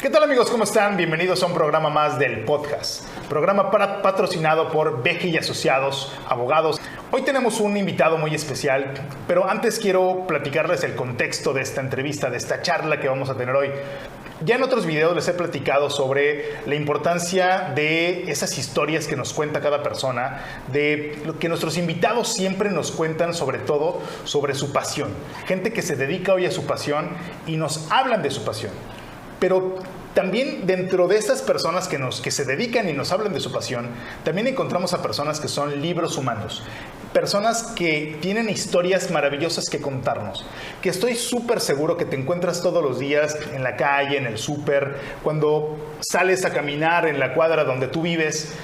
¿Qué tal, amigos? ¿Cómo están? Bienvenidos a un programa más del podcast. Programa patrocinado por Beje y Asociados, abogados. Hoy tenemos un invitado muy especial, pero antes quiero platicarles el contexto de esta entrevista, de esta charla que vamos a tener hoy. Ya en otros videos les he platicado sobre la importancia de esas historias que nos cuenta cada persona, de lo que nuestros invitados siempre nos cuentan, sobre todo sobre su pasión. Gente que se dedica hoy a su pasión y nos hablan de su pasión. Pero también dentro de estas personas que se dedican y nos hablan de su pasión, también encontramos a personas que son libros humanos. Personas que tienen historias maravillosas que contarnos, que estoy súper seguro que te encuentras todos los días en la calle, en el súper, cuando sales a caminar en la cuadra donde tú vives,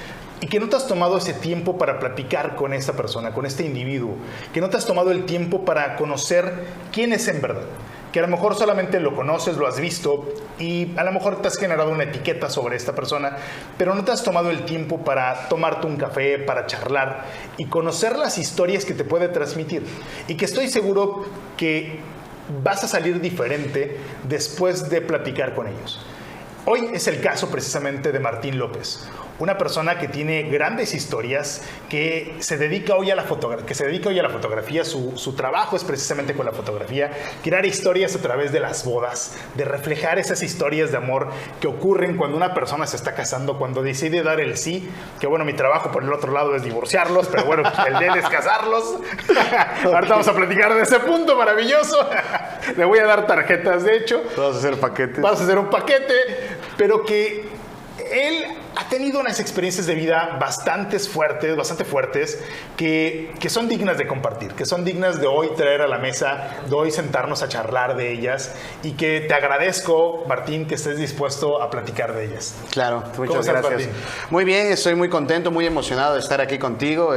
y que no te has tomado ese tiempo para platicar con esta persona, con este individuo, que no te has tomado el tiempo para conocer quién es en verdad. Que a lo mejor solamente lo conoces, lo has visto y a lo mejor te has generado una etiqueta sobre esta persona, pero no te has tomado el tiempo para tomarte un café, para charlar y conocer las historias que te puede transmitir. Y que estoy seguro que vas a salir diferente después de platicar con ellos. Hoy es el caso precisamente de Martín López, una persona que tiene grandes historias, que se dedica hoy a la fotografía. Su trabajo es precisamente con la fotografía, crear historias a través de las bodas, de reflejar esas historias de amor que ocurren cuando una persona se está casando, cuando decide dar el sí, que bueno, mi trabajo por el otro lado es divorciarlos, pero bueno, el de él es casarlos. Ahorita vamos a platicar de ese punto maravilloso. Le voy a dar tarjetas, de hecho. Vamos a hacer paquetes. Vamos a hacer un paquete, pero que él ha tenido unas experiencias de vida bastante fuertes, que son dignas de compartir, que son dignas de hoy traer a la mesa, de hoy sentarnos a charlar de ellas, y que te agradezco, Martín, que estés dispuesto a platicar de ellas. Claro, muchas estás, gracias. Martín? Muy bien, estoy muy contento, muy emocionado de estar aquí contigo.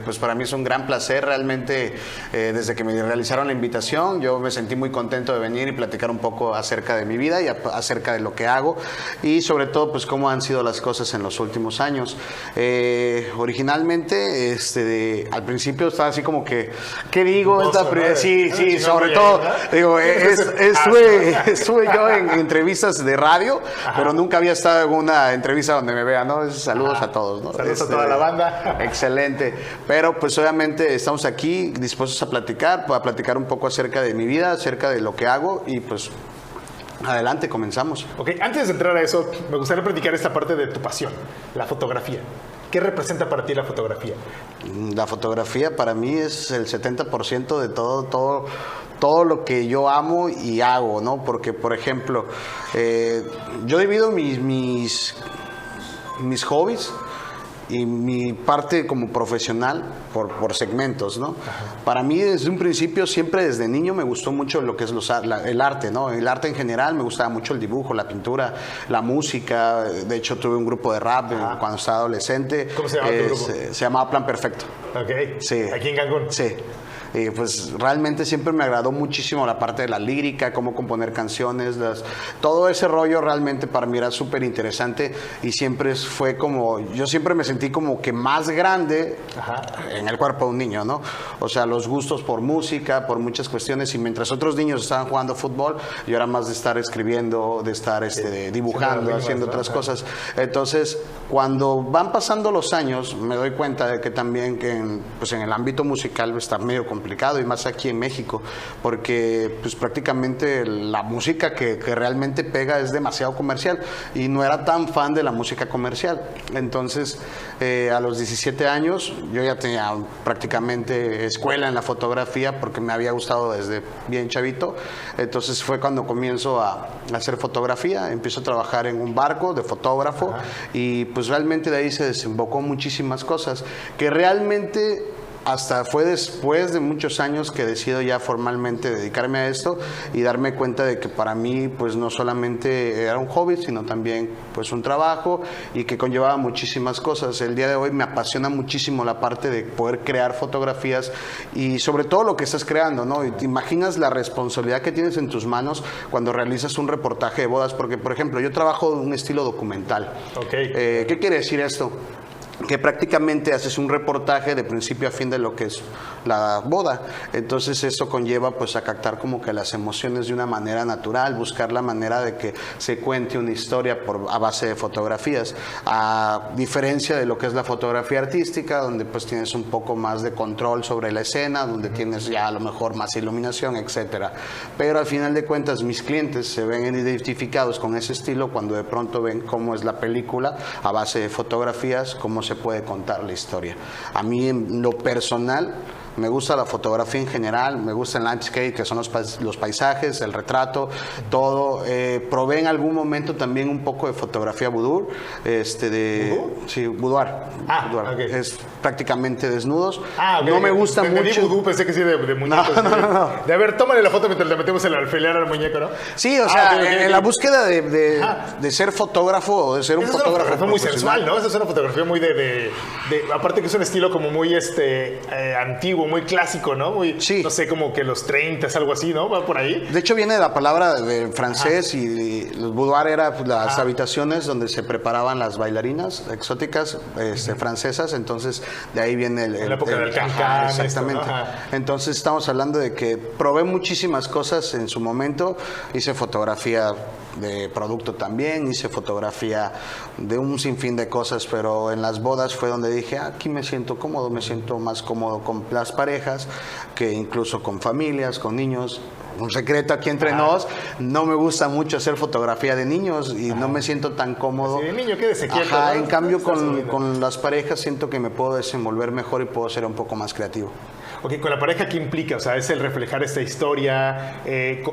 Pues para mí es un gran placer, realmente, desde que me realizaron la invitación, yo me sentí muy contento de venir y platicar un poco acerca de mi vida y acerca de lo que hago, y sobre todo, pues cómo han sido las cosas en los últimos años. Originalmente, al principio estaba así como que, ¿qué digo? Sí, sobre todo, digo, estuve yo en entrevistas de radio, pero nunca había estado en una entrevista donde me vean, ¿no? Saludos a todos, ¿no? Saludos a toda la banda. Excelente. Pero pues obviamente estamos aquí dispuestos a platicar un poco acerca de mi vida, acerca de lo que hago, y pues adelante, comenzamos. Ok, antes de entrar a eso, me gustaría platicar esta parte de tu pasión, la fotografía. ¿Qué representa para ti la fotografía? La fotografía para mí es el 70% de todo lo que yo amo y hago, ¿no? Porque, por ejemplo, yo divido mis hobbies y mi parte como profesional por segmentos, ¿no? Ajá. Para mí, desde un principio, siempre desde niño me gustó mucho lo que es el arte, ¿no? El arte en general, me gustaba mucho el dibujo, la pintura, la música. De hecho, tuve un grupo de rap cuando estaba adolescente. ¿Cómo se llamaba tu grupo? Se llamaba Plan Perfecto. Ok. Sí. ¿Aquí en Cancún? Sí. Pues realmente siempre me agradó muchísimo la parte de la lírica, cómo componer canciones, todo ese rollo realmente para mí era súper interesante, y siempre fue como, yo siempre me sentí como que más grande en el cuerpo de un niño, ¿no? O sea, los gustos por música, por muchas cuestiones, y mientras otros niños estaban jugando fútbol, yo era más de estar escribiendo, de estar dibujando, haciendo otras cosas. Entonces, cuando van pasando los años, me doy cuenta de que también en el ámbito musical está medio complicado, y más aquí en México, porque pues prácticamente la música que realmente pega es demasiado comercial, y no era tan fan de la música comercial. Entonces, a los 17 años yo ya tenía prácticamente escuela en la fotografía, porque me había gustado desde bien chavito. Entonces fue cuando comienzo a hacer fotografía, empiezo a trabajar en un barco de fotógrafo. Y pues realmente de ahí se desembocó muchísimas cosas que realmente hasta fue después de muchos años que decido ya formalmente dedicarme a esto y darme cuenta de que para mí pues no solamente era un hobby, sino también pues un trabajo y que conllevaba muchísimas cosas. El día de hoy me apasiona muchísimo la parte de poder crear fotografías y sobre todo lo que estás creando, ¿no? Y te imaginas la responsabilidad que tienes en tus manos cuando realizas un reportaje de bodas, porque por ejemplo yo trabajo en un estilo documental. Okay. ¿Qué quiere decir esto? que prácticamente haces un reportaje de principio a fin de lo que es la boda. Entonces eso conlleva pues a captar como que las emociones de una manera natural, buscar la manera de que se cuente una historia a base de fotografías, a diferencia de lo que es la fotografía artística, donde pues tienes un poco más de control sobre la escena, donde tienes ya a lo mejor más iluminación, etcétera. Pero al final de cuentas mis clientes se ven identificados con ese estilo cuando de pronto ven cómo es la película a base de fotografías, cómo se puede contar la historia. A mí en lo personal me gusta la fotografía en general, me gusta el landscape, que son los paisajes, el retrato, todo. Probé en algún momento también un poco de fotografía boudoir, ¿Boudoir? Sí, boudoir. Boudoir. Okay. Es prácticamente desnudos. Okay. No me gusta mucho. Vudú, pensé que sí, de muñecos. No. De a ver, tómale la foto mientras le metemos el alfiler al muñeco, ¿no? Sí, o sea, en la búsqueda de ser fotógrafo o de ser un Esa fotógrafo. Es una fotografía muy profesional. sensual, ¿no? Esa es una fotografía muy aparte que es un estilo como muy antiguo, muy clásico, ¿no? Muy, sí. No sé, como que los 30, algo así, ¿no? Va por ahí. De hecho viene de la palabra de francés y los boudoir era las habitaciones donde se preparaban las bailarinas exóticas francesas, entonces de ahí viene en la época del cancán. Exactamente. Esto, ¿no? Entonces estamos hablando de que probé muchísimas cosas en su momento, hice fotografía de producto también, hice fotografía de un sinfín de cosas, pero en las bodas fue donde dije, aquí me siento cómodo, me siento más cómodo con las parejas que incluso con familias, con niños. Un secreto aquí entre nos, no me gusta mucho hacer fotografía de niños y no me siento tan cómodo. Sí, de niño, quédese quieto, ¿no? En cambio con las parejas siento que me puedo desenvolver mejor y puedo ser un poco más creativo. Ok, con la pareja, ¿qué implica? O sea, es el reflejar esta historia,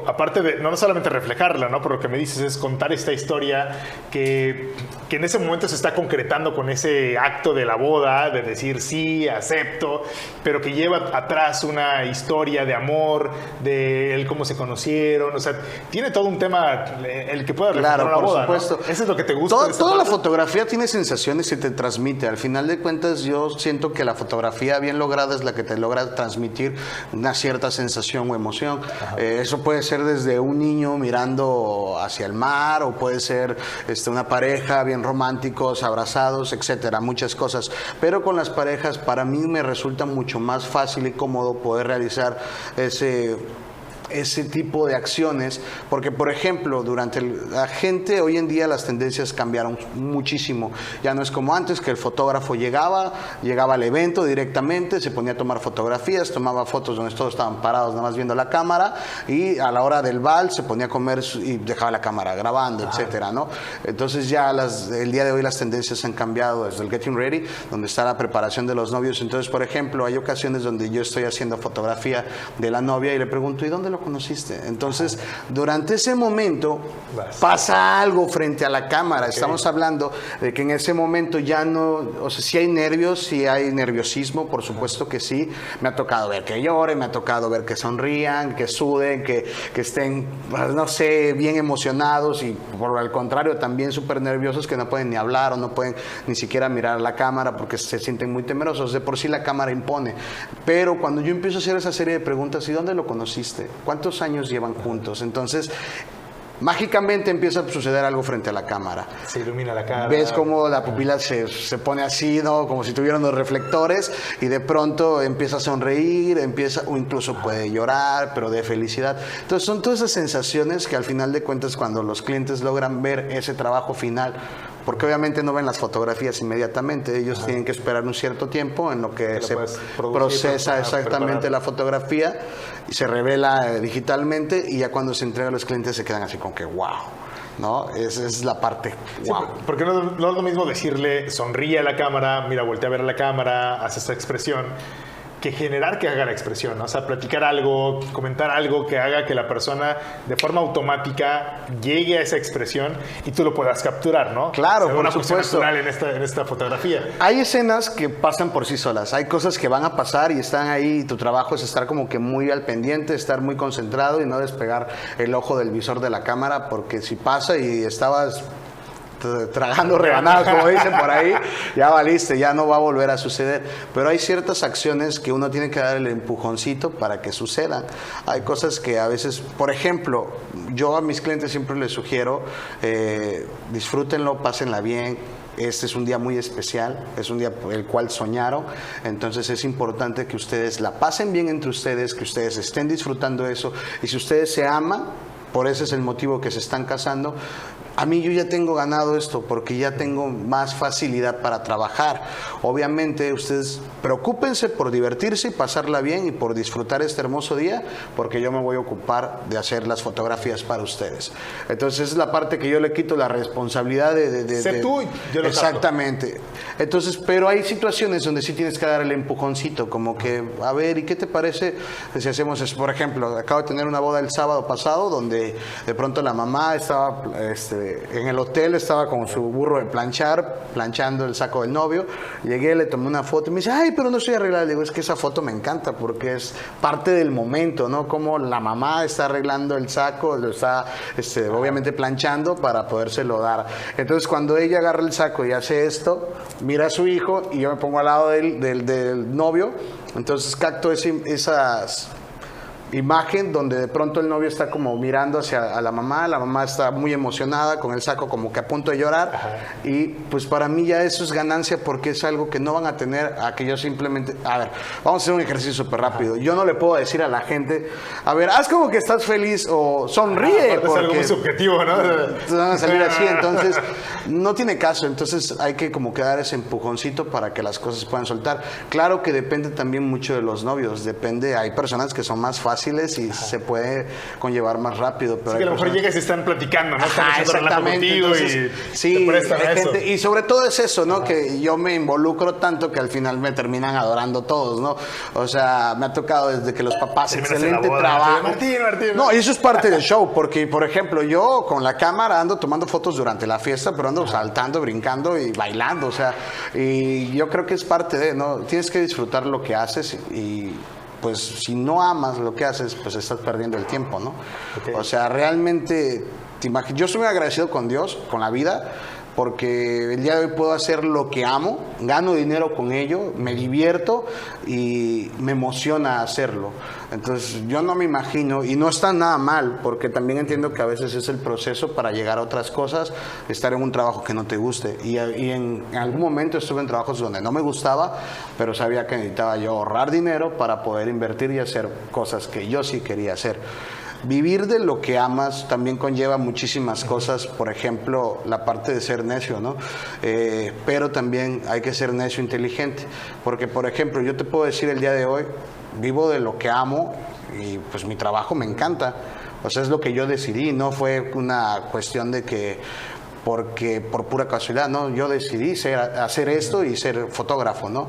aparte de, no solamente reflejarla, ¿no? Pero lo que me dices es contar esta historia que en ese momento se está concretando con ese acto de la boda, de decir sí, acepto, pero que lleva atrás una historia de amor, de él cómo se conocieron, o sea, tiene todo un tema el que pueda reflejar la boda, por supuesto. ¿no? Eso es lo que te gusta. Toda la fotografía tiene sensaciones y te transmite. Al final de cuentas, yo siento que la fotografía bien lograda es la que te logra transmitir una cierta sensación o emoción. Eso puede ser desde un niño mirando hacia el mar, o puede ser una pareja bien románticos, abrazados, etcétera, muchas cosas. Pero con las parejas, para mí me resulta mucho más fácil y cómodo poder realizar ese tipo de acciones, porque por ejemplo la gente hoy en día las tendencias cambiaron muchísimo, ya no es como antes que el fotógrafo llegaba al evento directamente, se ponía a tomar fotografías, tomaba fotos donde todos estaban parados nada más viendo la cámara, y a la hora del vals se ponía a comer y dejaba la cámara grabando, etcétera, ¿no? Entonces ya el día de hoy las tendencias han cambiado desde el getting ready, donde está la preparación de los novios. Entonces, por ejemplo, hay ocasiones donde yo estoy haciendo fotografía de la novia y le pregunto, ¿y dónde lo conociste? Entonces, durante ese momento pasa algo frente a la cámara. Estamos hablando de que en ese momento ya no, o sea, sí hay nervios, sí hay nerviosismo, por supuesto que sí. Me ha tocado ver que lloren, me ha tocado ver que sonrían, que suden, que estén, no sé, bien emocionados, y por el contrario también súper nerviosos, que no pueden ni hablar o no pueden ni siquiera mirar a la cámara porque se sienten muy temerosos. De por sí la cámara impone. Pero cuando yo empiezo a hacer esa serie de preguntas, ¿y dónde lo conociste? ¿Cuántos años llevan juntos? Entonces, mágicamente empieza a suceder algo frente a la cámara. Se ilumina la cara. Ves cómo la pupila se pone así, ¿no? Como si tuvieran los reflectores, y de pronto empieza a sonreír, o incluso puede llorar, pero de felicidad. Entonces son todas esas sensaciones que al final de cuentas, cuando los clientes logran ver ese trabajo final, porque obviamente no ven las fotografías inmediatamente, ellos tienen que esperar un cierto tiempo en lo que se procesa exactamente la fotografía y se revela digitalmente, y ya cuando se entrega a los clientes se quedan así como que wow, ¿no? Esa es la parte wow. Sí, porque no es lo mismo decirle sonríe a la cámara, mira, voltea a ver a la cámara, haz esta expresión, que generar que haga la expresión, ¿no? O sea, platicar algo, comentar algo que haga que la persona de forma automática llegue a esa expresión y tú lo puedas capturar, ¿no? Claro, por una supuesto. cuestión natural en esta fotografía. Hay escenas que pasan por sí solas, hay cosas que van a pasar y están ahí, y tu trabajo es estar como que muy al pendiente, estar muy concentrado y no despegar el ojo del visor de la cámara, porque si pasa y estabas tragando rebanadas, como dicen por ahí, ya valiste, ya no va a volver a suceder. Pero hay ciertas acciones que uno tiene que dar el empujoncito para que sucedan. Hay cosas que a veces, por ejemplo, yo a mis clientes siempre les sugiero, disfrútenlo, pásenla bien, este es un día muy especial, es un día por el cual soñaron, entonces es importante que ustedes la pasen bien entre ustedes, que ustedes estén disfrutando eso, y si ustedes se aman, por ese es el motivo que se están casando. A mí yo ya tengo ganado esto porque ya tengo más facilidad para trabajar. Obviamente ustedes preocúpense por divertirse y pasarla bien y por disfrutar este hermoso día, porque yo me voy a ocupar de hacer las fotografías para ustedes. Entonces es la parte que yo le quito la responsabilidad Sé tú, yo lo exactamente. Capto. Entonces, pero hay situaciones donde sí tienes que dar el empujoncito, como que, a ver, ¿y qué te parece si hacemos eso? Por ejemplo, acabo de tener una boda el sábado pasado donde de pronto la mamá estaba en el hotel, estaba con su burro de planchando el saco del novio. Llegué, le tomé una foto y me dice, ay, pero no estoy arreglada. Le digo, es que esa foto me encanta porque es parte del momento, ¿no? Como la mamá está arreglando el saco, lo está obviamente planchando para podérselo dar. Entonces, cuando ella agarra el saco y hace esto, mira a su hijo y yo me pongo al lado del novio, entonces capto esas imagen donde de pronto el novio está como mirando hacia a la mamá está muy emocionada con el saco como que a punto de llorar. Ajá. Y pues para mí ya eso es ganancia porque es algo que no van a tener a que yo simplemente, a ver, vamos a hacer un ejercicio súper rápido. Ajá. Yo no le puedo decir a la gente, a ver, haz como que estás feliz o sonríe. Porque es algo muy subjetivo, ¿no? Van a salir así, entonces no tiene caso, entonces hay que como que dar ese empujoncito para que las cosas puedan soltar. Claro que depende también mucho de los novios, depende, hay personas que son más fáciles y ajá, se puede conllevar más rápido. Pero sí, que a lo mejor llegas y están platicando, ¿no? Están haciendo relajo contigo. Entonces, y sí, te prestan a eso. Y sobre todo es eso, ¿no? Ajá. Que yo me involucro tanto que al final me terminan adorando todos, ¿no? O sea, me ha tocado desde que los papás, excelente trabajo. Martín. No, y eso es parte del show, porque, por ejemplo, yo con la cámara ando tomando fotos durante la fiesta, pero ando saltando, brincando y bailando, o sea, y yo creo que es parte de, ¿no? Tienes que disfrutar lo que haces y pues si no amas lo que haces, pues estás perdiendo el tiempo, ¿no? Okay. O sea, realmente, yo soy muy agradecido con Dios, con la vida, porque el día de hoy puedo hacer lo que amo, gano dinero con ello, me divierto y me emociona hacerlo. Entonces yo no me imagino, y no está nada mal, porque también entiendo que a veces es el proceso para llegar a otras cosas, estar en un trabajo que no te guste. Y en algún momento estuve en trabajos donde no me gustaba, pero sabía que necesitaba yo ahorrar dinero para poder invertir y hacer cosas que yo sí quería hacer. Vivir de lo que amas también conlleva muchísimas cosas, por ejemplo, la parte de ser necio, ¿no? Pero también hay que ser necio inteligente, porque, por ejemplo, yo te puedo decir el día de hoy, vivo de lo que amo y pues mi trabajo me encanta, o sea, es lo que yo decidí, no fue una cuestión de que porque por pura casualidad, no, yo decidí hacer esto y ser fotógrafo, ¿no?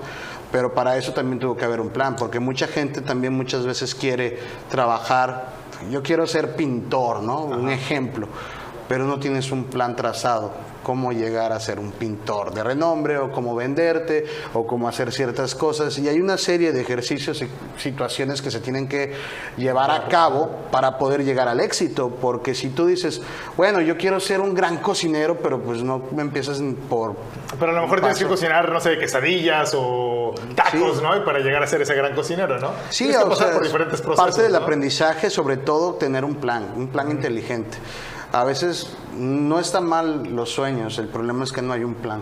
Pero para eso también tuvo que haber un plan, porque mucha gente también muchas veces quiere trabajar. Yo quiero ser pintor, ¿no? Ajá. Un ejemplo, pero no tienes un plan trazado. Cómo llegar a ser un pintor de renombre, o cómo venderte, o cómo hacer ciertas cosas. Y hay una serie de ejercicios y situaciones que se tienen que llevar a cabo para poder llegar al éxito. Porque si tú dices, bueno, yo quiero ser un gran cocinero, pero pues no me empiezas por... Pero a lo mejor tienes que cocinar, no sé, quesadillas o tacos, sí, ¿no? Y para llegar a ser ese gran cocinero, ¿no? Sí, tienes que pasar por diferentes procesos. Parte del ¿no? aprendizaje, sobre todo, tener un plan inteligente. A veces no están mal los sueños, el problema es que no hay un plan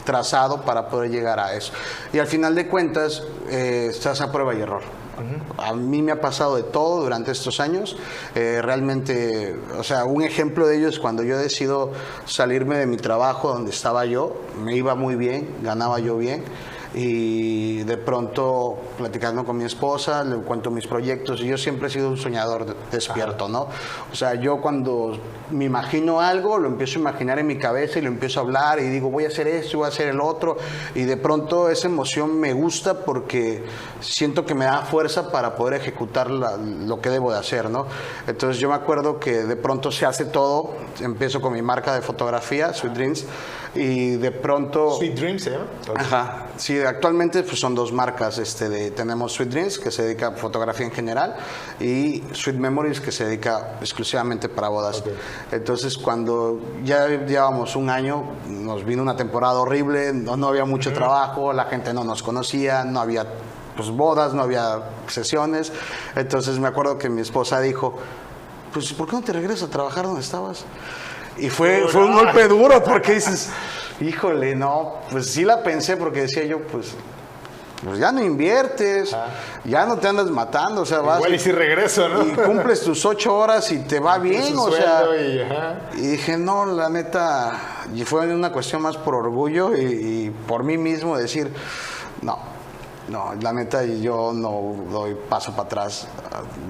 trazado para poder llegar a eso. Y al final de cuentas, estás a prueba y error. A mí me ha pasado de todo durante estos años. Realmente, o sea, un ejemplo de ello es cuando yo decido salirme de mi trabajo donde estaba yo, me iba muy bien, ganaba yo bien. Y de pronto, platicando con mi esposa, le cuento mis proyectos, y yo siempre he sido un soñador despierto, ¿no? O sea, yo cuando me imagino algo, lo empiezo a imaginar en mi cabeza y lo empiezo a hablar y digo, voy a hacer esto, voy a hacer el otro, y de pronto esa emoción me gusta porque siento que me da fuerza para poder ejecutar lo que debo de hacer, ¿no? Entonces yo me acuerdo que de pronto se hace todo, empiezo con mi marca de fotografía, Sweet Dreams, y de pronto... Sweet Dreams, ¿eh? Okay. Ajá, sí, actualmente pues son dos marcas, tenemos Sweet Dreams, que se dedica a fotografía en general, y Sweet Memories, que se dedica exclusivamente para bodas. Okay. Entonces, cuando ya llevábamos un año, nos vino una temporada horrible, no había mucho trabajo, la gente no nos conocía, no había pues bodas, no había sesiones. Entonces me acuerdo que mi esposa dijo, pues ¿por qué no te regresas a trabajar donde estabas? Y fue un golpe duro porque dices, híjole, no, pues sí la pensé porque decía yo, pues ya no inviertes, ya no te andas matando, o sea, vas... Igual y si regreso, ¿no? Y cumples tus 8 horas y te va bien, o sea... Y dije, no, la neta, y fue una cuestión más por orgullo y por mí mismo decir, no, la neta yo no doy paso para atrás.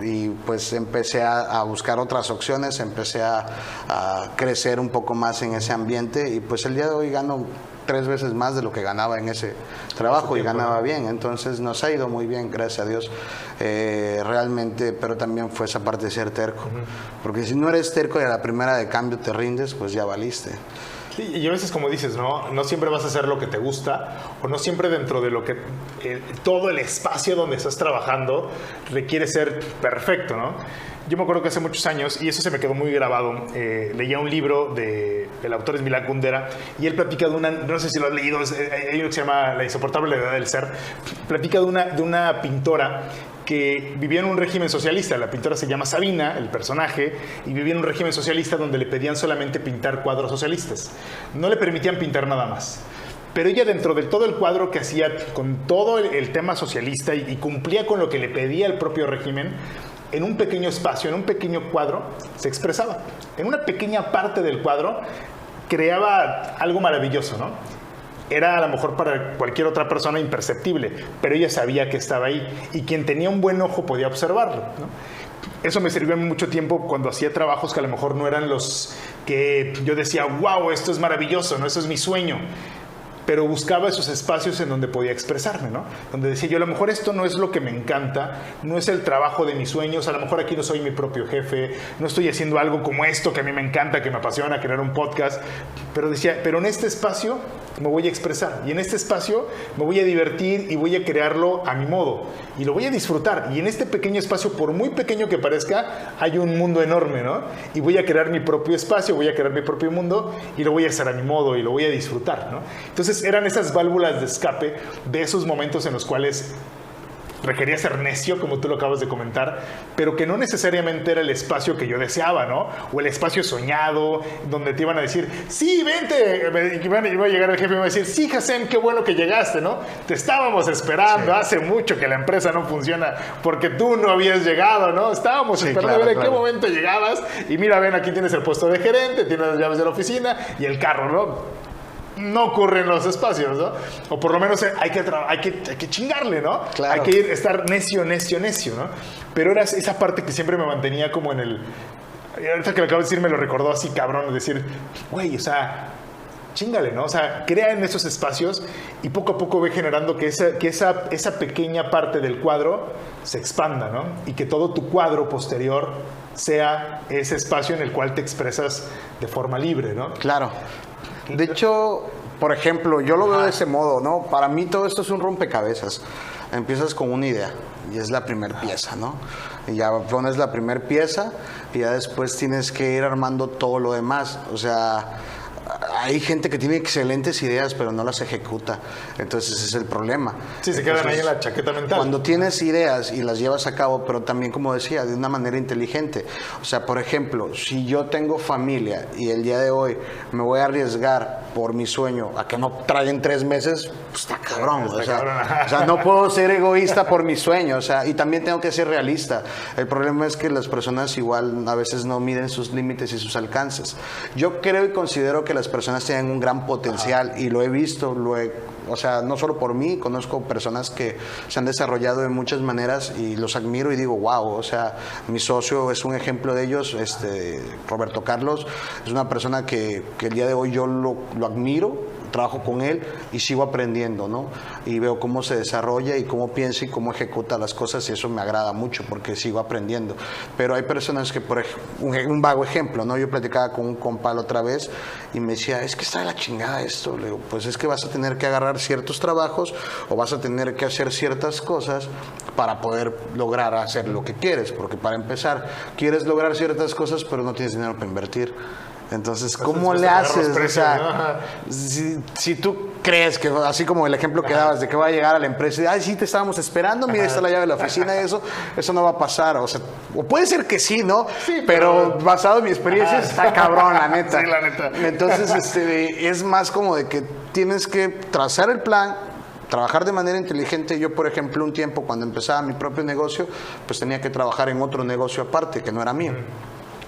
Y pues empecé a buscar otras opciones, empecé a crecer un poco más en ese ambiente y pues el día de hoy gano 3 veces más de lo que ganaba en ese trabajo y ganaba bien. Entonces nos ha ido muy bien, gracias a Dios. Realmente, pero también fue esa parte de ser terco. Porque si no eres terco y a la primera de cambio te rindes, pues ya valiste. Sí, y a veces como dices, no siempre vas a hacer lo que te gusta o no siempre dentro de lo que todo el espacio donde estás trabajando requiere ser perfecto, ¿no? Yo me acuerdo que hace muchos años, y eso se me quedó muy grabado, leía un libro el autor es Milan Kundera, y él platica de una, no sé si lo has leído, hay uno que se llama La insoportable edad del ser, platica de una pintora que vivía en un régimen socialista. La pintora se llama Sabina, el personaje, y vivía en un régimen socialista donde le pedían solamente pintar cuadros socialistas. No le permitían pintar nada más. Pero ella, dentro de todo el cuadro que hacía con todo el tema socialista y cumplía con lo que le pedía el propio régimen, en un pequeño espacio, en un pequeño cuadro, se expresaba. En una pequeña parte del cuadro creaba algo maravilloso, ¿no? Era a lo mejor para cualquier otra persona imperceptible, pero ella sabía que estaba ahí y quien tenía un buen ojo podía observarlo, ¿no? Eso me sirvió mucho tiempo cuando hacía trabajos que a lo mejor no eran los que yo decía, wow, esto es maravilloso, ¿no? Eso es mi sueño. Pero buscaba esos espacios en donde podía expresarme, ¿no? Donde decía yo, a lo mejor esto no es lo que me encanta, no es el trabajo de mis sueños, a lo mejor aquí no soy mi propio jefe, no estoy haciendo algo como esto que a mí me encanta, que me apasiona, crear un podcast, pero decía, pero en este espacio me voy a expresar y en este espacio me voy a divertir y voy a crearlo a mi modo y lo voy a disfrutar, y en este pequeño espacio, por muy pequeño que parezca, hay un mundo enorme, ¿no? Y voy a crear mi propio espacio, voy a crear mi propio mundo y lo voy a hacer a mi modo y lo voy a disfrutar, ¿no? Entonces eran esas válvulas de escape de esos momentos en los cuales requería ser necio, como tú lo acabas de comentar, pero que no necesariamente era el espacio que yo deseaba, ¿no? O el espacio soñado, donde te iban a decir, sí, vente, y iba a llegar el jefe y me iba a decir, sí, Hassem, qué bueno que llegaste, ¿no? Te estábamos esperando, hace mucho que la empresa no funciona porque tú no habías llegado, ¿no? Estábamos esperando a ver en qué momento llegabas, y mira, ven, aquí tienes el puesto de gerente, tienes las llaves de la oficina y el carro, ¿no? No ocurre en los espacios, ¿no? O por lo menos hay que chingarle, ¿no? Claro. Hay que estar necio, ¿no? Pero era esa parte que siempre me mantenía como en el... Ahorita que lo acabo de decir me lo recordó así, cabrón, es decir, güey, o sea, chíngale, ¿no? O sea, crea en esos espacios y poco a poco ve generando que esa pequeña parte del cuadro se expanda, ¿no? Y que todo tu cuadro posterior sea ese espacio en el cual te expresas de forma libre, ¿no? Claro. De hecho, por ejemplo, yo lo veo de ese modo, ¿no? Para mí todo esto es un rompecabezas. Empiezas con una idea y es la primera pieza, ¿no? Y ya pones la primera pieza y ya después tienes que ir armando todo lo demás. O sea, hay gente que tiene excelentes ideas pero no las ejecuta. Entonces ese es el problema. Sí, se quedan ahí en la chaqueta mental. Cuando tienes ideas y las llevas a cabo, pero también, como decía, de una manera inteligente. O sea, por ejemplo, si yo tengo familia y el día de hoy me voy a arriesgar por mi sueño a que no traigan 3 meses, pues está cabrón. O sea, no puedo ser egoísta por mi sueño. O sea, y también tengo que ser realista. El problema es que las personas igual a veces no miden sus límites y sus alcances. Yo creo y considero que las personas tienen un gran potencial y lo he visto, o sea, no solo por mí, conozco personas que se han desarrollado de muchas maneras y los admiro y digo, wow, o sea, mi socio es un ejemplo de ellos, Roberto Carlos, es una persona que el día de hoy yo lo admiro, trabajo con él y sigo aprendiendo, ¿no? Y veo cómo se desarrolla y cómo piensa y cómo ejecuta las cosas y eso me agrada mucho porque sigo aprendiendo. Pero hay personas que, por ejemplo, un vago ejemplo, ¿no? Yo platicaba con un compa la otra vez y me decía, es que está de la chingada esto. Le digo, pues es que vas a tener que agarrar ciertos trabajos o vas a tener que hacer ciertas cosas para poder lograr hacer lo que quieres, porque para empezar, quieres lograr ciertas cosas pero no tienes dinero para invertir. Entonces, ¿cómo le haces? O sea, si tú crees que, así como el ejemplo que dabas de que va a llegar a la empresa y, ay, sí, te estábamos esperando, mira, está la llave de la oficina, eso no va a pasar. O sea, o puede ser que sí, ¿no? Sí, pero basado en mi experiencia está cabrón, la neta. Sí, la neta. Entonces, es más como de que tienes que trazar el plan, trabajar de manera inteligente. Yo, por ejemplo, un tiempo cuando empezaba mi propio negocio, pues tenía que trabajar en otro negocio aparte que no era mío.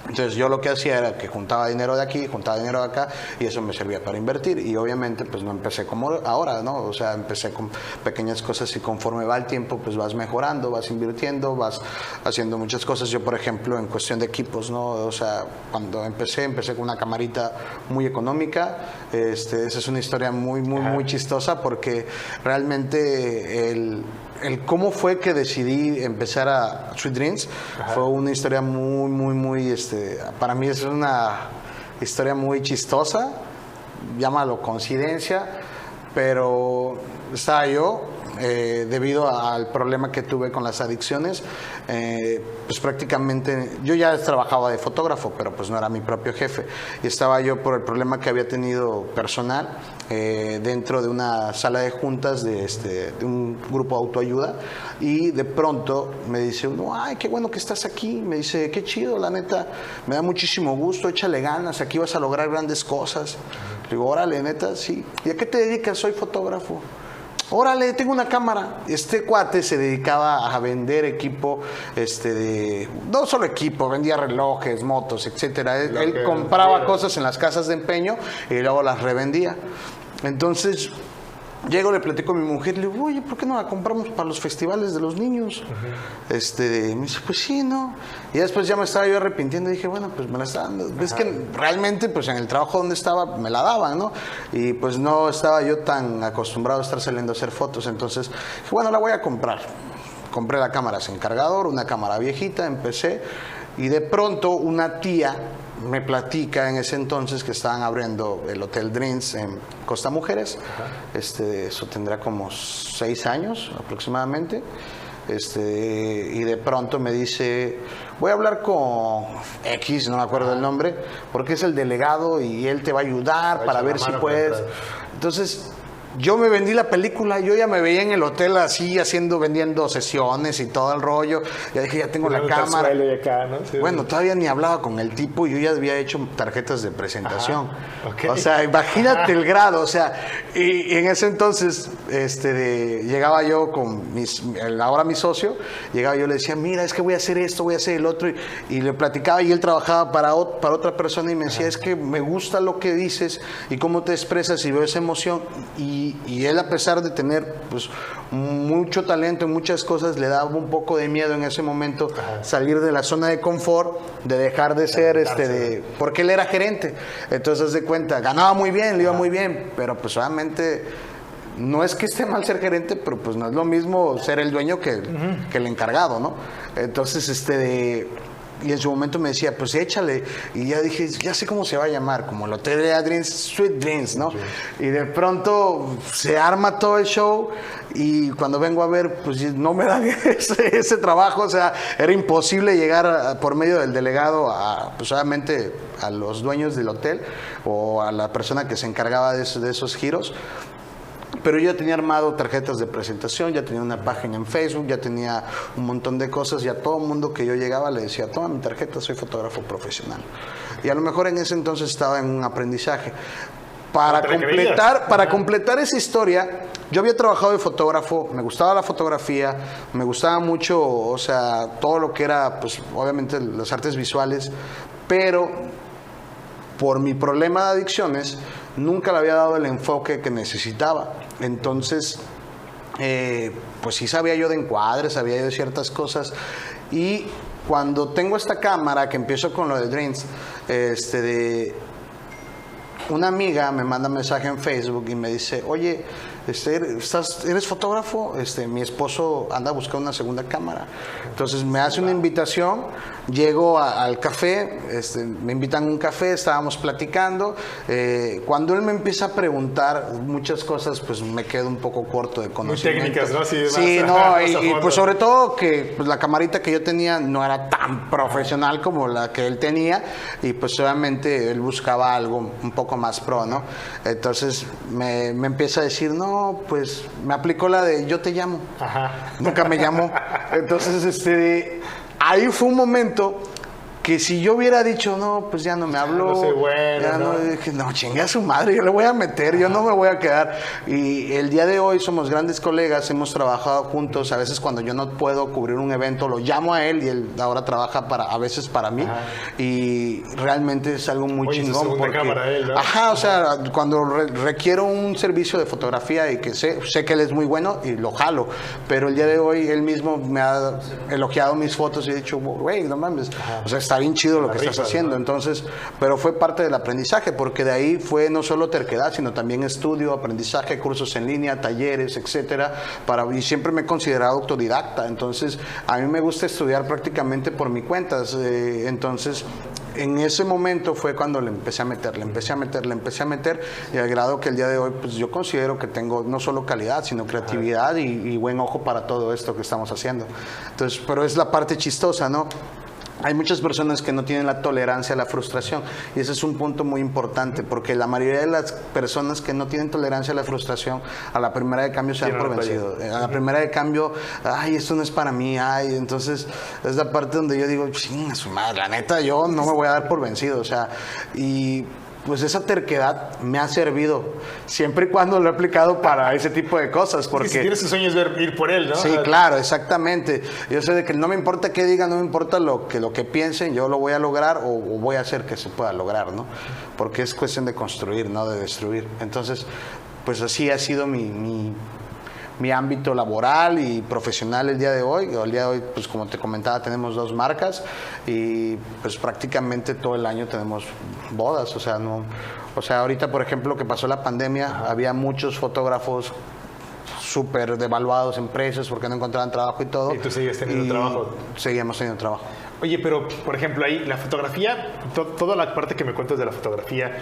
Entonces yo lo que hacía era que juntaba dinero de aquí, juntaba dinero de acá, y eso me servía para invertir. Y obviamente pues no empecé como ahora, ¿no? O sea, empecé con pequeñas cosas y conforme va el tiempo pues vas mejorando, vas invirtiendo, vas haciendo muchas cosas. Yo, por ejemplo, en cuestión de equipos, ¿no? O sea, cuando empecé con una camarita muy económica. Esa es una historia muy chistosa, porque realmente el cómo fue que decidí empezar a Sweet Dreams fue una historia muy, para mí es una historia muy chistosa, llámalo coincidencia, pero estaba yo, debido al problema que tuve con las adicciones, pues prácticamente yo ya trabajaba de fotógrafo, pero pues no era mi propio jefe, y estaba yo por el problema que había tenido personal dentro de una sala de juntas de un grupo de autoayuda, y de pronto me dice uno, ay, qué bueno que estás aquí, me dice, qué chido, la neta, me da muchísimo gusto, échale ganas, aquí vas a lograr grandes cosas. Le digo, órale, neta, sí. ¿Y a qué te dedicas? Soy fotógrafo. Órale, tengo una cámara. Este cuate se dedicaba a vender equipo, no solo equipo, vendía relojes, motos, etcétera. Él compraba cosas en las casas de empeño y luego las revendía. Entonces, llego, le platico a mi mujer, le digo, oye, ¿por qué no la compramos para los festivales de los niños? Me dice, pues sí, ¿no? Y después ya me estaba yo arrepintiendo y dije, bueno, pues me la está dando. Es que realmente, pues en el trabajo donde estaba, me la daban, ¿no? Y pues no estaba yo tan acostumbrado a estar saliendo a hacer fotos. Entonces, dije, bueno, la voy a comprar. Compré la cámara sin cargador, una cámara viejita, empecé. Y de pronto una tía me platica en ese entonces que estaban abriendo el Hotel Dreams en Costa Mujeres. Eso tendrá como 6 años aproximadamente. Y de pronto me dice, voy a hablar con X, no me acuerdo el nombre, porque es el delegado y él te va a ayudar para ver si puedes. Entonces, yo me vendí la película, yo ya me veía en el hotel así, vendiendo sesiones y todo el rollo. Ya dije, ya tengo la cámara. Y acá, ¿no? Sí, bueno, todavía ni hablaba con el tipo y yo ya había hecho tarjetas de presentación. Okay. O sea, imagínate el grado. O sea, y en ese entonces llegaba yo con ahora mi socio, llegaba yo le decía, mira, es que voy a hacer esto, voy a hacer el otro. Y le platicaba y él trabajaba para otra persona y me decía, es que me gusta lo que dices y cómo te expresas y veo esa emoción. Y él, a pesar de tener pues mucho talento en muchas cosas, le daba un poco de miedo en ese momento salir de la zona de confort, de dejar de ser porque él era gerente. Entonces, haz de cuenta, ganaba muy bien, le iba muy bien, pero pues obviamente no es que esté mal ser gerente, pero pues no es lo mismo ser el dueño que el encargado, ¿no? Entonces, y en su momento me decía, pues échale. Y ya dije, ya sé cómo se va a llamar, como el Hotel de Dreams, Sweet Dreams, ¿no? Sí. Y de pronto se arma todo el show y cuando vengo a ver, pues no me dan ese trabajo. O sea, era imposible llegar por medio del delegado pues obviamente a los dueños del hotel o a la persona que se encargaba de esos giros. Pero yo ya tenía armado tarjetas de presentación, ya tenía una página en Facebook, ya tenía un montón de cosas, y a todo el mundo que yo llegaba le decía, toma mi tarjeta, soy fotógrafo profesional. Y a lo mejor en ese entonces estaba en un aprendizaje. Para completar esa historia, yo había trabajado de fotógrafo, me gustaba la fotografía, me gustaba mucho, o sea, todo lo que era, pues obviamente las artes visuales, pero por mi problema de adicciones, nunca le había dado el enfoque que necesitaba. Entonces, pues sí sabía yo de encuadres, sabía yo de ciertas cosas. Y cuando tengo esta cámara, que empiezo con lo de Dreams, una amiga me manda un mensaje en Facebook y me dice, oye, ¿Eres fotógrafo? Mi esposo anda a buscar una segunda cámara. Entonces me hace una invitación, llego al café, me invitan a un café, estábamos platicando. Cuando él me empieza a preguntar muchas cosas, pues me quedo un poco corto de conocimiento. Muy técnicas, ¿no? Sí, no, y pues sobre todo que pues, la camarita que yo tenía no era tan profesional como la que él tenía, y pues obviamente él buscaba algo un poco más pro, ¿no? Entonces me empieza a decir, no, pues me aplicó la de yo te llamo. Ajá. Nunca me llamó. Entonces, ahí fue un momento que si yo hubiera dicho, no, pues ya no me habló, no sé, bueno, ya no, dije, no, chingue a su madre, yo le voy a meter, yo no me voy a quedar. Y el día de hoy somos grandes colegas, hemos trabajado juntos, a veces cuando yo no puedo cubrir un evento, lo llamo a él y él ahora trabaja a veces para mí. Ajá. Y realmente es algo muy chingón. Porque, cámara él, ¿no? Ajá, o sea, cuando requiero un servicio de fotografía y que sé que él es muy bueno y lo jalo, pero el día de hoy él mismo me ha elogiado mis fotos y he dicho, güey, no mames, ajá, o sea, está bien chido lo que estás haciendo, ¿no? Entonces, pero fue parte del aprendizaje, porque de ahí fue no solo terquedad, sino también estudio, aprendizaje, cursos en línea, talleres, etcétera, y siempre me he considerado autodidacta. Entonces, a mí me gusta estudiar prácticamente por mi cuenta. Entonces, en ese momento fue cuando le empecé a meter, y al grado que el día de hoy, pues yo considero que tengo no solo calidad, sino creatividad y buen ojo para todo esto que estamos haciendo. Entonces, pero es la parte chistosa, ¿no? Hay muchas personas que no tienen la tolerancia a la frustración, y ese es un punto muy importante, porque la mayoría de las personas que no tienen tolerancia a la frustración, a la primera de cambio se dan por vencido. A la primera de cambio, ay, esto no es para mí, ay, entonces es la parte donde yo digo, chinga su madre, la neta, yo no me voy a dar por vencido, o sea, y pues esa terquedad me ha servido siempre y cuando lo he aplicado para ese tipo de cosas, porque si tienes tus sueños, ir por él, ¿no? Sí, claro, exactamente. Yo sé de que no me importa qué digan, no me importa lo que piensen, yo lo voy a lograr o voy a hacer que se pueda lograr, ¿no? Porque es cuestión de construir, no de destruir. Entonces, pues así ha sido mi ámbito laboral y profesional el día de hoy. El día de hoy, pues como te comentaba, tenemos 2 marcas y pues prácticamente todo el año tenemos bodas, ahorita, por ejemplo, que pasó la pandemia, ajá, había muchos fotógrafos súper devaluados en precios porque no encontraban trabajo y todo. ¿Y tú sigues teniendo trabajo? Seguíamos teniendo trabajo. Oye, pero, por ejemplo, ahí la fotografía, toda la parte que me cuentas de la fotografía,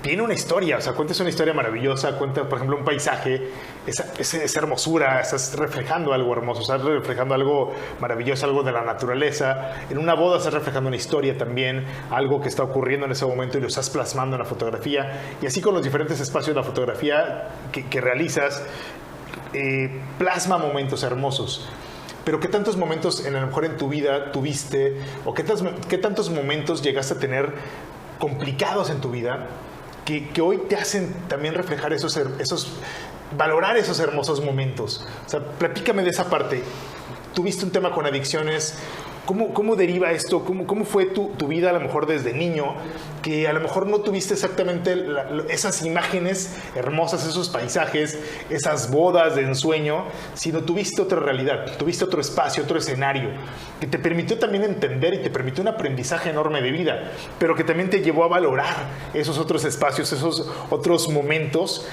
tiene una historia, o sea, cuentas una historia maravillosa, cuentas, por ejemplo, un paisaje, esa hermosura, estás reflejando algo hermoso, estás reflejando algo maravilloso, algo de la naturaleza. En una boda estás reflejando una historia también, algo que está ocurriendo en ese momento y lo estás plasmando en la fotografía. Y así con los diferentes espacios de la fotografía que realizas, plasma momentos hermosos. Pero ¿qué tantos momentos a lo mejor en tu vida tuviste, o qué tantos momentos llegaste a tener complicados en tu vida que hoy te hacen también reflejar valorar esos hermosos momentos? O sea, platícame de esa parte. ¿Tuviste un tema con adicciones? ¿Cómo deriva esto? ¿Cómo fue tu vida a lo mejor desde niño? Que a lo mejor no tuviste exactamente esas imágenes hermosas, esos paisajes, esas bodas de ensueño, sino tuviste otra realidad, tuviste otro espacio, otro escenario, que te permitió también entender y te permitió un aprendizaje enorme de vida, pero que también te llevó a valorar esos otros espacios, esos otros momentos,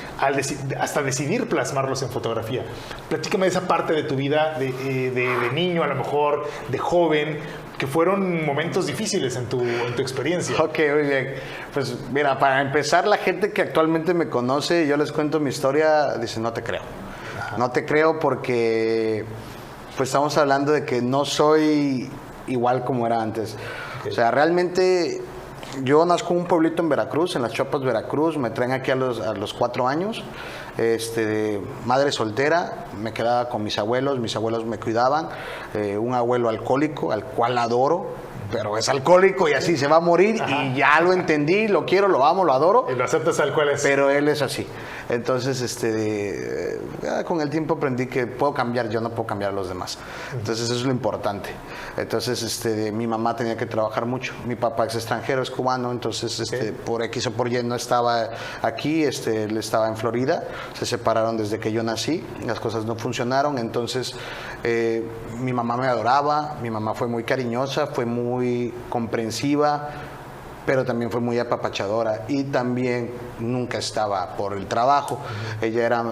hasta decidir plasmarlos en fotografía. Platícame de esa parte de tu vida, de niño a lo mejor, de joven, que fueron momentos difíciles en tu experiencia. Ok, muy bien. Pues mira, para empezar, la gente que actualmente me conoce, yo les cuento mi historia, dice, no te creo. Ajá. No te creo porque pues estamos hablando de que no soy igual como era antes. Okay. O sea, realmente yo nazco en un pueblito en Veracruz, en Las Chopas, Veracruz. Me traen aquí a los 4 años. Madre soltera, me quedaba con mis abuelos me cuidaban, un abuelo alcohólico al cual adoro, pero es alcohólico y así se va a morir. Ajá. Y ya lo entendí, lo quiero, lo amo, lo adoro. Y lo aceptas al cual es. Pero él es así. Entonces, con el tiempo aprendí que puedo cambiar, yo no puedo cambiar a los demás. Entonces, eso es lo importante. Entonces, mi mamá tenía que trabajar mucho. Mi papá es extranjero, es cubano, entonces, por X o por Y no estaba aquí, él estaba en Florida. Se separaron desde que yo nací, las cosas no funcionaron. Entonces, mi mamá me adoraba, mi mamá fue muy cariñosa, fue muy comprensiva. pero también fue muy apapachadora y también nunca estaba por el trabajo. Ella era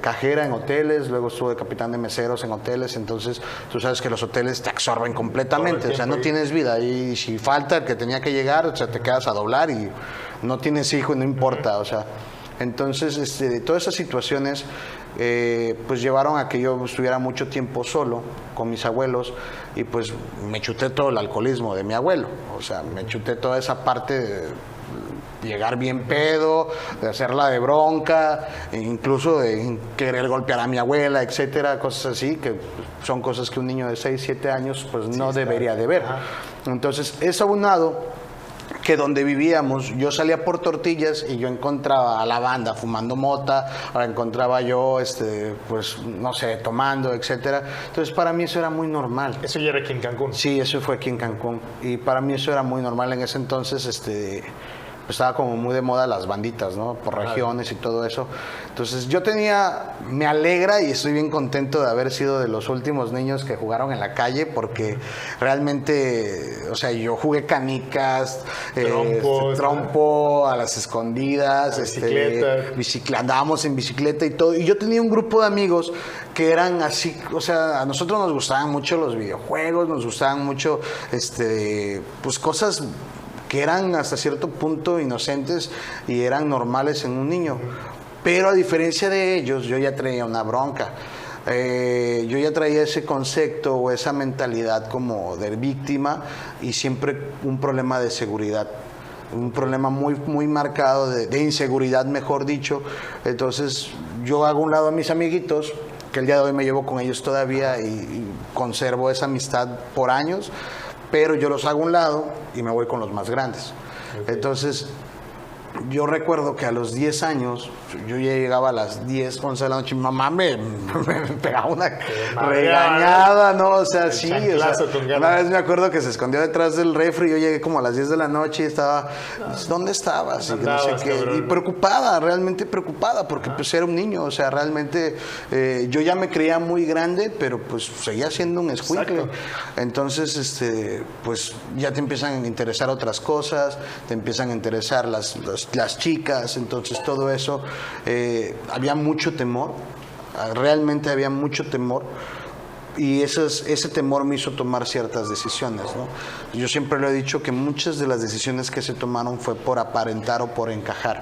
cajera en hoteles, luego estuvo de capitán de meseros en hoteles, entonces tú sabes que los hoteles te absorben completamente, o sea, no tienes vida y si falta el que tenía que llegar, o sea, te quedas a doblar y no tienes hijo y no importa, o sea, entonces todas esas situaciones pues llevaron a que yo estuviera mucho tiempo solo con mis abuelos y pues me chuté todo el alcoholismo de mi abuelo, o sea, me chuté toda esa parte de llegar bien pedo, de hacerla de bronca, e incluso de querer golpear a mi abuela, etcétera, cosas así, que son cosas que un niño de 6, 7 años pues no debería de ver. Entonces, es aunado que donde vivíamos, yo salía por tortillas y yo encontraba a la banda fumando mota, o la encontraba yo, pues, no sé, tomando, etcétera. Entonces, para mí eso era muy normal. ¿Eso ya era aquí en Cancún? Sí, eso fue aquí en Cancún. Y para mí eso era muy normal en ese entonces, estaba como muy de moda las banditas, ¿no? Por regiones y todo eso. Entonces me alegra y estoy bien contento de haber sido de los últimos niños que jugaron en la calle porque realmente, o sea, yo jugué canicas, trompo, a las escondidas, andábamos en bicicleta y todo. Y yo tenía un grupo de amigos que eran así, o sea, a nosotros nos gustaban mucho los videojuegos, nos gustaban mucho, pues cosas que eran hasta cierto punto inocentes y eran normales en un niño. Pero a diferencia de ellos, yo ya traía una bronca. Yo ya traía ese concepto o esa mentalidad como de víctima y siempre un problema de seguridad. Un problema muy, muy marcado de inseguridad, mejor dicho. Entonces, yo hago a un lado a mis amiguitos, que el día de hoy me llevo con ellos todavía y conservo esa amistad por años, pero yo los hago a un lado y me voy con los más grandes. Entonces, yo recuerdo que a los 10 años, yo ya llegaba a las 10, 11 de la noche, mi mamá me pegaba una regañada, ¿no? O sea, sí, o sea, una vez me acuerdo que se escondió detrás del refri, yo llegué como a las 10 de la noche y estaba, ¿dónde estabas? Y no sé qué, y preocupada, realmente preocupada, porque pues era un niño, o sea, realmente yo ya me creía muy grande, pero pues seguía siendo un escuincle. Entonces, pues ya te empiezan a interesar otras cosas, te empiezan a interesar las chicas, entonces todo eso, había mucho temor, realmente había mucho temor y ese temor me hizo tomar ciertas decisiones, ¿no? Yo siempre lo he dicho que muchas de las decisiones que se tomaron fue por aparentar o por encajar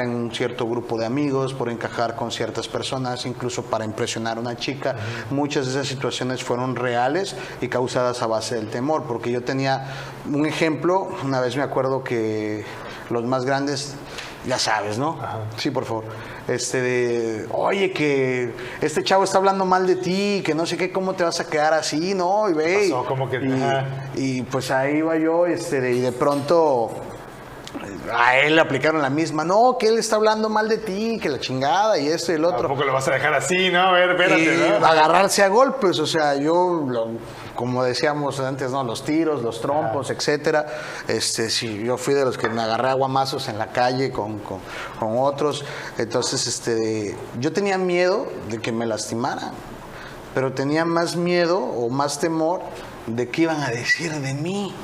en un cierto grupo de amigos, por encajar con ciertas personas, incluso para impresionar a una chica. Muchas de esas situaciones fueron reales y causadas a base del temor, porque yo tenía un ejemplo, una vez me acuerdo que los más grandes, ya sabes, ¿no? Sí, por favor. Oye, que este chavo está hablando mal de ti, que no sé qué, cómo te vas a quedar así, ¿no? Y ve. Pasó, como que, y pues ahí iba yo, y de pronto a él le aplicaron la misma, no, que él está hablando mal de ti, que la chingada y esto y el otro. Tampoco lo vas a dejar así, ¿no? A ver, espérate, ¿no? Agarrarse a golpes, o sea, como decíamos antes, ¿no? Los tiros, los trompos, etcétera. Sí, yo fui de los que me agarré a guamazos en la calle con otros. Entonces, yo tenía miedo de que me lastimaran, pero tenía más miedo o más temor de qué iban a decir de mí.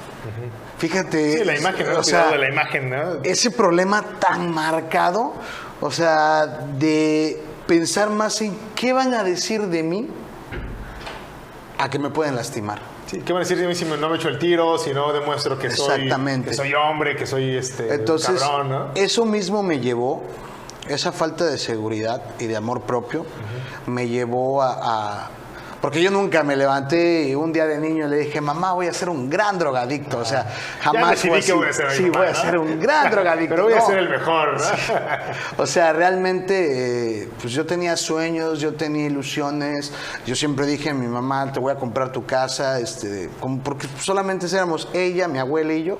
Fíjate, sí, la imagen, ¿no? O sea, de la imagen, ¿no? Ese problema tan marcado, o sea, de pensar más en qué van a decir de mí a que me pueden lastimar. Sí, ¿qué van a decir de mí si no me echo el tiro, si no demuestro que soy hombre, que soy Entonces, cabrón, ¿no? Eso mismo me llevó, esa falta de seguridad y de amor propio, me llevó porque yo nunca me levanté y un día de niño le dije, mamá, voy a ser un gran drogadicto. O sea, jamás voy a ser voy a ser un gran drogadicto. Pero voy a ser el mejor, ¿no? Sí. O sea, realmente, pues yo tenía sueños, yo tenía ilusiones. Yo siempre dije a mi mamá, te voy a comprar tu casa, porque solamente éramos ella, mi abuela y yo.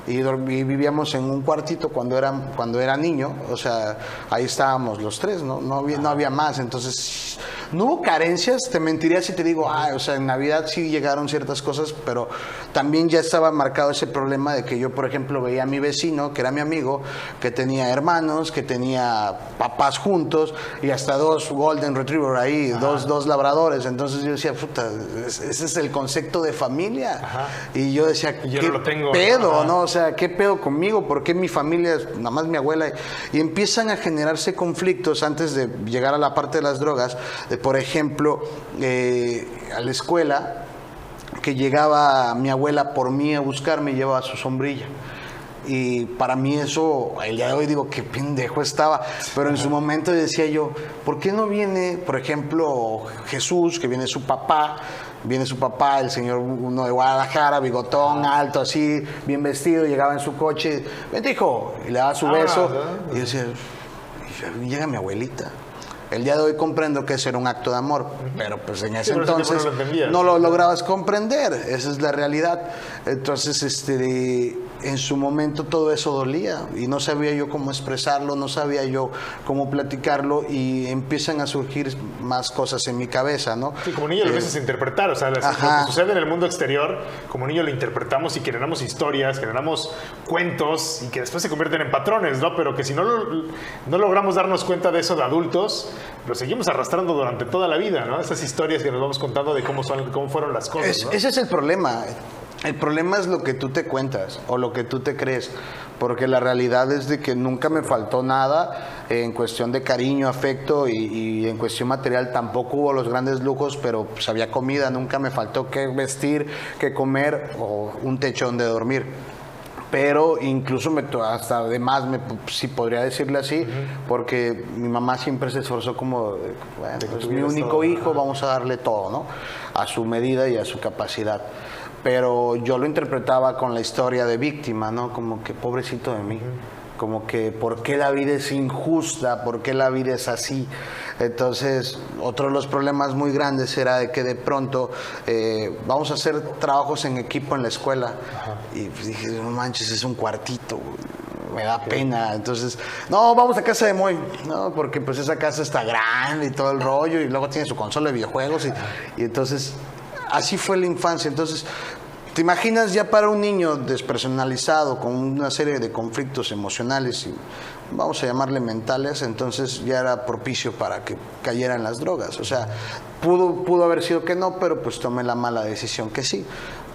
Y vivíamos en un cuartito cuando era niño, o sea, ahí estábamos los tres, no había más. Entonces, no hubo carencias, te mentiría si te digo, o sea, en Navidad sí llegaron ciertas cosas, pero también ya estaba marcado ese problema de que yo, por ejemplo, veía a mi vecino, que era mi amigo, que tenía hermanos, que tenía papás juntos y hasta 2 Golden Retriever ahí, dos labradores. Entonces yo decía, puta, ese es el concepto de familia. Ajá. Y yo decía, yo ¿qué no lo tengo, pedo, no? O sea, ¿qué pedo conmigo? ¿Por qué mi familia, nada más mi abuela? Y empiezan a generarse conflictos antes de llegar a la parte de las drogas. Por ejemplo, a la escuela, que llegaba mi abuela por mí a buscarme y llevaba su sombrilla. Y para mí eso, el día de hoy digo, qué pendejo estaba. Pero en su momento decía yo, ¿por qué no viene, por ejemplo, Jesús, que viene su papá, el señor uno de Guadalajara, bigotón, alto, así, bien vestido, llegaba en su coche, vente hijo, y le daba su beso. Y decía, llega mi abuelita. El día de hoy comprendo que ese era un acto de amor, pero pues en ese entonces no lo lograbas comprender, esa es la realidad. Entonces, en su momento todo eso dolía y no sabía yo cómo expresarlo, no sabía yo cómo platicarlo y empiezan a surgir más cosas en mi cabeza, ¿no? Sí, como niño lo empiezas a interpretar, o sea, lo que sucede en el mundo exterior, como niño lo interpretamos y generamos historias, generamos cuentos y que después se convierten en patrones, ¿no? Pero que si no logramos darnos cuenta de eso de adultos, lo seguimos arrastrando durante toda la vida, ¿no? Esas historias que nos vamos contando de cómo fueron las cosas, ¿no? Ese es el problema. El problema es lo que tú te cuentas o lo que tú te crees, porque la realidad es de que nunca me faltó nada en cuestión de cariño, afecto y en cuestión material tampoco hubo los grandes lujos, pero pues había comida, nunca me faltó qué vestir, qué comer o un techo donde dormir. Pero incluso hasta además, si podría decirle así, porque mi mamá siempre se esforzó como, bueno, es mi único hijo, vamos a darle todo, ¿no? A su medida y a su capacidad. Pero yo lo interpretaba con la historia de víctima, ¿no? Como que pobrecito de mí. Como que ¿por qué la vida es injusta? ¿Por qué la vida es así? Entonces, otro de los problemas muy grandes era de que de pronto vamos a hacer trabajos en equipo en la escuela. Y dije, no manches, es un cuartito, me da pena. Entonces, no, vamos a casa de Moy, no, porque pues esa casa está grande y todo el rollo y luego tiene su consola de videojuegos y entonces así fue la infancia. Entonces, ¿te imaginas ya para un niño despersonalizado con una serie de conflictos emocionales y vamos a llamarle mentales? Entonces ya era propicio para que cayera en las drogas. O sea, pudo haber sido que no, pero pues tomé la mala decisión que sí.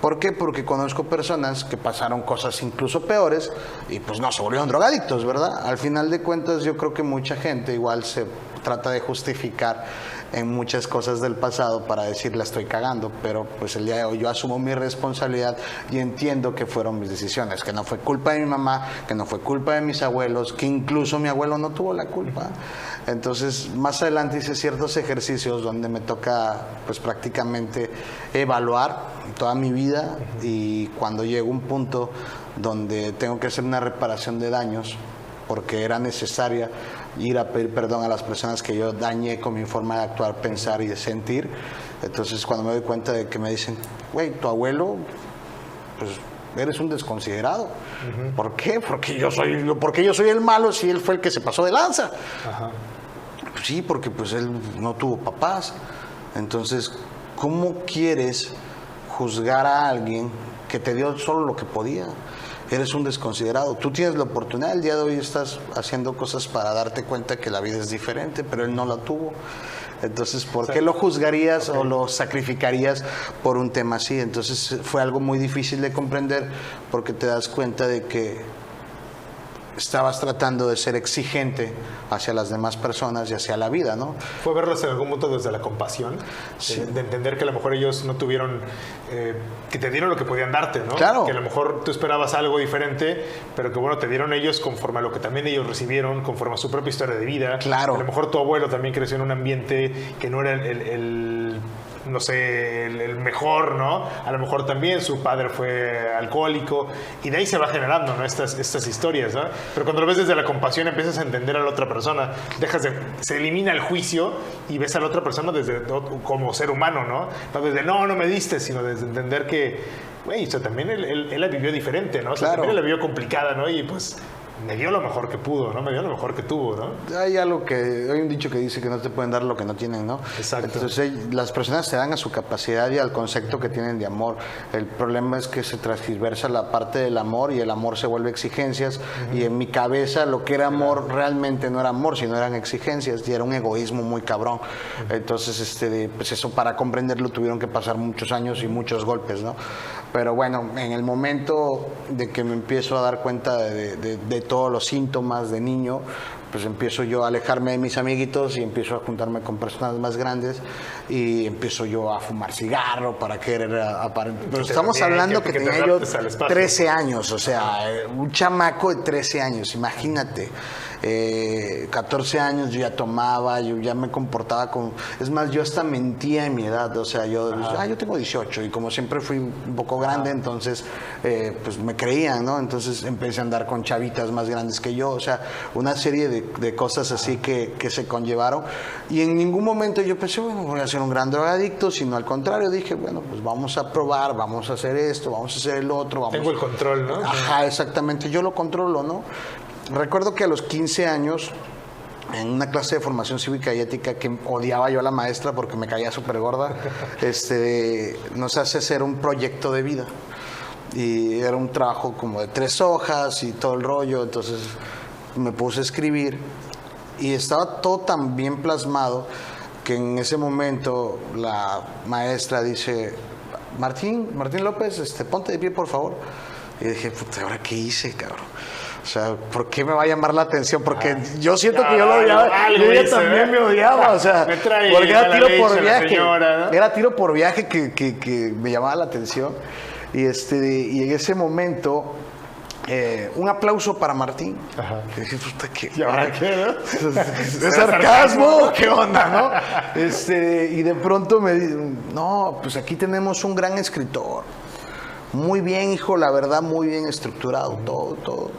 ¿Por qué? Porque conozco personas que pasaron cosas incluso peores y pues no se volvieron drogadictos, ¿verdad? Al final de cuentas yo creo que mucha gente igual se trata de justificar en muchas cosas del pasado para decir la estoy cagando, pero pues el día de hoy yo asumo mi responsabilidad y entiendo que fueron mis decisiones, que no fue culpa de mi mamá, que no fue culpa de mis abuelos, que incluso mi abuelo no tuvo la culpa. Entonces más adelante hice ciertos ejercicios donde me toca pues prácticamente evaluar toda mi vida y cuando llego a un punto donde tengo que hacer una reparación de daños porque era necesaria ir a pedir perdón a las personas que yo dañé con mi forma de actuar, pensar y de sentir. Entonces cuando me doy cuenta de que me dicen, güey, tu abuelo, pues eres un desconsiderado. ¿Por qué? Porque yo soy el malo si él fue el que se pasó de lanza. Pues sí, porque pues él no tuvo papás. Entonces, ¿cómo quieres juzgar a alguien que te dio solo lo que podía? Eres un desconsiderado. Tú tienes la oportunidad, el día de hoy estás haciendo cosas para darte cuenta que la vida es diferente, pero él no la tuvo. Entonces, ¿por qué lo juzgarías o lo sacrificarías por un tema así? Entonces, fue algo muy difícil de comprender porque te das cuenta de que estabas tratando de ser exigente hacia las demás personas y hacia la vida, ¿no? ¿Fue verlos en algún punto desde la compasión? Sí. De entender que a lo mejor ellos no tuvieron, que te dieron lo que podían darte, ¿no? Claro. Que a lo mejor tú esperabas algo diferente, pero que bueno, te dieron ellos conforme a lo que también ellos recibieron, conforme a su propia historia de vida. Claro. A lo mejor tu abuelo también creció en un ambiente que no era no sé, el mejor, ¿no? A lo mejor también su padre fue alcohólico y de ahí se va generando, ¿no? Estas historias, ¿no? Pero cuando lo ves desde la compasión empiezas a entender a la otra persona, se elimina el juicio y ves a la otra persona como ser humano, ¿no? No desde no me diste, sino desde entender que, güey, o sea, también él la vivió diferente, ¿no? O sea, claro. También la vivió complicada, ¿no? Y pues me dio lo mejor que pudo, ¿no? Me dio lo mejor que tuvo, ¿no? Hay un dicho que dice que no te pueden dar lo que no tienen, ¿no? Exacto. Entonces las personas se dan a su capacidad y al concepto que tienen de amor. El problema es que se transgiversa la parte del amor y el amor se vuelve exigencias, y en mi cabeza lo que era amor realmente no era amor, sino eran exigencias, y era un egoísmo muy cabrón. Entonces, pues eso, para comprenderlo tuvieron que pasar muchos años y muchos golpes, ¿no? Pero bueno, en el momento de que me empiezo a dar cuenta de todos los síntomas de niño, pues empiezo yo a alejarme de mis amiguitos y empiezo a juntarme con personas más grandes, y empiezo yo a fumar cigarro para querer aparentar. Pero estamos hablando que tenía yo 13 años, o sea, un chamaco de 13 años, imagínate. 14 años yo ya tomaba, yo ya me comportaba como... Es más, yo hasta mentía en mi edad, o sea, yo tengo 18, y como siempre fui un poco grande, entonces pues me creían, ¿no? Entonces empecé a andar con chavitas más grandes que yo, o sea, una serie de cosas así que se conllevaron, y en ningún momento yo pensé, bueno, voy a ser un gran drogadicto, sino al contrario, dije, bueno, pues vamos a probar, vamos a hacer esto, vamos a hacer el otro. Tengo el control, ¿no? Ajá, exactamente, yo lo controlo, ¿no? Recuerdo que a los 15 años, en una clase de formación cívica y ética, que odiaba yo a la maestra porque me caía súper gorda, nos hace hacer un proyecto de vida. Y era un trabajo como de 3 hojas y todo el rollo, entonces me puse a escribir, y estaba todo tan bien plasmado que en ese momento la maestra dice, Martín López, ponte de pie, por favor. Y dije, puta, ¿ahora qué hice, cabrón? O sea, ¿por qué me va a llamar la atención? Porque yo siento que yo lo odiaba. Ella también me odiaba, o sea, porque era tiro por viaje. Señora, ¿no? Era tiro por viaje que me llamaba la atención. Y en ese momento, un aplauso para Martín. Ajá. Y dije, puta, ¿qué? ¿Y ahora qué, no? ¿Es sarcasmo? ¿Qué onda, no? Y de pronto me dice, no, pues aquí tenemos un gran escritor. Muy bien, hijo, la verdad, muy bien estructurado, todo.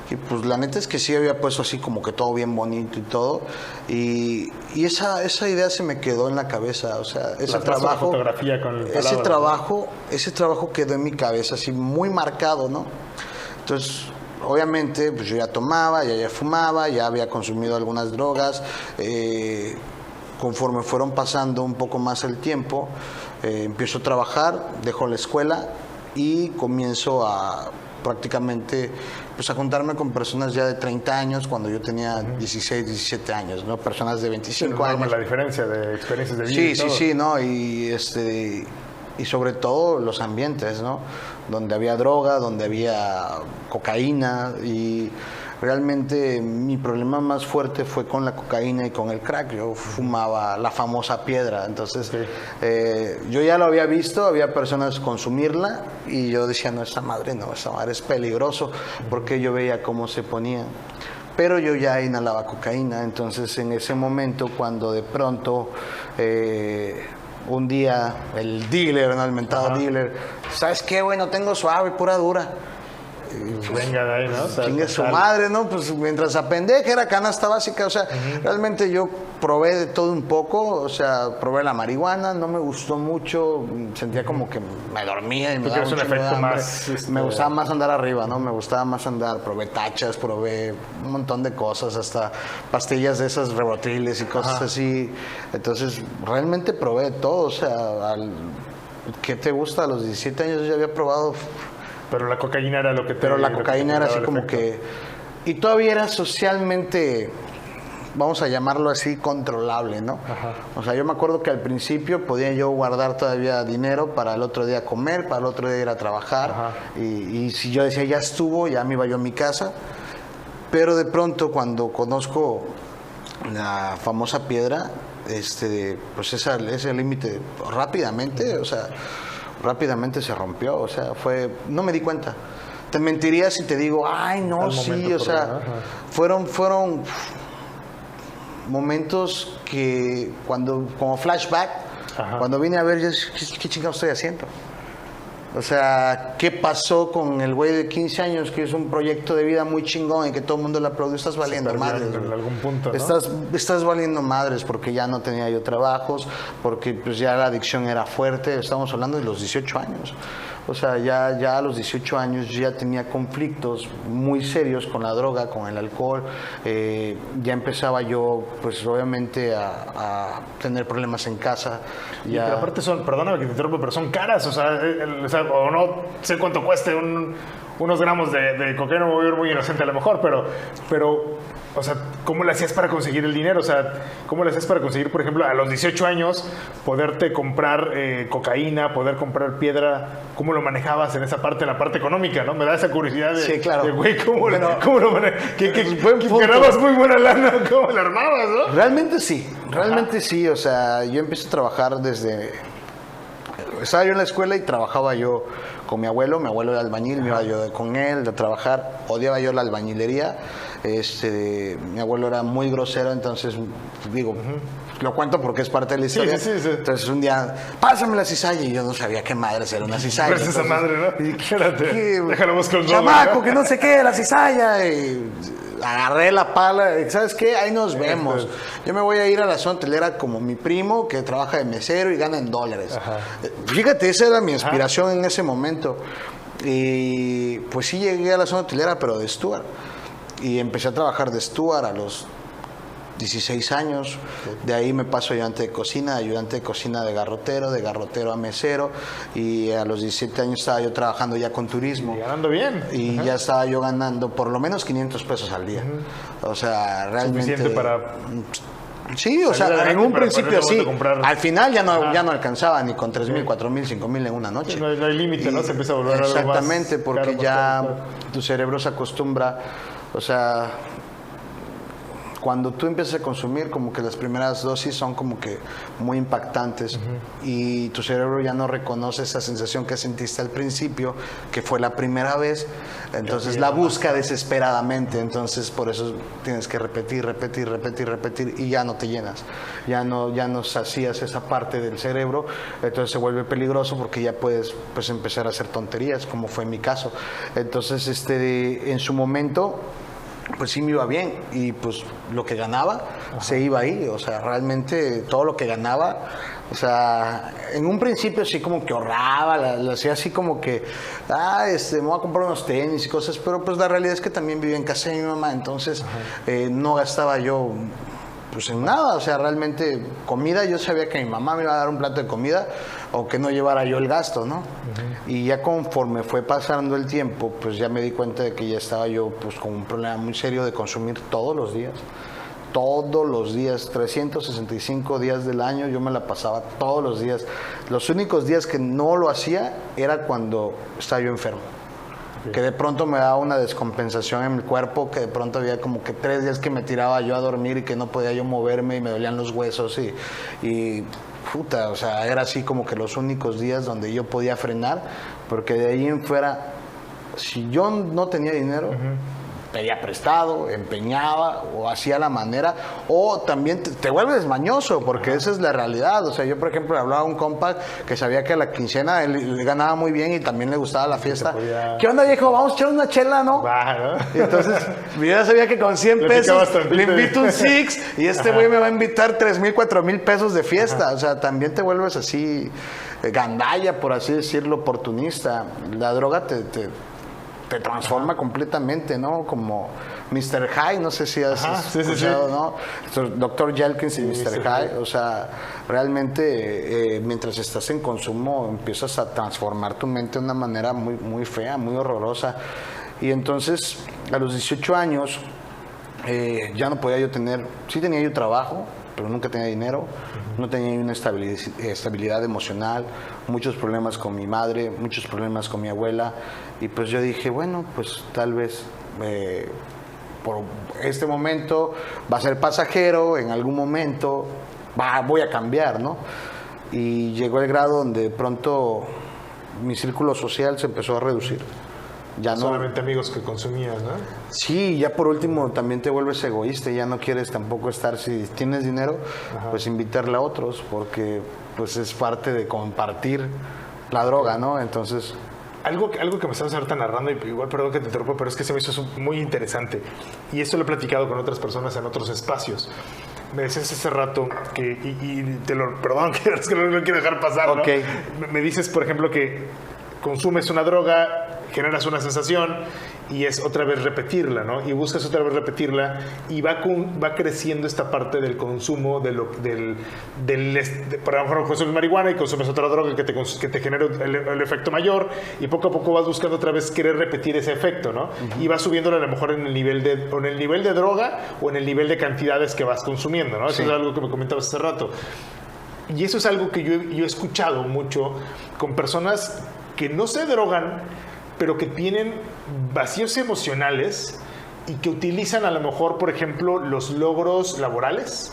Y pues la neta es que sí había puesto así como que todo bien bonito y todo. Y esa idea se me quedó en la cabeza, o sea, ese trabajo quedó en mi cabeza así muy marcado, ¿no? Entonces, obviamente, pues yo ya tomaba, ya fumaba, ya había consumido algunas drogas. Conforme fueron pasando un poco más el tiempo, empiezo a trabajar, dejo la escuela y comienzo a prácticamente pues a juntarme con personas ya de 30 años cuando yo tenía 16, 17 años, ¿no? Personas de 25 años. La diferencia de experiencias de vida. Sí, ¿no? Y sobre todo los ambientes, ¿no? Donde había droga, donde había cocaína, y realmente mi problema más fuerte fue con la cocaína y con el crack. Yo fumaba la famosa piedra, entonces sí. Yo ya lo había visto, había personas consumirla, y yo decía, no, esa madre es peligroso, porque yo veía cómo se ponía. Pero yo ya inhalaba cocaína, entonces en ese momento, cuando de pronto un día el dealer, ¿no? El mentado dealer, ¿sabes qué, güey? No tengo suave, pura dura. Pues, venga de ahí, ¿no? Chingue su madre, ¿no? Pues mientras apendeje era canasta básica, o sea, realmente yo probé de todo un poco, o sea, probé la marihuana, no me gustó mucho, sentía como que me dormía y me daba un efecto más, me gustaba más andar arriba, ¿no? Me gustaba más andar, probé tachas, probé un montón de cosas, hasta pastillas de esas Ribotriles y cosas así, entonces realmente probé de todo, o sea, ¿qué te gusta? A los 17 años yo ya había probado. Pero la cocaína era lo que te... Pero la cocaína era así como que... Y todavía era socialmente, vamos a llamarlo así, controlable, ¿no? Ajá. O sea, yo me acuerdo que al principio podía yo guardar todavía dinero para el otro día comer, para el otro día ir a trabajar. Y si yo decía, ya estuvo, ya me iba yo a mi casa. Pero de pronto, cuando conozco la famosa piedra, pues ese límite rápidamente, o sea... rápidamente se rompió, o sea, no me di cuenta. Te mentiría si te digo, ay, no, sí, o sea, fueron momentos que como flashback, cuando vine a ver, yo dije, ¿qué chingados estoy haciendo? O sea, ¿qué pasó con el güey de 15 años que es un proyecto de vida muy chingón y que todo el mundo le aplaudió? Estás valiendo madres. En algún punto, ¿no? Estás valiendo madres porque ya no tenía yo trabajos, porque pues ya la adicción era fuerte. Estamos hablando de los 18 años. O sea, ya a los 18 años ya tenía conflictos muy serios con la droga, con el alcohol. Ya empezaba yo, pues obviamente, a tener problemas en casa. Ya... Pero aparte perdóname que te interrumpa, pero son caras. O sea, o no sé cuánto cueste unos gramos de cocaína, voy a ver muy inocente a lo mejor, pero o sea, ¿cómo le hacías para conseguir el dinero? O sea, ¿cómo le hacías para conseguir, por ejemplo, a los 18 años, poderte comprar cocaína, poder comprar piedra? ¿Cómo lo manejabas en esa parte, en la parte económica, no? Me da esa curiosidad de, sí, claro. de güey, ¿cómo lo manejabas? Que ganabas muy buena lana, ¿cómo la armabas, no? Realmente sí, o sea, yo empecé a trabajar estaba yo en la escuela y trabajaba yo con mi abuelo era albañil, me iba yo con él a trabajar, odiaba yo la albañilería, mi abuelo era muy grosero, entonces digo, lo cuento porque es parte de la historia. Sí. Entonces un día, pásame la cizalla, y yo no sabía qué madre era una cizalla. Pues esa madre, ¿no? Espérate, déjalo buscar el chamaco, ¿no? Que no sé qué, la cizalla, y agarré la pala, ¿sabes qué? Ahí nos vemos. Yo me voy a ir a la zona hotelera como mi primo, que trabaja de mesero y gana en dólares. Ajá. Fíjate, esa era mi inspiración en ese momento. Y pues sí llegué a la zona hotelera, pero de steward. Y empecé a trabajar de steward a los 16 años. De ahí me paso ayudante de cocina de garrotero a mesero, y a los 17 años estaba yo trabajando ya con turismo. Y ganando bien. Y ya estaba yo ganando por lo menos 500 pesos al día. O sea, realmente... Suficiente para... Sí, o sea, en un principio sí. Al final ya no alcanzaba ni con 3,000, 4,000, 5,000 en una noche. Sí, no hay límite, ¿no? Se empieza a volver algo más. Exactamente, porque caro, ya claro. Tu cerebro se acostumbra, o sea... Cuando tú empiezas a consumir, como que las primeras dosis son como que muy impactantes, y tu cerebro ya no reconoce esa sensación que sentiste al principio, que fue la primera vez, entonces la busca desesperadamente, entonces por eso tienes que repetir, y ya no te llenas, ya no sacías esa parte del cerebro, entonces se vuelve peligroso porque ya puedes pues empezar a hacer tonterías, como fue mi caso. Entonces en su momento pues sí me iba bien, y pues lo que ganaba se iba ahí, o sea, realmente todo lo que ganaba, o sea, en un principio sí como que ahorraba, lo hacía así como que, me voy a comprar unos tenis y cosas, pero pues la realidad es que también vivía en casa de mi mamá, entonces no gastaba yo pues en nada, o sea, realmente comida, yo sabía que mi mamá me iba a dar un plato de comida o que no llevara yo el gasto, ¿no? Y ya conforme fue pasando el tiempo, pues ya me di cuenta de que ya estaba yo pues con un problema muy serio de consumir todos los días, 365 días del año, yo me la pasaba todos los días. Los únicos días que no lo hacía era cuando estaba yo enfermo. Que de pronto me daba una descompensación en mi cuerpo, que de pronto había como que 3 días que me tiraba yo a dormir y que no podía yo moverme y me dolían los huesos y puta, o sea, era así como que los únicos días donde yo podía frenar, porque de ahí en fuera, si yo no tenía dinero, pedía prestado, empeñaba o hacía la manera, o también te vuelves mañoso, porque esa es la realidad. O sea, yo por ejemplo hablaba a un compa que sabía que a la quincena él le ganaba muy bien y también le gustaba la fiesta. ¿Qué onda, viejo? Vamos a echar una chela, ¿no? Y entonces yo ya sabía que con 100 pesos le invito un six y este güey me va a invitar 3,000, 4,000 pesos de fiesta. O sea, también te vuelves así gandalla, por así decirlo, oportunista. La droga te transforma completamente, ¿no? Como Mr. High, no sé si has escuchado, ¿no? Dr. Jenkins y Mr. High, o sea, realmente mientras estás en consumo empiezas a transformar tu mente de una manera muy, muy fea, muy horrorosa. Y entonces, a los 18 años, ya no podía yo sí tenía yo trabajo, pero nunca tenía dinero, no tenía una estabilidad emocional, muchos problemas con mi madre, muchos problemas con mi abuela, y pues yo dije, bueno, pues tal vez por este momento va a ser pasajero, en algún momento voy a cambiar, ¿no? Y llegó el grado donde de pronto mi círculo social se empezó a reducir. Ya no, solamente amigos que consumías, ¿no? Sí, ya por último también te vuelves egoísta, ya no quieres tampoco estar, si tienes dinero, pues invitarle a otros, porque pues es parte de compartir la droga, ¿no? Entonces... Algo que me estás ahorita narrando, y igual perdón que te interrumpa, pero es que se me hizo muy interesante, y esto lo he platicado con otras personas en otros espacios. Me decías hace rato que, perdón, que es que no lo quiero dejar pasar, ¿no? Okay. Me dices, por ejemplo, que consumes una droga, generas una sensación y es otra vez repetirla, ¿no? Y buscas otra vez repetirla y va creciendo esta parte del consumo, por ejemplo, consumes marihuana y consumes otra droga que te genera el efecto mayor y poco a poco vas buscando otra vez querer repetir ese efecto, ¿no? Y vas subiéndolo a lo mejor en el nivel de droga o en el nivel de cantidades que vas consumiendo, ¿no? Eso es algo que me comentabas hace rato. Y eso es algo que yo he escuchado mucho con personas que no se drogan, pero que tienen vacíos emocionales y que utilizan a lo mejor, por ejemplo, los logros laborales,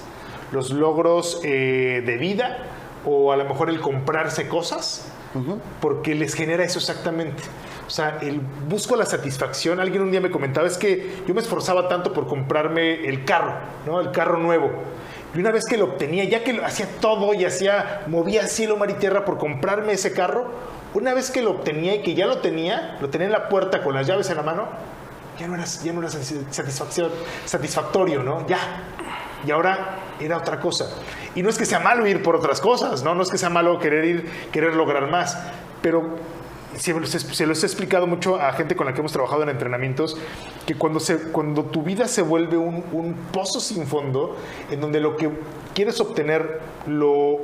los logros de vida o a lo mejor el comprarse cosas, porque les genera eso exactamente. O sea, busco la satisfacción. Alguien un día me comentaba, es que yo me esforzaba tanto por comprarme el carro, ¿no? El carro nuevo. Y una vez que lo obtenía, ya que hacía todo y movía cielo, mar y tierra por comprarme ese carro, una vez que lo obtenía y que ya lo tenía en la puerta con las llaves en la mano, ya no era satisfactorio, ¿no? Ya. Y ahora era otra cosa. Y no es que sea malo ir por otras cosas, ¿no? No es que sea malo querer lograr más, pero se los he explicado mucho a gente con la que hemos trabajado en entrenamientos, que cuando tu vida se vuelve un pozo sin fondo, en donde lo que quieres obtener lo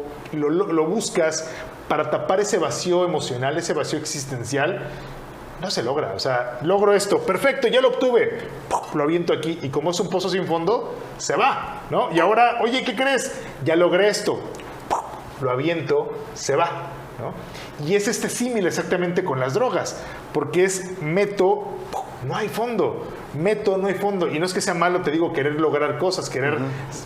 buscas para tapar ese vacío emocional, ese vacío existencial, no se logra. O sea, logro esto, perfecto, ya lo obtuve, lo aviento aquí y como es un pozo sin fondo, se va, ¿no? Y ahora, oye, ¿qué crees? Ya logré esto, lo aviento, se va, ¿no? Y es este símil exactamente con las drogas, porque es meto, no hay fondo. Meto, no hay fondo. Y no es que sea malo, te digo, querer lograr cosas, querer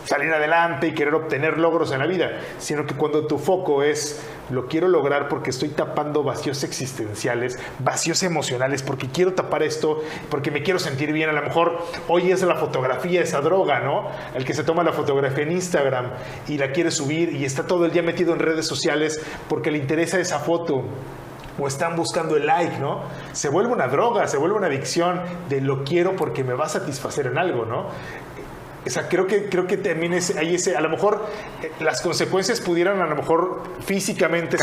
salir adelante y querer obtener logros en la vida, sino que cuando tu foco es, lo quiero lograr porque estoy tapando vacíos existenciales, vacíos emocionales, porque quiero tapar esto, porque me quiero sentir bien. A lo mejor hoy es la fotografía, esa droga, ¿no? El que se toma la fotografía en Instagram y la quiere subir y está todo el día metido en redes sociales porque le interesa esa foto. O están buscando el like, ¿no? Se vuelve una droga, se vuelve una adicción de lo quiero porque me va a satisfacer en algo, ¿no? O sea, creo que también a lo mejor las consecuencias pudieran a lo mejor físicamente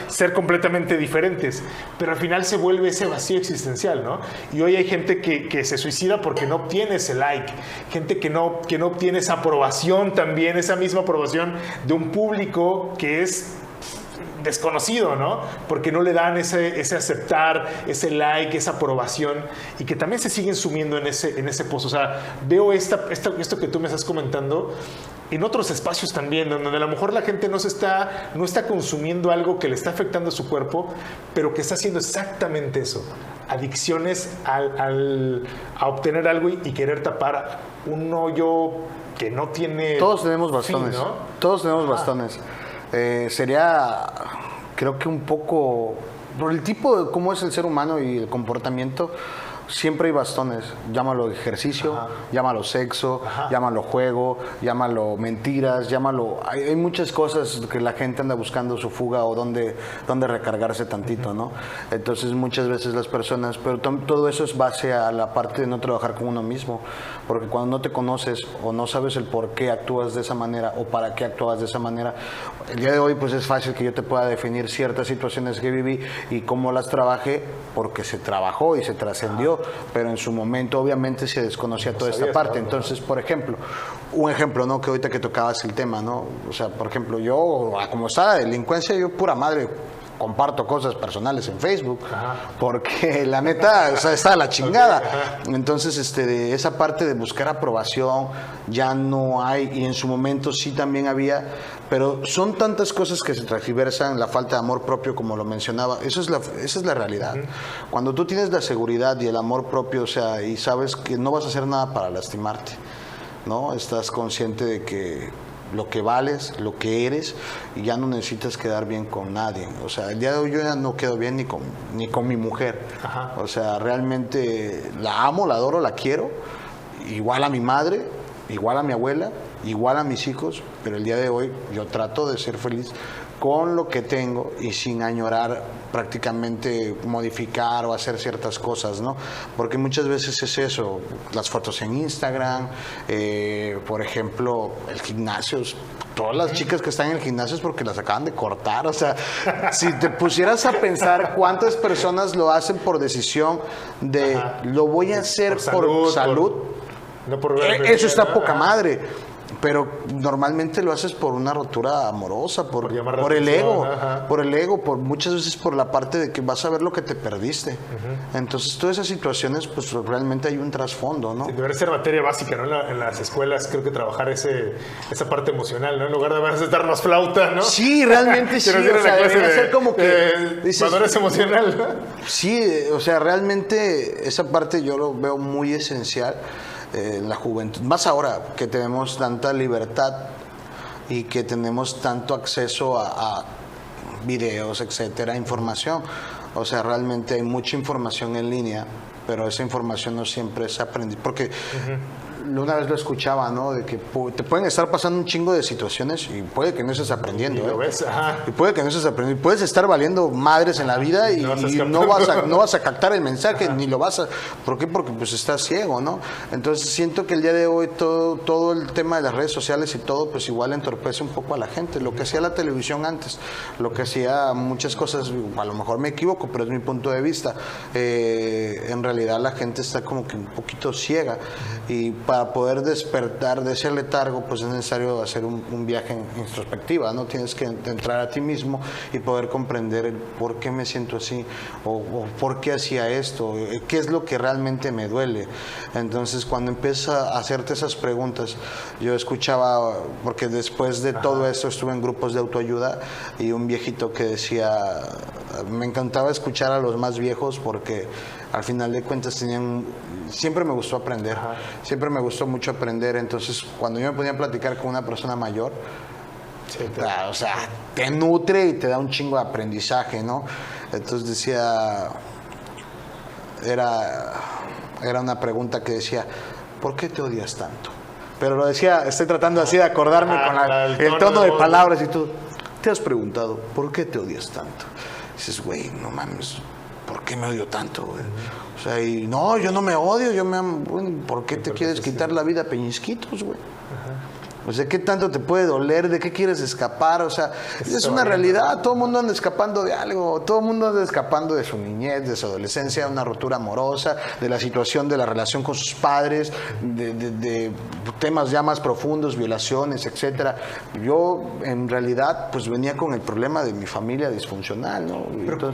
ser completamente diferentes, pero al final se vuelve ese vacío existencial, ¿no? Y hoy hay gente que se suicida porque no obtiene ese like, gente que no obtiene esa aprobación también, esa misma aprobación de un público que es desconocido, ¿no? Porque no le dan ese aceptar, ese like, esa aprobación, y que también se siguen sumiendo en ese pozo. O sea, veo esto que tú me estás comentando en otros espacios también, donde a lo mejor la gente no está consumiendo algo que le está afectando a su cuerpo, pero que está haciendo exactamente eso. Adicciones a obtener algo y querer tapar un hoyo que no tiene... Todos tenemos bastones, fin, ¿no? Todos tenemos bastones. Sería, creo que un poco, por el tipo de cómo es el ser humano y el comportamiento, siempre hay bastones. Llámalo ejercicio, llámalo sexo, llámalo juego, llámalo mentiras, hay muchas cosas que la gente anda buscando su fuga o donde recargarse tantito, ¿no? Entonces muchas veces las personas, pero todo eso es base a la parte de no trabajar con uno mismo, porque cuando no te conoces o no sabes el por qué actúas de esa manera o para qué actúas de esa manera, el día de hoy pues es fácil que yo te pueda definir ciertas situaciones que viví y cómo las trabajé, porque se trabajó y se trascendió, pero en su momento obviamente se desconocía toda esta parte. Entonces, por ejemplo, un ejemplo, ¿no? Que ahorita que tocabas el tema, ¿no? O sea, por ejemplo, yo, como está la delincuencia, yo pura madre comparto cosas personales en Facebook, porque la neta, o sea, está a la chingada. Entonces, esa parte de buscar aprobación ya no hay, y en su momento sí también había, pero son tantas cosas que se transversan, la falta de amor propio, como lo mencionaba, esa es la realidad. Cuando tú tienes la seguridad y el amor propio, o sea, y sabes que no vas a hacer nada para lastimarte, ¿no? Estás consciente de que lo que vales, lo que eres, y ya no necesitas quedar bien con nadie. O sea, el día de hoy yo ya no quedo bien ni con mi mujer. O sea, realmente la amo, la adoro, la quiero, igual a mi madre, igual a mi abuela, igual a mis hijos, pero el día de hoy yo trato de ser feliz con lo que tengo y sin añorar prácticamente modificar o hacer ciertas cosas, ¿no? Porque muchas veces es eso, las fotos en Instagram, por ejemplo, el gimnasio, todas las chicas que están en el gimnasio es porque las acaban de cortar, o sea, si te pusieras a pensar cuántas personas lo hacen por decisión de lo voy a hacer por salud, no por eso está poca madre. Pero normalmente lo haces por una rotura amorosa, por el ego, muchas veces por la parte de que vas a ver lo que te perdiste. Entonces, todas esas situaciones, pues realmente hay un trasfondo, ¿no? Sí, debería ser materia básica, ¿no? En las escuelas creo que trabajar esa parte emocional, ¿no? En lugar de darnos flauta, ¿no? Sí, realmente sí. O sea, debería ser como que madurez emocional, ¿no? Sí, o sea, realmente esa parte yo lo veo muy esencial. La juventud, más ahora que tenemos tanta libertad y que tenemos tanto acceso a videos, etcétera, información. O sea, realmente hay mucha información en línea, pero esa información no siempre es aprendida. Porque una vez lo escuchaba, ¿no? De que te pueden estar pasando un chingo de situaciones y puede que no estés aprendiendo. Y lo ves, Y puede que no estés aprendiendo. Y puedes estar valiendo madres en la vida y no vas a captar el mensaje, ni lo vas a... ¿Por qué? Porque pues estás ciego, ¿no? Entonces siento que el día de hoy todo el tema de las redes sociales y todo, pues igual entorpece un poco a la gente. Lo que hacía la televisión antes, lo que hacía muchas cosas, a lo mejor me equivoco, pero es mi punto de vista. En realidad la gente está como que un poquito ciega y para poder despertar de ese letargo, pues es necesario hacer un viaje en introspectiva, ¿no? Tienes que entrar a ti mismo y poder comprender el por qué me siento así o por qué hacía esto, qué es lo que realmente me duele. Entonces, cuando empieza a hacerte esas preguntas, yo escuchaba, porque después de todo esto estuve en grupos de autoayuda y un viejito que decía, me encantaba escuchar a los más viejos porque al final de cuentas siempre me gustó aprender, siempre me gustó mucho aprender, entonces cuando yo me ponía a platicar con una persona mayor, o sea, te nutre y te da un chingo de aprendizaje, ¿no? Entonces decía, era una pregunta que decía, ¿por qué te odias tanto? Pero lo decía, estoy tratando así de acordarme con el tono de palabras y todo. ¿Te has preguntado por qué te odias tanto? Dices, güey, no mames, ¿por qué me odio tanto, güey? O sea, y no, yo no me odio, yo me amo. Bueno, ¿por qué te quieres quitar la vida a peñisquitos, güey? O sea, ¿qué tanto te puede doler? ¿De qué quieres escapar? O sea, es una realidad. Todo el mundo anda escapando de algo. Todo el mundo anda escapando de su niñez, de su adolescencia, de una ruptura amorosa, de la situación de la relación con sus padres, de temas ya más profundos, violaciones, etcétera. Yo, en realidad, pues venía con el problema de mi familia disfuncional, ¿no?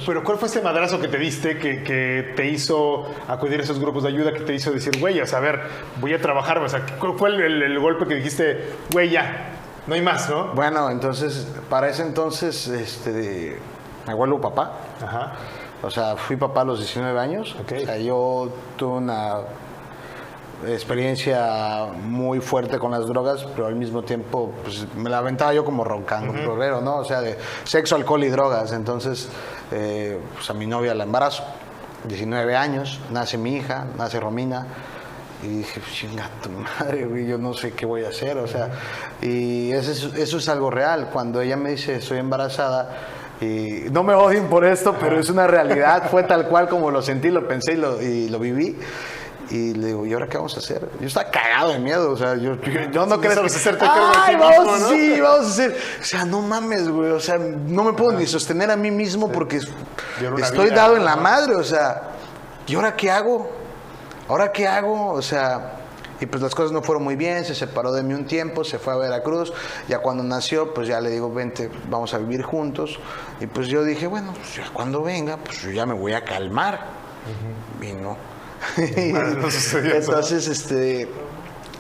Pero ¿cuál fue ese madrazo que te diste que te hizo acudir a esos grupos de ayuda, que te hizo decir, güey, o sea, a ver, voy a trabajar? O sea, ¿cuál fue el golpe que dijiste, güey, ya, no hay más, ¿no? Bueno, entonces, para ese entonces, me vuelvo papá. O sea, fui papá a los 19 años. O sea, yo tuve una experiencia muy fuerte con las drogas, pero al mismo tiempo, pues, me la aventaba yo como roncando, florero, ¿no? O sea, de sexo, alcohol y drogas. Entonces, pues a mi novia la embarazo. 19 años, nace mi hija, nace Romina. Y dije, chinga tu madre, güey, yo no sé qué voy a hacer, o sea, y eso es algo real. Cuando ella me dice, estoy embarazada, y no me odien por esto, pero es una realidad, fue tal cual como lo sentí, lo pensé y lo viví. Y le digo, ¿y ahora qué vamos a hacer? Yo estaba cagado de miedo, o sea, yo no creo que hacerte cargo de ti mismo, ¿no? Sí, vamos a hacer. O sea, no mames, güey, o sea, no me puedo ni sostener a mí mismo porque estoy dado en la madre, o sea, ¿y ahora qué hago? ¿Ahora qué hago? O sea, y pues las cosas no fueron muy bien, se separó de mí un tiempo, se fue a Veracruz, ya cuando nació, pues ya le digo, vente, vamos a vivir juntos, y pues yo dije, bueno, pues ya cuando venga, pues yo ya me voy a calmar, y no. Entonces,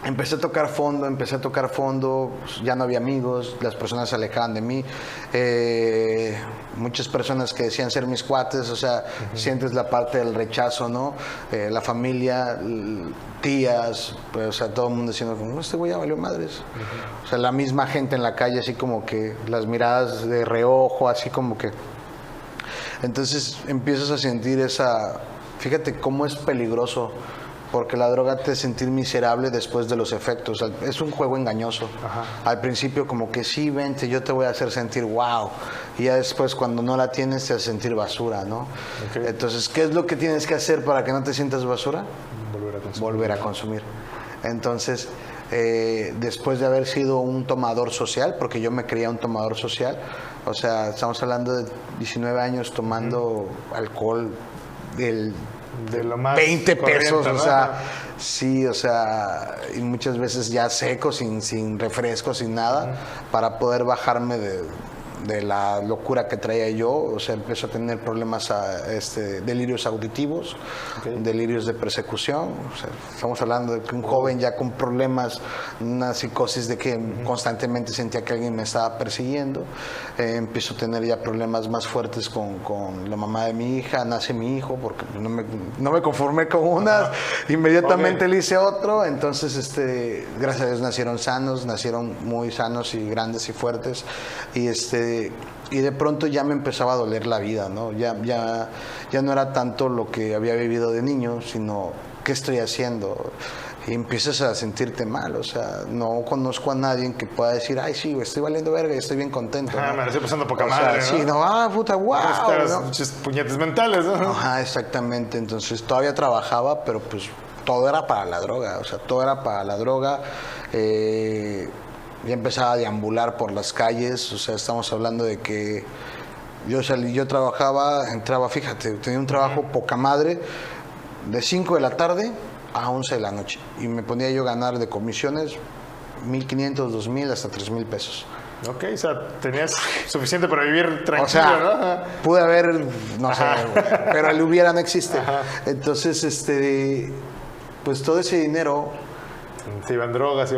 empecé a tocar fondo, pues ya no había amigos, las personas se alejaban de mí, muchas personas que decían ser mis cuates, o sea, sientes la parte del rechazo, ¿no? La familia, tías, pues, o sea, todo el mundo diciendo, no, este güey ya valió madres. O sea, la misma gente en la calle, así como que las miradas de reojo, así como que... Entonces empiezas a sentir fíjate cómo es peligroso porque la droga te hace sentir miserable después de los efectos. Es un juego engañoso. Ajá. Al principio como que sí, vente, yo te voy a hacer sentir wow, y ya después cuando no la tienes te hace sentir basura, ¿no? Okay. Entonces, ¿qué es lo que tienes que hacer para que no te sientas basura? Volver a consumir. Entonces, después de haber sido un tomador social, porque yo me creía un tomador social, o sea, estamos hablando de 19 años tomando alcohol de lo más 20 pesos, ¿no? O sea, sí, o sea, y muchas veces ya seco, sin refresco, sin nada, para poder bajarme de la locura que traía yo. O sea, empezó a tener problemas, delirios auditivos, delirios de persecución. O sea, estamos hablando de que un joven ya con problemas, una psicosis de que constantemente sentía que alguien me estaba persiguiendo. Empiezo a tener ya problemas más fuertes con la mamá de mi hija. Nace mi hijo porque no me conformé con unas, inmediatamente le hice otro. Entonces, gracias a Dios nacieron sanos, nacieron muy sanos y grandes y fuertes. Y de pronto ya me empezaba a doler la vida, ¿no? Ya no era tanto lo que había vivido de niño, sino qué estoy haciendo. Y empiezas a sentirte mal, o sea, no conozco a nadie que pueda decir, ay, sí, estoy valiendo verga y estoy bien contento, ¿no? Me la estoy pasando poca madre, sea, ¿no? Sí, puta, wow, ¿no? Muchos puñetes mentales, ¿no? Ajá, exactamente. Entonces todavía trabajaba, pero pues todo era para la droga, o sea, todo era para la droga. Ya empezaba a deambular por las calles, o sea, estamos hablando de que yo trabajaba, entraba, fíjate, tenía un trabajo poca madre, de 5 de la tarde a 11 de la noche, y me ponía yo a ganar de comisiones 1,500, 2,000, hasta 3,000 pesos. Ok, o sea, tenías suficiente para vivir tranquilo, o sea, ¿no? Pude haber, no sé, pero el hubiera no existe. Ajá. Entonces, pues todo ese dinero se iba en drogas,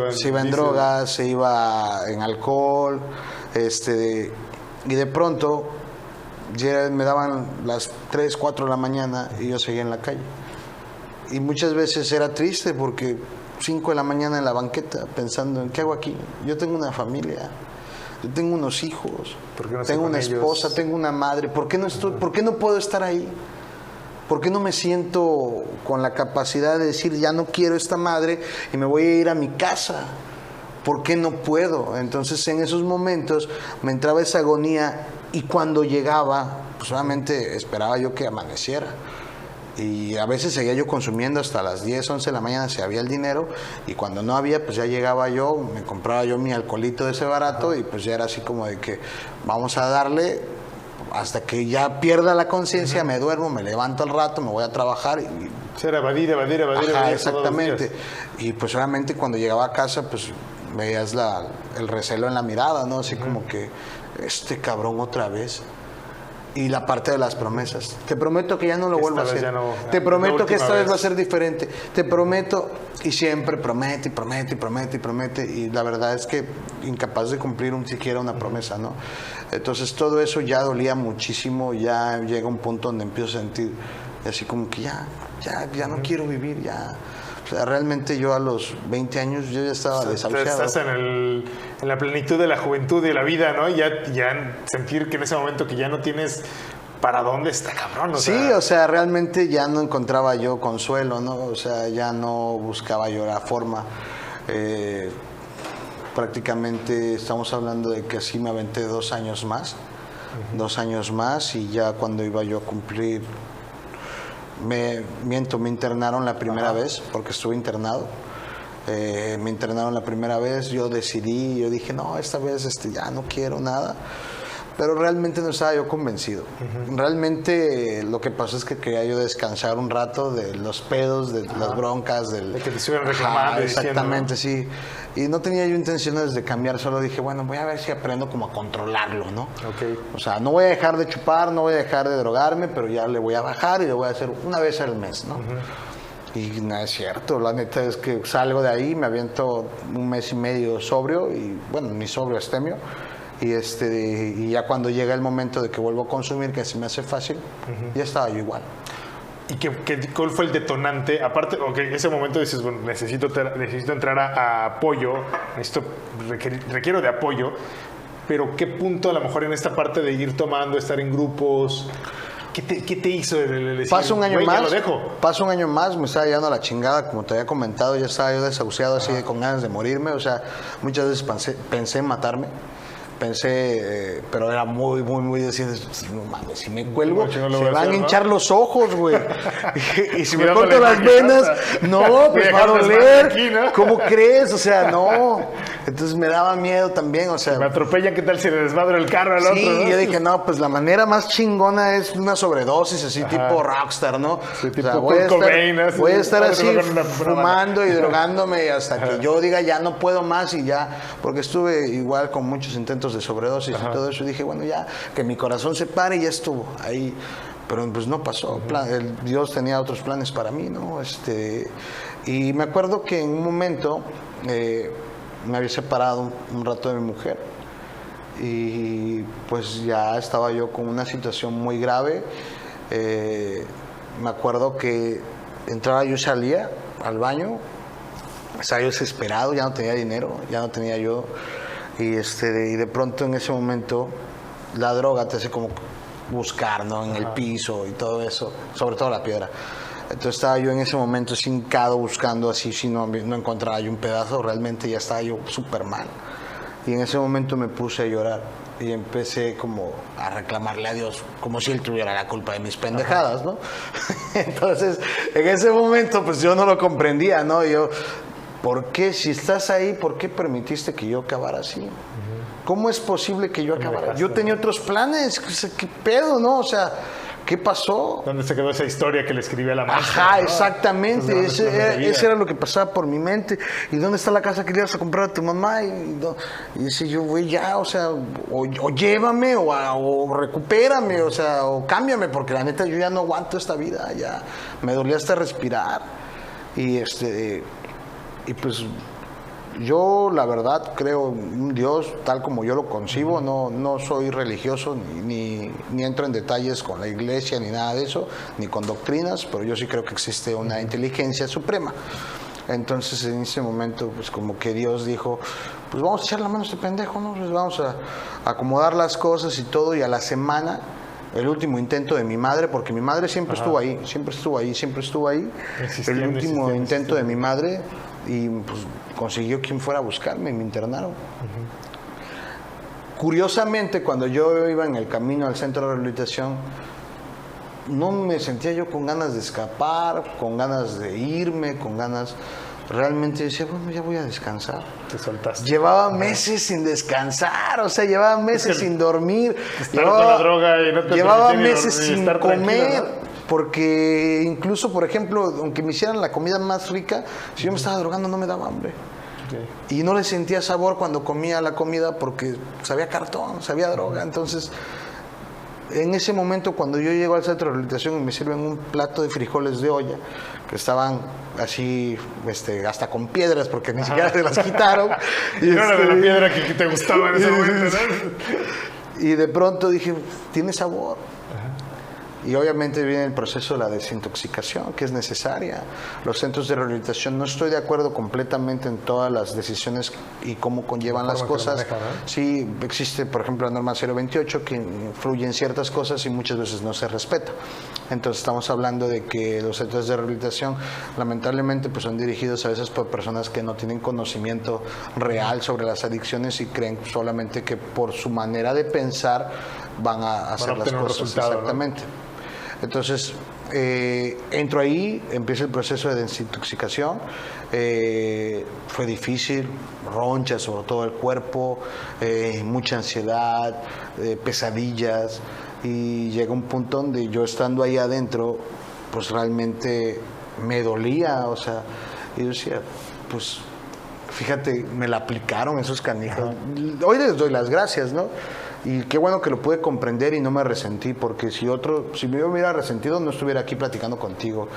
se iba en alcohol, y de pronto ya me daban las 3, 4 de la mañana y yo seguía en la calle. Y muchas veces era triste porque 5 de la mañana en la banqueta pensando en qué hago aquí. Yo tengo una familia, yo tengo unos hijos, tengo una esposa, tengo una madre. ¿Por qué no puedo estar ahí? ¿Por qué no me siento con la capacidad de decir, ya no quiero esta madre y me voy a ir a mi casa? ¿Por qué no puedo? Entonces, en esos momentos me entraba esa agonía, y cuando llegaba, pues solamente esperaba yo que amaneciera. Y a veces seguía yo consumiendo hasta las 10, 11 de la mañana si había el dinero, y cuando no había, pues ya llegaba yo, me compraba yo mi alcoholito de ese barato, y pues ya era así como de que vamos a darle hasta que ya pierda la conciencia, me duermo, me levanto al rato, me voy a trabajar. Era evadir. Ajá, exactamente. Y pues obviamente cuando llegaba a casa, pues veías el recelo en la mirada, ¿no? Así como que, este cabrón otra vez. Y la parte de las promesas. Te prometo que ya no lo vuelvo a hacer. Te prometo que esta vez va a ser diferente. Te prometo. Y siempre promete. Y la verdad es que incapaz de cumplir siquiera una promesa, ¿no? Entonces todo eso ya dolía muchísimo. Ya llega un punto donde empiezo a sentir así como que ya no quiero vivir, ya. O sea, realmente yo a los 20 años yo ya estaba desahuciado. Estás en la plenitud de la juventud y de la vida, ¿no? Ya sentir que en ese momento que ya no tienes para dónde, está cabrón. O sea, realmente ya no encontraba yo consuelo, ¿no? O sea, ya no buscaba yo la forma. Prácticamente estamos hablando de que así me aventé 2 años más. 2 años más, y ya cuando iba yo a cumplir... Me internaron la primera vez, porque estuve internado. Me internaron la primera vez, yo dije, no, esta vez ya no quiero nada. Pero realmente no estaba yo convencido. Realmente lo que pasó es que quería yo descansar un rato de los pedos, de las broncas, de que te estuvieran reclamando. Exactamente, diciendo, ¿no? Sí. Y no tenía yo intenciones de cambiar, solo dije, bueno, voy a ver si aprendo como a controlarlo, ¿no? Okay. O sea, no voy a dejar de chupar, no voy a dejar de drogarme, pero ya le voy a bajar y le voy a hacer una vez al mes, ¿no? Y no es cierto, la neta es que salgo de ahí, me aviento 1 mes y medio sobrio, y bueno, ni sobrio, abstemio. Y ya cuando llega el momento de que vuelvo a consumir, que se me hace fácil, ya estaba yo igual. ¿Y cuál fue el detonante? Aparte, ese momento dices, bueno, necesito entrar a apoyo, requiero de apoyo, pero ¿qué punto a lo mejor en esta parte de ir tomando, estar en grupos, ¿Qué te hizo decir, Pasa un año güey, ya más, lo dejo? pasa un año más, me estaba llevando a la chingada, como te había comentado, ya estaba yo desahuciado así con ganas de morirme, o sea, muchas veces pensé en matarme. Pero era muy decir, no mames, si me cuelgo, No, no lo se voy a van hacer, a ¿no? hinchar los ojos, güey. Y si me Cuidado corto la las imagen, venas, no, pues va a Dejarme doler. aquí, ¿no? ¿Cómo crees? O sea, no. Entonces me daba miedo también, o sea. Me atropellan, ¿qué tal si le desmadro el carro al Sí, otro? ¿no? yo dije, no, pues la manera más chingona es una sobredosis, así tipo rockstar, ¿no? Sí, tipo o sea, Kurt Cobain, así, voy a estar padre, así luego con una fumando y drogándome hasta que yo diga ya no puedo más y ya, porque estuve igual con muchos intentos de sobredosis y todo eso, dije, bueno, ya, que mi corazón se pare y ya estuvo ahí. Pero pues no pasó, Dios tenía otros planes para mí, ¿no? Y me acuerdo que en un momento me había separado un rato de mi mujer y pues ya estaba yo con una situación muy grave. Me acuerdo que entraba yo y salía al baño, estaba yo desesperado, ya no tenía dinero, ya no tenía yo, y de pronto en ese momento la droga te hace como buscar, ¿no? En el piso y todo eso, sobre todo la piedra. Entonces estaba yo en ese momento hincado buscando así, si no encontraba yo un pedazo, realmente ya estaba yo súper mal. Y en ese momento me puse a llorar y empecé como a reclamarle a Dios, como si Él tuviera la culpa de mis pendejadas, ¿no? Entonces, en ese momento, pues yo no lo comprendía, ¿no? Yo, ¿por qué? Si estás ahí, ¿por qué permitiste que yo acabara así? ¿Cómo es posible que yo acabara? Yo tenía otros planes, ¿qué pedo, no? O sea, ¿qué pasó? ¿Dónde se quedó esa historia que le escribí a la maestra? Ajá, ¿no? exactamente, ese era lo que pasaba por mi mente. ¿Y dónde está la casa que le ibas a comprar a tu mamá? Y decía yo, güey, ya, o sea, o llévame o recupérame, o sea, o cámbiame, porque la neta yo ya no aguanto esta vida, ya me dolía hasta respirar. Y pues yo la verdad creo en un Dios tal como yo lo concibo, no soy religioso ni entro en detalles con la iglesia ni nada de eso, ni con doctrinas, pero yo sí creo que existe una inteligencia suprema. Entonces en ese momento pues como que Dios dijo, pues vamos a echar la mano a este pendejo, ¿no? Pues vamos a acomodar las cosas y todo, y a la semana el último intento de mi madre, porque mi madre siempre estuvo ahí, el último intento de mi madre, y pues consiguió quien fuera a buscarme y me internaron. Curiosamente, cuando yo iba en el camino al centro de rehabilitación, no me sentía yo con ganas de escapar, con ganas de irme, con ganas... Realmente decía, bueno, ya voy a descansar. Te soltaste. Llevaba meses sin descansar, o sea, llevaba meses sin dormir. Estar con la droga y no te llevaba permitía meses sin comer, ¿no? Porque incluso, por ejemplo, aunque me hicieran la comida más rica, si yo me estaba drogando no me daba hambre. Okay. Y no le sentía sabor cuando comía la comida porque sabía cartón, sabía droga. Entonces, en ese momento, cuando yo llego al centro de rehabilitación y me sirven un plato de frijoles de olla, que estaban así, hasta con piedras, porque ni siquiera se las quitaron. Y no era de la piedra que te gustaba en ese momento, ¿no? Y de pronto dije, tiene sabor. Y obviamente viene el proceso de la desintoxicación, que es necesaria. Los centros de rehabilitación, no estoy de acuerdo completamente en todas las decisiones y cómo conllevan las cosas. Maneja, ¿no? Sí, existe, por ejemplo, la norma 028 que influye en ciertas cosas y muchas veces no se respeta. Entonces estamos hablando de que los centros de rehabilitación lamentablemente pues son dirigidos a veces por personas que no tienen conocimiento real sobre las adicciones y creen solamente que por su manera de pensar van a hacer las cosas. Exactamente. ¿No? Entonces, entro ahí, empieza el proceso de desintoxicación. Fue difícil, ronchas sobre todo el cuerpo, mucha ansiedad, pesadillas. Y llega un punto donde yo estando ahí adentro, pues realmente me dolía, o sea, y yo decía, pues fíjate, me la aplicaron esos canijos. Hoy les doy las gracias, ¿no? Y qué bueno que lo pude comprender y no me resentí, porque si me hubiera resentido no estuviera aquí platicando contigo.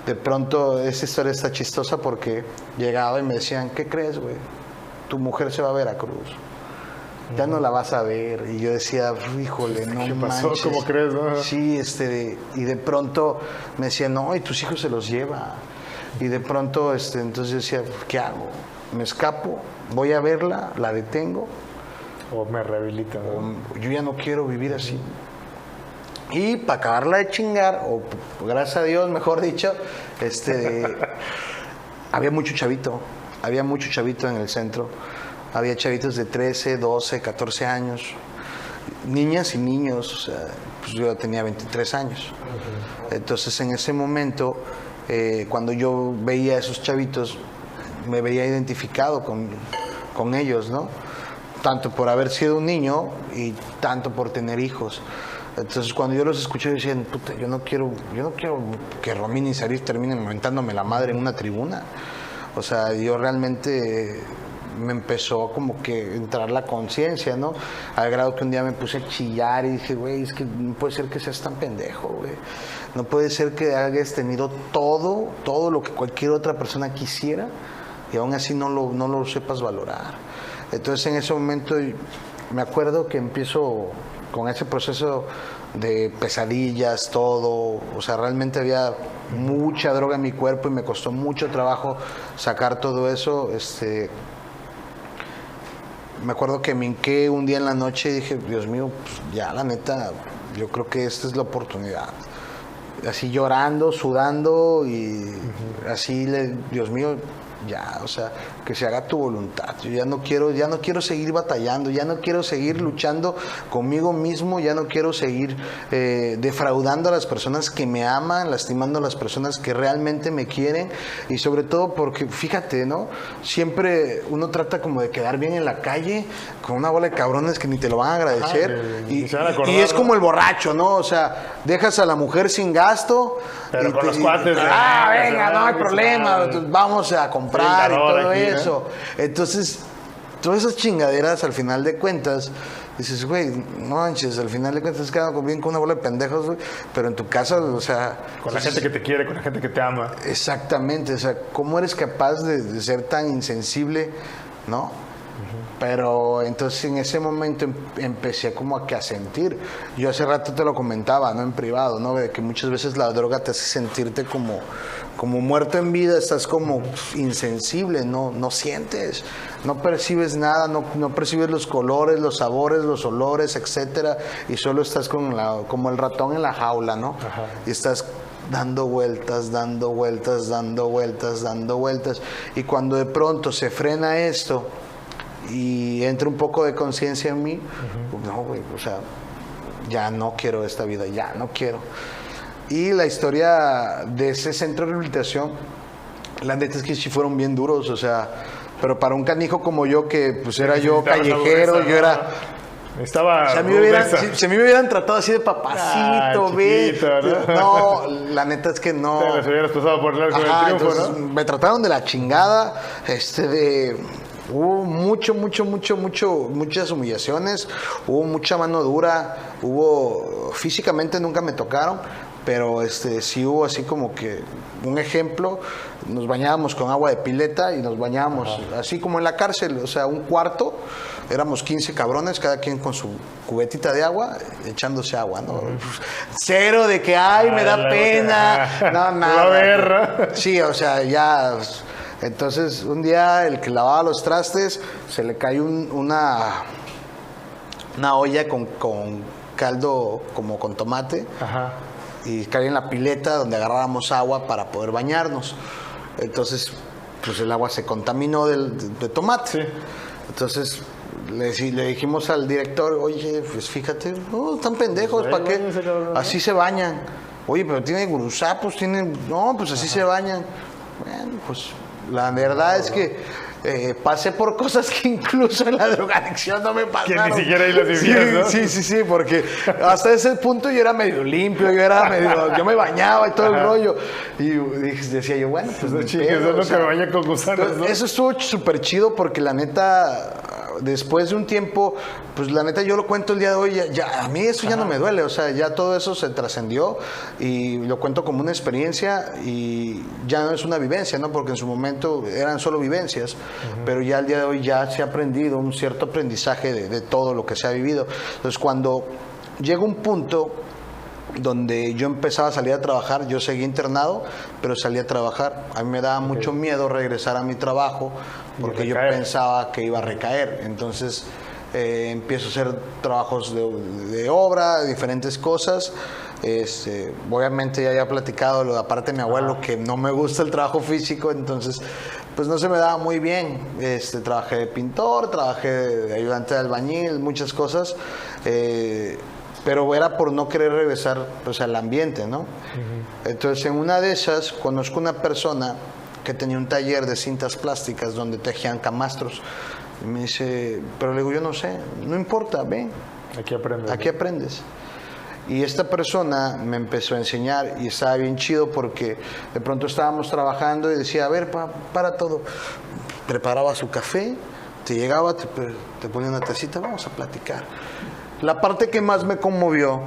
De pronto, esa historia está chistosa porque llegaba y me decían, ¿qué crees, güey? Tu mujer se va a Veracruz. Ya no la vas a ver. Y yo decía, híjole, no ¿Qué pasó? manches. ¿Cómo crees, no? Sí, y de pronto me decían, no, y tus hijos se los lleva. Y de pronto, entonces yo decía, ¿qué hago? Me escapo, voy a verla, la detengo. O me rehabilitan, ¿no? Yo ya no quiero vivir así. Y para acabarla de chingar, o gracias a Dios, mejor dicho, había mucho chavito en el centro. Había chavitos de 13, 12, 14 años, niñas y niños, o sea, pues yo tenía 23 años. Entonces en ese momento, cuando yo veía a esos chavitos, me veía identificado con ellos, ¿no? Tanto por haber sido un niño y tanto por tener hijos. Entonces cuando yo los escuché decía, puta, yo no quiero que Romín y Sarif terminen mentándome la madre en una tribuna. O sea, yo realmente me empezó como que entrar la conciencia, ¿no? Al grado que un día me puse a chillar y dije, güey, es que no puede ser que seas tan pendejo, güey. No puede ser que hayas tenido todo lo que cualquier otra persona quisiera y aún así no lo sepas valorar. Entonces en ese momento me acuerdo que empiezo con ese proceso de pesadillas, todo, o sea, realmente había mucha droga en mi cuerpo y me costó mucho trabajo sacar todo eso. Me acuerdo que me hinqué un día en la noche y dije, Dios mío, pues ya la neta, yo creo que esta es la oportunidad. Así llorando, sudando y así, Dios mío, ya, o sea, que se haga tu voluntad. Yo ya no quiero seguir batallando, ya no quiero seguir luchando conmigo mismo, ya no quiero seguir defraudando a las personas que me aman, lastimando a las personas que realmente me quieren y sobre todo porque, fíjate, ¿no? Siempre uno trata como de quedar bien en la calle con una bola de cabrones que ni te lo van a agradecer y es como el borracho, ¿no? O sea, dejas a la mujer sin gasto pero con los cuates venga, no hay problema, vamos a comprar y todo aquí, eso. Entonces, todas esas chingaderas, al final de cuentas, dices, güey, no manches, al final de cuentas estás quedando bien con una bola de pendejos, güey, pero en tu casa, o sea... Con la gente que te quiere, con la gente que te ama. Exactamente, o sea, ¿cómo eres capaz de ser tan insensible, no? Pero entonces en ese momento empecé como a sentir. Yo hace rato te lo comentaba, ¿no? En privado, ¿no? De que muchas veces la droga te hace sentirte como muerto en vida, estás como insensible, no sientes, no percibes nada, no percibes los colores, los sabores, los olores, etcétera, y solo estás como el ratón en la jaula, ¿no? Ajá. Y estás dando vueltas, y cuando de pronto se frena esto y entra un poco de conciencia en mí, no, güey, o sea, ya no quiero esta vida, ya no quiero. Y la historia de ese centro de rehabilitación, la neta es que sí fueron bien duros, o sea, pero para un canijo como yo, que pues era yo callejero, yo era... Estaba... Si a mí me hubieran tratado así de papacito, chiquito, ¿no? La neta es que no. Te les hubieras pasado por el arco del triunfo, ¿no? Me trataron de la chingada, hubo muchas humillaciones, hubo mucha mano dura, físicamente nunca me tocaron, pero sí hubo así como que un ejemplo, nos bañábamos con agua de pileta y nos bañábamos así como en la cárcel, o sea, un cuarto, éramos 15 cabrones, cada quien con su cubetita de agua, echándose agua, ¿no? Cero de que, ay, me da pena, no, nada. Sí, o sea, ya... Entonces, un día el que lavaba los trastes, se le cayó una olla con caldo como con tomate. Ajá. Y cae en la pileta donde agarrábamos agua para poder bañarnos. Entonces, pues el agua se contaminó de tomate. Sí. Entonces, le dijimos al director, oye, pues fíjate, no, están pendejos, ¿para qué? Así se bañan. Oye, pero tiene gurusapos, no, pues así se bañan. Bueno, pues la verdad es que pasé por cosas que incluso en la drogadicción no me pasaron. Que ni siquiera ahí las vivías, ¿no? Sí, porque hasta ese punto yo era medio limpio, yo me bañaba y todo el rollo. Y decía yo, bueno, pues no chingues, no te bañas con gusanos, ¿no? Eso estuvo súper chido porque la neta, después de un tiempo, pues la neta yo lo cuento el día de hoy, ya a mí eso ya no me duele, o sea, ya todo eso se trascendió y lo cuento como una experiencia y ya no es una vivencia, ¿no? Porque en su momento eran solo vivencias, pero ya al día de hoy ya se ha aprendido un cierto aprendizaje de todo lo que se ha vivido. Entonces cuando llega un punto donde yo empezaba a salir a trabajar, yo seguí internado, pero salí a trabajar. A mí me daba mucho miedo regresar a mi trabajo porque yo pensaba que iba a recaer. Entonces empiezo a hacer trabajos de obra, diferentes cosas. Obviamente ya había platicado lo de aparte de mi abuelo, que no me gusta el trabajo físico, entonces pues no se me daba muy bien. Trabajé de pintor, trabajé de ayudante de albañil, muchas cosas, pero era por no querer regresar pues al ambiente, ¿no? Entonces en una de esas conozco una persona que tenía un taller de cintas plásticas donde tejían camastros. Y me dice, pero le digo, yo no sé, no importa, ven. Aquí aprendes. Aquí aprendes. Y esta persona me empezó a enseñar y estaba bien chido porque de pronto estábamos trabajando y decía, a ver, para todo. Preparaba su café, te llegaba, te ponía una tacita, vamos a platicar. La parte que más me conmovió,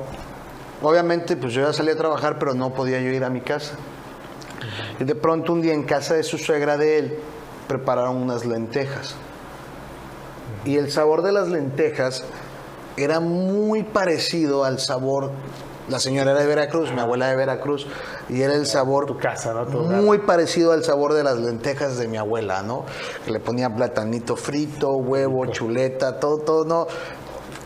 obviamente pues yo ya salí a trabajar, pero no podía yo ir a mi casa. Y de pronto un día en casa de su suegra de él, prepararon unas lentejas. Y el sabor de las lentejas era muy parecido al sabor. La señora era de Veracruz, mi abuela de Veracruz, y era el sabor tu casa, ¿no? muy parecido al sabor de las lentejas de mi abuela, ¿no? Que le ponía platanito frito, huevo, chuleta, todo, ¿no?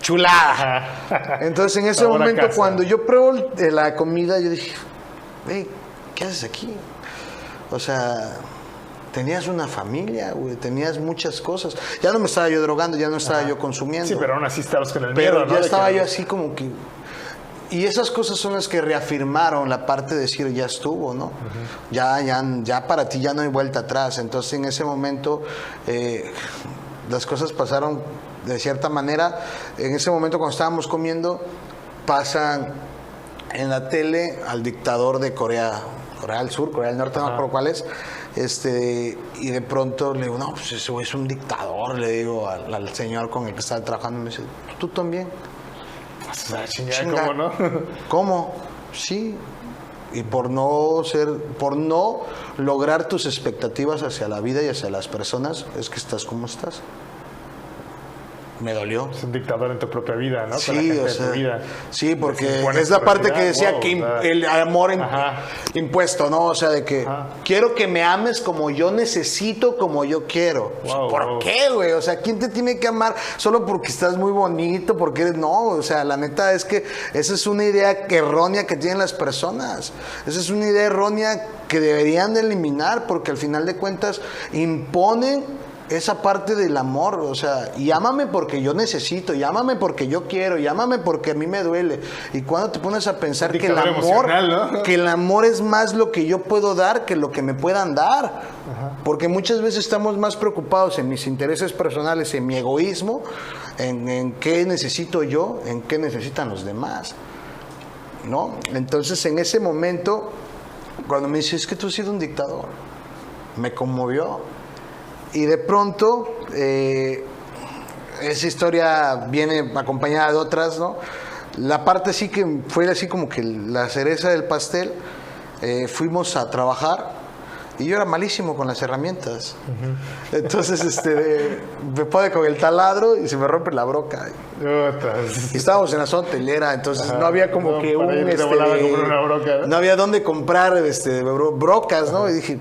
Chulada. Entonces en ese momento cuando yo pruebo la comida, yo dije, hey, ¿qué haces aquí? O sea, tenías una familia, güey, tenías muchas cosas. Ya no me estaba yo drogando, ya no estaba yo consumiendo. Sí, pero aún así estabas con el miedo, ¿no? Ya estaba yo así como que... Y esas cosas son las que reafirmaron la parte de decir, ya estuvo, ¿no? Ya para ti ya no hay vuelta atrás. Entonces en ese momento las cosas pasaron de cierta manera. En ese momento cuando estábamos comiendo, pasan en la tele al dictador de Corea del Sur, Corea del Norte, no me acuerdo cuál es. Y de pronto le digo, no, pues eso es un dictador, le digo al señor con el que estaba trabajando. Y me dice, ¿tú también? Chinga, ¿cómo no? ¿Cómo? Sí. Y por no lograr tus expectativas hacia la vida y hacia las personas, es que estás como estás. Me dolió. Es un dictador en tu propia vida, ¿no? Sí, con la gente o sea, de tu vida. Sí, porque es la parte que decía que el amor impuesto, ¿no? O sea, de que quiero que me ames como yo necesito, como yo quiero. ¿Por qué, güey? O sea, ¿quién te tiene que amar solo porque estás muy bonito? Porque eres... No, o sea, la neta es que esa es una idea errónea que tienen las personas. Esa es una idea errónea que deberían de eliminar porque al final de cuentas imponen esa parte del amor, o sea, llámame porque yo necesito, llámame porque yo quiero, llámame porque a mí me duele. Y cuando te pones a pensar que el amor, ¿no? Que el amor es más lo que yo puedo dar que lo que me puedan dar. Porque muchas veces estamos más preocupados en mis intereses personales, en mi egoísmo, en qué necesito yo, en qué necesitan los demás, ¿no? Entonces, en ese momento, cuando me dice, es que tú has sido un dictador, me conmovió. Y de pronto, esa historia viene acompañada de otras, ¿no? La parte sí que fue así como que la cereza del pastel, fuimos a trabajar y yo era malísimo con las herramientas. Entonces, me pone con el taladro y se me rompe la broca. Y estábamos en la zona hotelera, entonces no había como que no había dónde comprar brocas, ¿no? Y dije,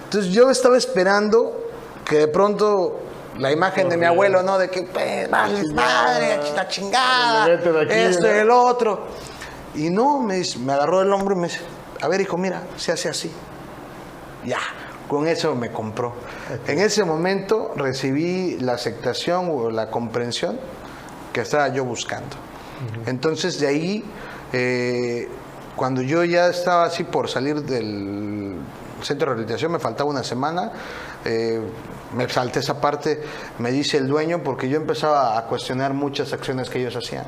entonces yo estaba esperando que de pronto la imagen de mi abuelo, ¿no? De que, madre, la chingada, esto y el otro. Y no, me agarró el hombro y me dice, a ver, hijo, mira, se hace así. Ya, con eso me compró. En ese momento recibí la aceptación o la comprensión que estaba yo buscando. Entonces, de ahí, cuando yo ya estaba así por salir del centro de rehabilitación, me faltaba una semana, me salté esa parte, me dice el dueño, porque yo empezaba a cuestionar muchas acciones que ellos hacían.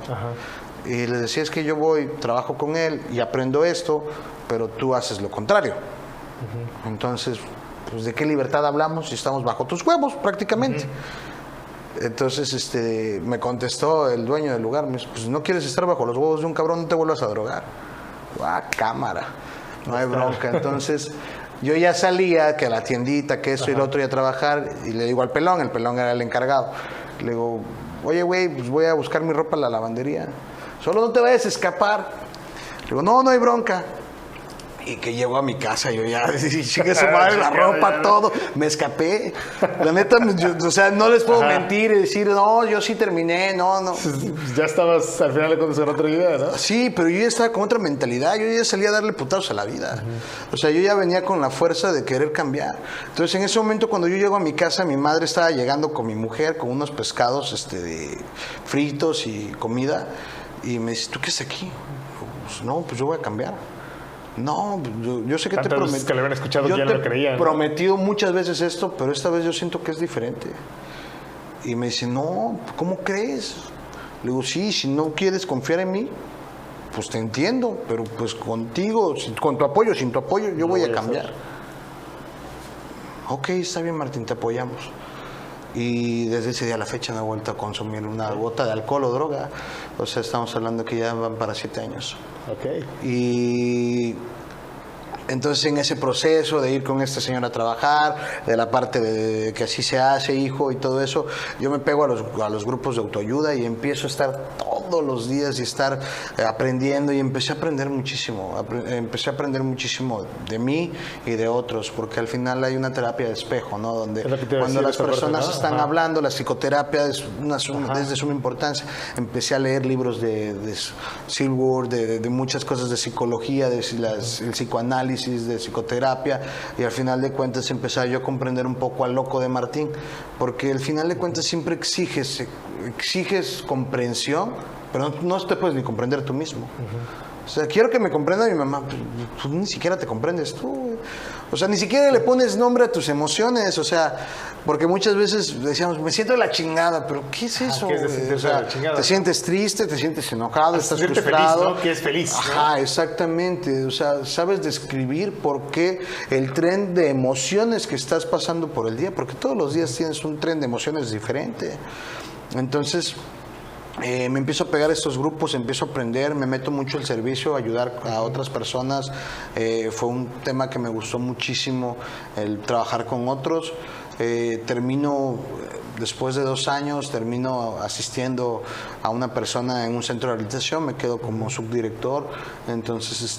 Y les decía, es que yo trabajo con él y aprendo esto, pero tú haces lo contrario. Entonces, pues, ¿de qué libertad hablamos si estamos bajo tus huevos prácticamente? Entonces, me contestó el dueño del lugar, me dice, pues no quieres estar bajo los huevos de un cabrón, no te vuelvas a drogar. Cámara, no hay bronca. Entonces, yo ya salía, que a la tiendita, que eso y lo otro, y a trabajar, y le digo al pelón era el encargado, le digo, oye, güey, pues voy a buscar mi ropa a la lavandería, solo no te vayas a escapar. Le digo, no hay bronca. Y que llego a mi casa, yo ya, chingue su madre, la ropa, todo, me escapé. La neta, o sea, no les puedo mentir y decir, no, yo sí terminé, no. Ya estabas al final de cuentas con otra idea, ¿no? Sí, pero yo ya estaba con otra mentalidad, yo ya salía a darle putazos a la vida. O sea, yo ya venía con la fuerza de querer cambiar. Entonces, en ese momento, cuando yo llego a mi casa, mi madre estaba llegando con mi mujer, con unos pescados fritos y comida, y me dice, ¿tú qué haces aquí? Pues, no, pues yo voy a cambiar. No, yo sé que te prometí. Que le habían escuchado ya no lo creían. Prometido muchas veces esto, pero esta vez yo siento que es diferente. Y me dice, no, ¿cómo crees? Le digo, sí, si no quieres confiar en mí, pues te entiendo, pero pues contigo, con tu apoyo, sin tu apoyo, yo voy a cambiar. Ok, está bien, Martín, te apoyamos. Y desde ese día a la fecha no he vuelto a consumir una gota de alcohol o droga. O sea, estamos hablando que ya van para 7 años. Ok. Y entonces en ese proceso de ir con esta señora a trabajar, de la parte de que así se hace, hijo, y todo eso, yo me pego a los grupos de autoayuda y empiezo a estar todos los días y estar aprendiendo, y empecé a aprender muchísimo. Empecé a aprender muchísimo de mí y de otros, porque al final hay una terapia de espejo, ¿no? Donde cuando las personas están hablando, la psicoterapia es de suma importancia. Empecé a leer libros de Silver, de muchas cosas de psicología, el psicoanálisis, de psicoterapia, y al final de cuentas empecé yo a comprender un poco al loco de Martín, porque al final de cuentas siempre exiges comprensión, pero no te puedes ni comprender tú mismo. O sea, quiero que me comprenda mi mamá, pues ni siquiera te comprendes tú. O sea, ni siquiera le pones nombre a tus emociones, o sea, porque muchas veces decíamos, me siento de la chingada, pero ¿qué es eso? ¿Qué es de o sea, la chingada? Te sientes triste, te sientes enojado, estás frustrado. Feliz, ¿no? ¿Qué es feliz? Ajá, exactamente. O sea, sabes describir por qué el tren de emociones que estás pasando por el día, porque todos los días tienes un tren de emociones diferente. Entonces, me empiezo a pegar a estos grupos, empiezo a aprender, me meto mucho al servicio, a ayudar a otras personas. Fue un tema que me gustó muchísimo, el trabajar con otros. Termino, después de 2 años, termino asistiendo a una persona en un centro de rehabilitación, me quedo como subdirector. Entonces,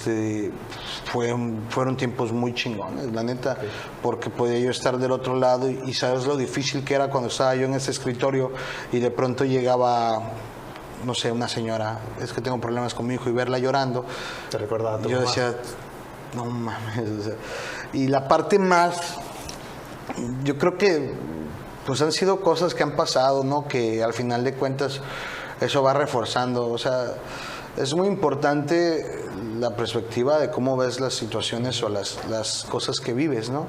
fueron tiempos muy chingones, la neta, porque podía yo estar del otro lado y sabes lo difícil que era cuando estaba yo en ese escritorio y de pronto llegaba, no sé, una señora, es que tengo problemas con mi hijo, y verla llorando. Te recordaba a tu yo mamá. Decía, no mames. O sea, y la parte más, yo creo que pues han sido cosas que han pasado, ¿no? Que al final de cuentas eso va reforzando. O sea, es muy importante la perspectiva de cómo ves las situaciones o las cosas que vives, ¿no?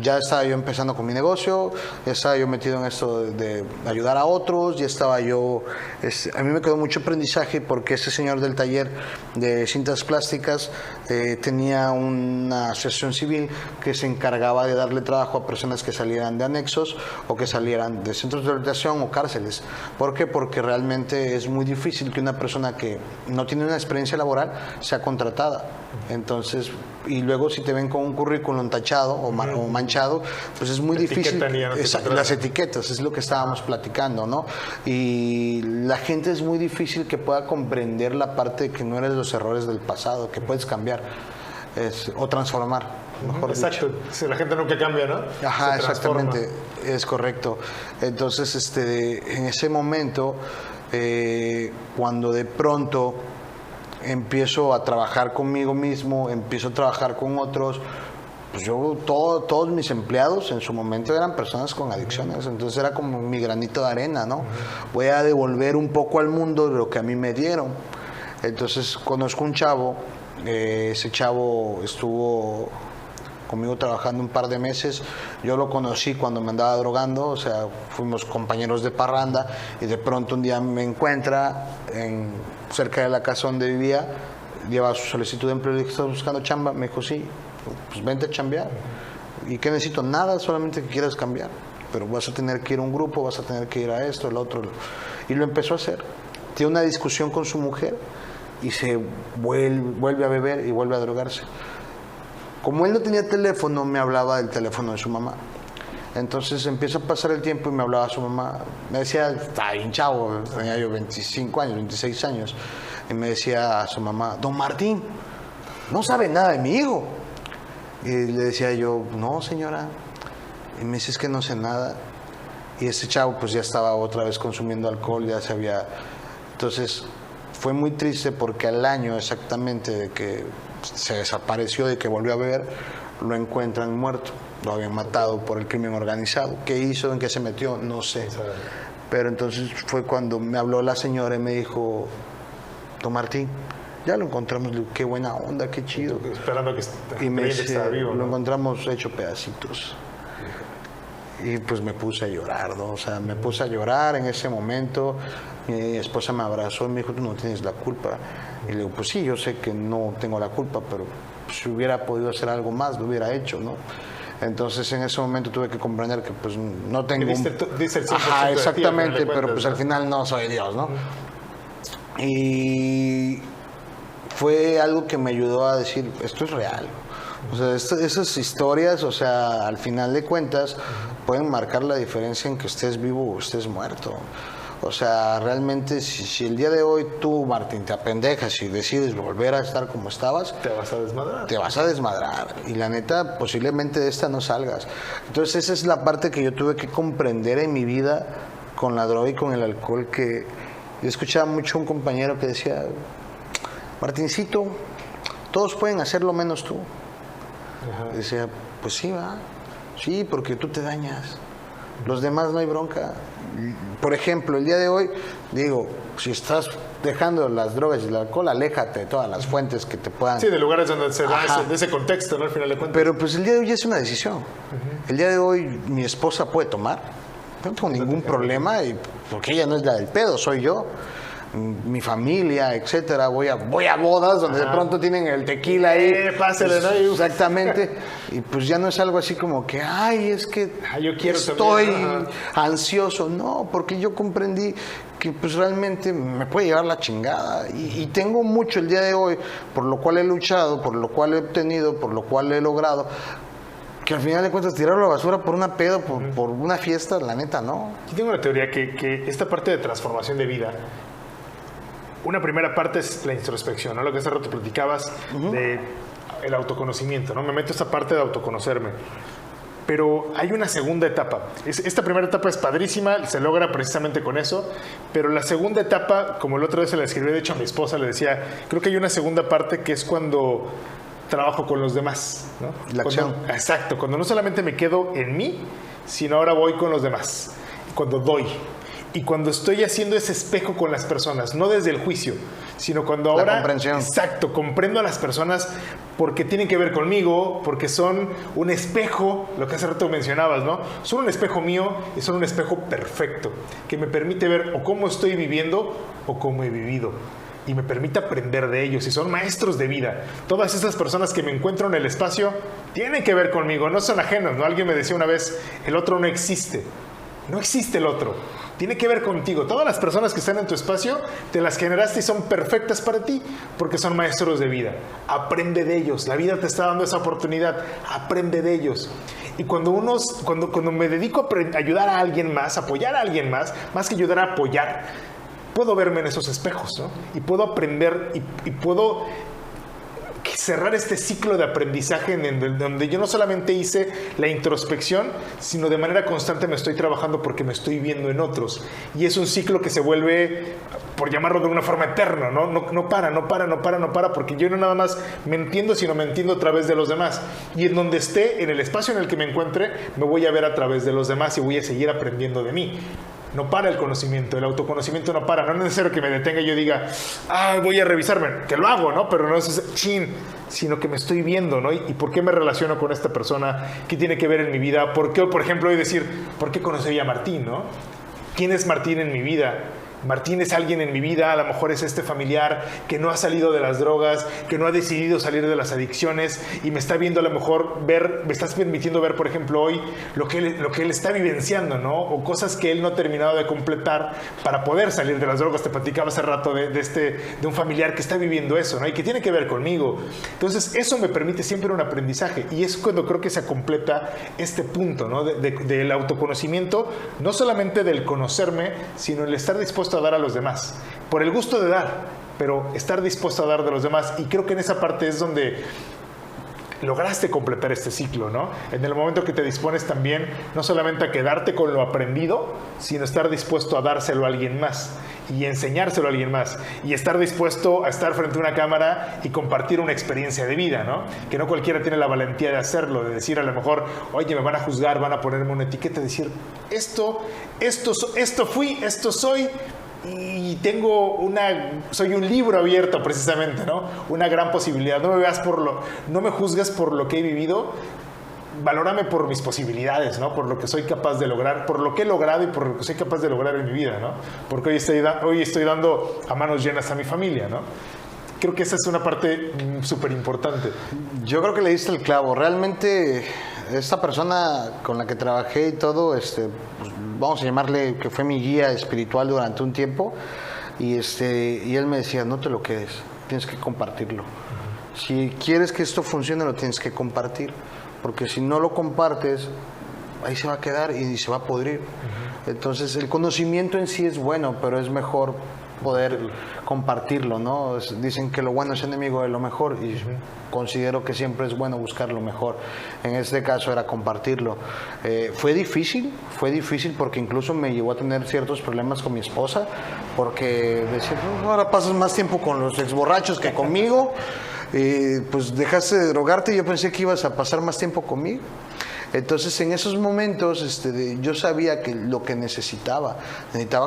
Ya estaba yo empezando con mi negocio, ya estaba yo metido en esto de ayudar a otros, ya estaba yo... a mí me quedó mucho aprendizaje porque ese señor del taller de cintas plásticas tenía una asociación civil que se encargaba de darle trabajo a personas que salieran de anexos o que salieran de centros de rehabilitación o cárceles. ¿Por qué? Porque realmente es muy difícil que una persona que no tiene una experiencia laboral sea contratada. Entonces, y luego si te ven con un currículum tachado o manchado, pues es muy difícil. Las etiquetas, es lo que estábamos platicando, ¿no? Y la gente es muy difícil que pueda comprender la parte de que no eres los errores del pasado, que puedes cambiar o transformar, mejor Exacto. dicho. Si la gente nunca cambia, ¿no? Ajá, exactamente, es correcto. Entonces, en ese momento, cuando de pronto empiezo a trabajar conmigo mismo, empiezo a trabajar con otros, pues yo, todos mis empleados en su momento eran personas con adicciones, entonces era como mi granito de arena, ¿no? Voy a devolver un poco al mundo lo que a mí me dieron. Entonces conozco un chavo, ese chavo estuvo conmigo trabajando un par de meses. Yo lo conocí cuando me andaba drogando, o sea, fuimos compañeros de parranda y de pronto un día me encuentra cerca de la casa donde vivía, lleva su solicitud de empleo y le dije, ¿estás buscando chamba? Me dijo, sí, pues vente a chambear. ¿Y qué necesito? Nada, solamente que quieras cambiar, pero vas a tener que ir a un grupo, vas a tener que ir a esto, el otro. Y lo empezó a hacer. Tiene una discusión con su mujer y se vuelve a beber y vuelve a drogarse. Como él no tenía teléfono, me hablaba del teléfono de su mamá. Entonces empieza a pasar el tiempo y me hablaba su mamá. Me decía, está bien chavo, tenía yo 25 años, 26 años. Y me decía a su mamá, don Martín, no sabe nada de mi hijo. Y le decía yo, no, señora. Y me dice, es que no sé nada. Y ese chavo pues ya estaba otra vez consumiendo alcohol, ya se había... Entonces fue muy triste porque al año exactamente de que se desapareció, de que volvió a beber, lo encuentran muerto. Lo habían matado por el crimen organizado. ¿Qué hizo? ¿En qué se metió? No sé. Pero entonces fue cuando me habló la señora y me dijo, don Martín, ya lo encontramos. Le digo, qué buena onda, qué chido. Esperando que y me dice, está vivo, ¿no? Lo encontramos hecho pedacitos. Y pues me puse a llorar, ¿no? O sea, me puse a llorar en ese momento. Mi esposa me abrazó y me dijo, tú no tienes la culpa. Y le digo, pues sí, yo sé que no tengo la culpa, pero si hubiera podido hacer algo más, lo hubiera hecho, ¿no? Entonces en ese momento tuve que comprender que pues no tengo... Dice el 100% Ajá, exactamente, de ti, pero pues al final no soy Dios, ¿no? Y fue algo que me ayudó a decir, esto es real. O sea, esas historias, o sea, al final de cuentas, pueden marcar la diferencia en que estés vivo o estés muerto. O sea, realmente, si el día de hoy tú, Martín, te apendejas y decides volver a estar como estabas, te vas a desmadrar. Te vas a desmadrar. Y la neta, posiblemente de esta no salgas. Entonces, esa es la parte que yo tuve que comprender en mi vida con la droga y con el alcohol, que yo escuchaba mucho a un compañero que decía, Martincito, todos pueden hacerlo menos tú. Ajá. Decía, pues sí, va. Sí, porque tú te dañas. Los demás no hay bronca. Por ejemplo, el día de hoy, digo, si estás dejando las drogas y el alcohol, aléjate de todas las fuentes que te puedan... Sí, de lugares donde se da ese contexto, ¿no? Al final de cuentas. Pero pues el día de hoy es una decisión. El día de hoy mi esposa puede tomar. No tengo ningún problema, y porque ella no es la del pedo, soy yo. Mi familia, etcétera, voy a bodas donde de pronto tienen el tequila ahí. Pásale, pues, ¿no? Exactamente. Y pues ya no es algo así como que, ay, es que yo quiero estoy ansioso. No, porque yo comprendí que pues realmente me puede llevar la chingada. Y tengo mucho el día de hoy, por lo cual he luchado, por lo cual he obtenido, por lo cual he logrado, que al final de cuentas tirarlo a la basura por una peda, por una fiesta, la neta, no. Yo tengo una teoría que esta parte de transformación de vida, una primera parte es la introspección, ¿no? Lo que hace rato platicabas de el autoconocimiento, ¿no? Me meto a esa parte de autoconocerme. Pero hay una segunda etapa. Esta primera etapa es padrísima, se logra precisamente con eso, pero la segunda etapa, como el otro día se la escribí, de hecho a mi esposa le decía, creo que hay una segunda parte que es cuando trabajo con los demás, ¿no? La acción. Exacto, cuando no solamente me quedo en mí, sino ahora voy con los demás, cuando doy. Y cuando estoy haciendo ese espejo con las personas, no desde el juicio, sino cuando ahora... La comprensión. Exacto, comprendo a las personas porque tienen que ver conmigo, porque son un espejo, lo que hace rato mencionabas, ¿no? Son un espejo mío y son un espejo perfecto, que me permite ver o cómo estoy viviendo o cómo he vivido. Y me permite aprender de ellos, y son maestros de vida. Todas esas personas que me encuentro en el espacio tienen que ver conmigo, no son ajenos, ¿no? Alguien me decía una vez, el otro no existe. No existe el otro. Tiene que ver contigo. Todas las personas que están en tu espacio, te las generaste y son perfectas para ti porque son maestros de vida. Aprende de ellos. La vida te está dando esa oportunidad. Aprende de ellos. Y cuando me dedico a ayudar a alguien más, apoyar a alguien más que ayudar a apoyar, puedo verme en esos espejos, ¿no? Y puedo aprender y puedo cerrar este ciclo de aprendizaje en donde yo no solamente hice la introspección, sino de manera constante me estoy trabajando porque me estoy viendo en otros. Y es un ciclo que se vuelve, por llamarlo de una forma, eterno, ¿no? No para, porque yo no nada más me entiendo, sino me entiendo a través de los demás. Y en donde esté, en el espacio en el que me encuentre, me voy a ver a través de los demás y voy a seguir aprendiendo de mí. No para el conocimiento, el autoconocimiento no para. No es necesario que me detenga y yo diga, voy a revisarme, que lo hago, ¿no? Pero no es sino que me estoy viendo, ¿no? ¿Y por qué me relaciono con esta persona? ¿Qué tiene que ver en mi vida? ¿Por qué, por ejemplo, hoy decir, ¿por qué conocí a Martín, no? ¿Quién es Martín en mi vida? Martín es alguien en mi vida, a lo mejor es este familiar que no ha salido de las drogas, que no ha decidido salir de las adicciones y me está viendo a lo mejor me estás permitiendo ver, por ejemplo, hoy lo que él está vivenciando, ¿no? O cosas que él no ha terminado de completar para poder salir de las drogas. Te platicaba hace rato de un familiar que está viviendo eso, ¿no? Y que tiene que ver conmigo. Entonces, eso me permite siempre un aprendizaje y es cuando creo que se completa este punto, ¿no? Del autoconocimiento, no solamente del conocerme, sino el estar dispuesto a dar a los demás, por el gusto de dar, pero estar dispuesto a dar de los demás. Y creo que en esa parte es donde lograste completar este ciclo, ¿no? En el momento que te dispones también, no solamente a quedarte con lo aprendido, sino estar dispuesto a dárselo a alguien más y enseñárselo a alguien más y estar dispuesto a estar frente a una cámara y compartir una experiencia de vida, ¿no? Que no cualquiera tiene la valentía de hacerlo, de decir a lo mejor, oye, me van a juzgar, van a ponerme una etiqueta, decir, esto fui, esto soy, y soy un libro abierto precisamente, ¿no? Una gran posibilidad. No me juzgues por lo que he vivido, valórame por mis posibilidades, ¿no? Por lo que soy capaz de lograr, por lo que he logrado y por lo que soy capaz de lograr en mi vida, ¿no? Porque hoy estoy dando a manos llenas a mi familia, ¿no? Creo que esa es una parte súper importante. Yo creo que le diste el clavo. Realmente, esta persona con la que trabajé y todo, pues, vamos a llamarle que fue mi guía espiritual durante un tiempo, y él me decía, no te lo quedes, tienes que compartirlo. Si quieres que esto funcione, lo tienes que compartir, porque si no lo compartes, ahí se va a quedar y se va a podrir. Entonces, el conocimiento en sí es bueno, pero es mejor poder compartirlo, ¿no? Dicen que lo bueno es enemigo de lo mejor, y considero que siempre es bueno buscar lo mejor. En este caso era compartirlo. Fue difícil porque incluso me llevó a tener ciertos problemas con mi esposa, porque decía, no, ahora pasas más tiempo con los exborrachos que conmigo, pues dejaste de drogarte y yo pensé que ibas a pasar más tiempo conmigo. Entonces, en esos momentos yo sabía que lo que necesitaba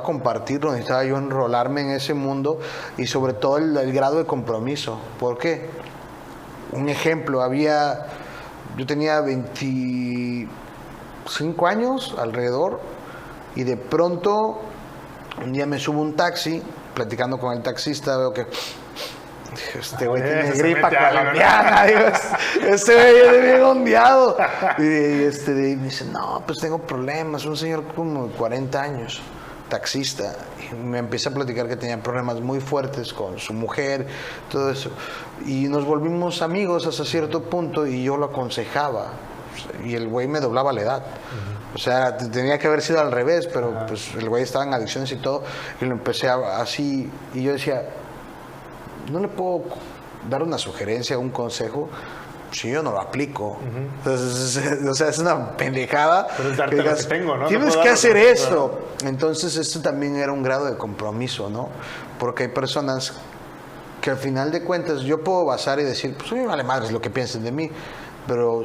compartirlo, necesitaba yo enrolarme en ese mundo, y sobre todo el grado de compromiso. ¿Por qué? Un ejemplo, yo tenía 25 años alrededor, y de pronto un día me subo a un taxi, platicando con el taxista, veo que este güey tiene gripa colombiana, digo, este güey viene bien ondeado. Y me dice, no, pues tengo problemas. Un señor como de 40 años, taxista, y me empieza a platicar que tenía problemas muy fuertes con su mujer, todo eso. Y nos volvimos amigos hasta cierto punto, y yo lo aconsejaba. Y el güey me doblaba la edad. O sea, tenía que haber sido al revés, pero pues el güey estaba en adicciones y todo. Y lo empecé así, y yo decía, no le puedo dar una sugerencia, un consejo, si yo no lo aplico. Entonces, o sea, es una pendejada. Pero es darte lo que tengo, ¿no? Tienes que hacer esto. Entonces, esto también era un grado de compromiso, ¿no? Porque hay personas que al final de cuentas yo puedo basar y decir, pues a mí me vale madres lo que piensen de mí, pero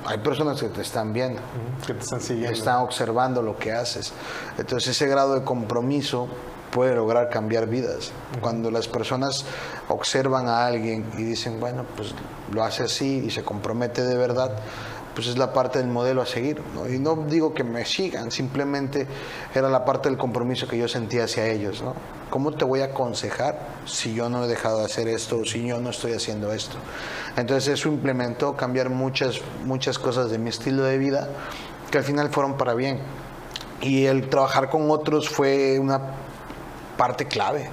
hay personas que te están viendo, que te están siguiendo, están observando lo que haces. Entonces, ese grado de compromiso puede lograr cambiar vidas. Cuando las personas observan a alguien y dicen, bueno, pues lo hace así y se compromete de verdad, pues es la parte del modelo a seguir, ¿no? Y no digo que me sigan, simplemente era la parte del compromiso que yo sentía hacia ellos, ¿no? ¿Cómo te voy a aconsejar si yo no he dejado de hacer esto o si yo no estoy haciendo esto? Entonces eso implementó cambiar muchas cosas de mi estilo de vida, que al final fueron para bien. Y el trabajar con otros fue una parte clave.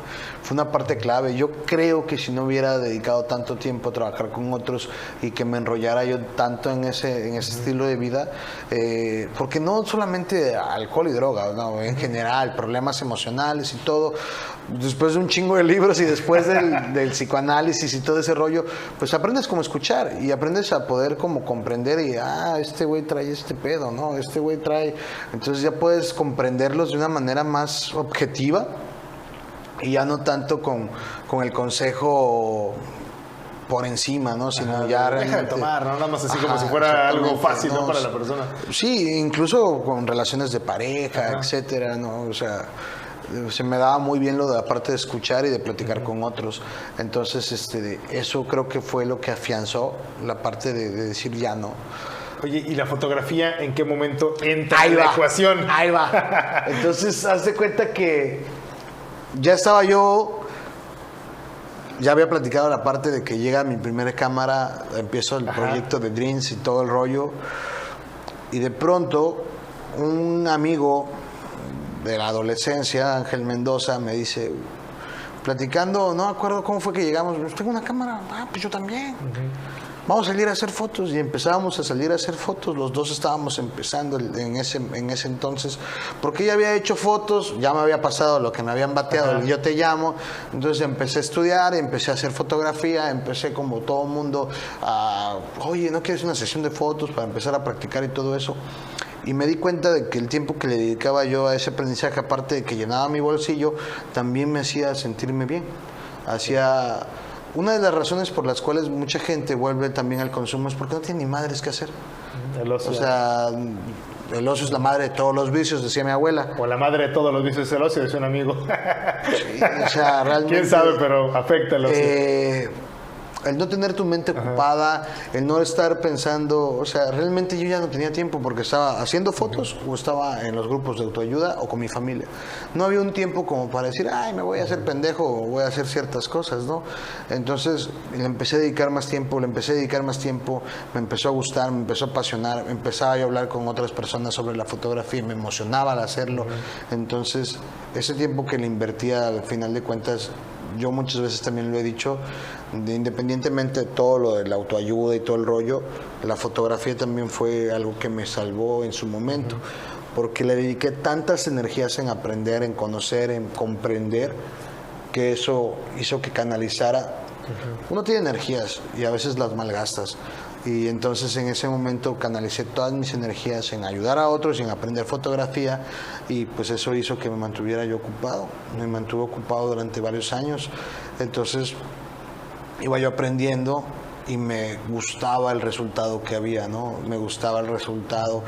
Yo creo que si no hubiera dedicado tanto tiempo a trabajar con otros y que me enrollara yo tanto en ese estilo de vida, porque no solamente alcohol y droga, no, en general, problemas emocionales y todo, después de un chingo de libros y después del psicoanálisis y todo ese rollo, pues aprendes cómo escuchar y aprendes a poder como comprender y, este güey trae este pedo, ¿no? Este güey trae... Entonces ya puedes comprenderlos de una manera más objetiva, y ya no tanto con el consejo por encima, ¿no? Sino ya realmente... Deja de tomar, ¿no? Nada más así como si fuera algo fácil, ¿no? Para la persona. Sí, incluso con relaciones de pareja, etcétera, ¿no? O sea, se me daba muy bien lo de la parte de escuchar y de platicar con otros. Entonces, eso creo que fue lo que afianzó la parte de decir ya no. Oye, ¿y la fotografía en qué momento entra en la ecuación? Ahí va. Entonces, haz de cuenta que ya había platicado la parte de que llega mi primera cámara, empiezo el proyecto de Dreams y todo el rollo, y de pronto un amigo de la adolescencia, Ángel Mendoza, me dice, platicando, no me acuerdo cómo fue que llegamos, tengo una cámara, pues yo también. vamos a salir a hacer fotos, y empezábamos a salir a hacer fotos. Los dos estábamos empezando en ese entonces, porque ya había hecho fotos, ya me había pasado lo que me habían bateado, el Yo Te Llamo. Entonces empecé a estudiar, empecé a hacer fotografía, empecé como todo mundo a, oye, ¿no quieres una sesión de fotos para empezar a practicar y todo eso? Y me di cuenta de que el tiempo que le dedicaba yo a ese aprendizaje, aparte de que llenaba mi bolsillo, también me hacía sentirme bien. Una de las razones por las cuales mucha gente vuelve también al consumo es porque no tiene ni madres que hacer. El ocio. O sea, el ocio es la madre de todos los vicios, decía mi abuela. O la madre de todos los vicios es el ocio, decía un amigo. Sí, o sea, realmente... ¿Quién sabe? Pero afecta el ocio. El no tener tu mente ocupada, el no estar pensando, o sea, realmente yo ya no tenía tiempo porque estaba haciendo fotos o estaba en los grupos de autoayuda o con mi familia. No había un tiempo como para decir, ay, me voy a hacer pendejo o voy a hacer ciertas cosas, ¿no? Entonces le empecé a dedicar más tiempo, me empezó a gustar, me empezó a apasionar, empezaba yo a hablar con otras personas sobre la fotografía y me emocionaba al hacerlo. Entonces, ese tiempo que le invertía, al final de cuentas, yo muchas veces también lo he dicho, independientemente de todo lo de la autoayuda y todo el rollo, la fotografía también fue algo que me salvó en su momento, porque le dediqué tantas energías en aprender, en conocer, en comprender, que eso hizo que canalizara. Uno tiene energías y a veces las malgastas. Y entonces en ese momento canalicé todas mis energías en ayudar a otros y en aprender fotografía, y pues eso hizo que me mantuviera yo ocupado. Me mantuve ocupado durante varios años. Entonces iba yo aprendiendo y me gustaba el resultado que había, ¿no? Me gustaba el resultado,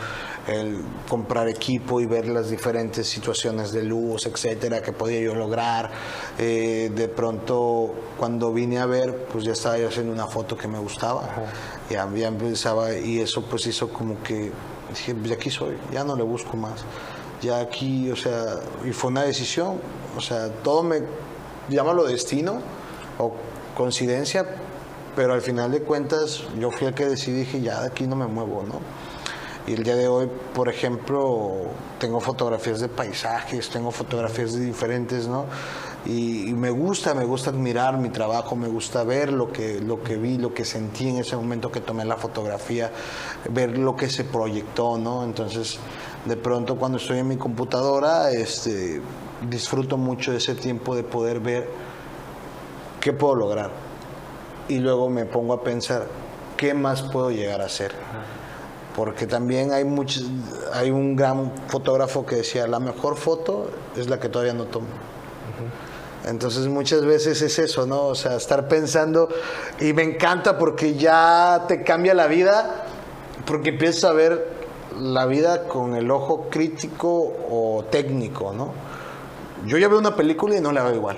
el comprar equipo y ver las diferentes situaciones de luz, etcétera, que podía yo lograr. De pronto, cuando vine a ver, pues ya estaba yo haciendo una foto que me gustaba. Ya empezaba, y eso pues hizo como que dije, pues aquí soy, ya no le busco más. Ya aquí, o sea, y fue una decisión, o sea, llámalo destino o coincidencia, pero al final de cuentas yo fui el que decidí, dije, ya de aquí no me muevo, ¿no? Y el día de hoy, por ejemplo, tengo fotografías de paisajes, tengo fotografías de diferentes, ¿no? Y me gusta admirar mi trabajo, me gusta ver lo que vi, lo que sentí en ese momento que tomé la fotografía, ver lo que se proyectó, ¿no? Entonces, de pronto cuando estoy en mi computadora, disfruto mucho de ese tiempo de poder ver qué puedo lograr. Y luego me pongo a pensar, ¿qué más puedo llegar a hacer? Porque también hay un gran fotógrafo que decía, la mejor foto es la que todavía no tomo. Entonces muchas veces es eso, ¿no? O sea, estar pensando, y me encanta porque ya te cambia la vida, porque empiezas a ver la vida con el ojo crítico o técnico, ¿no? Yo ya veo una película y no la veo igual.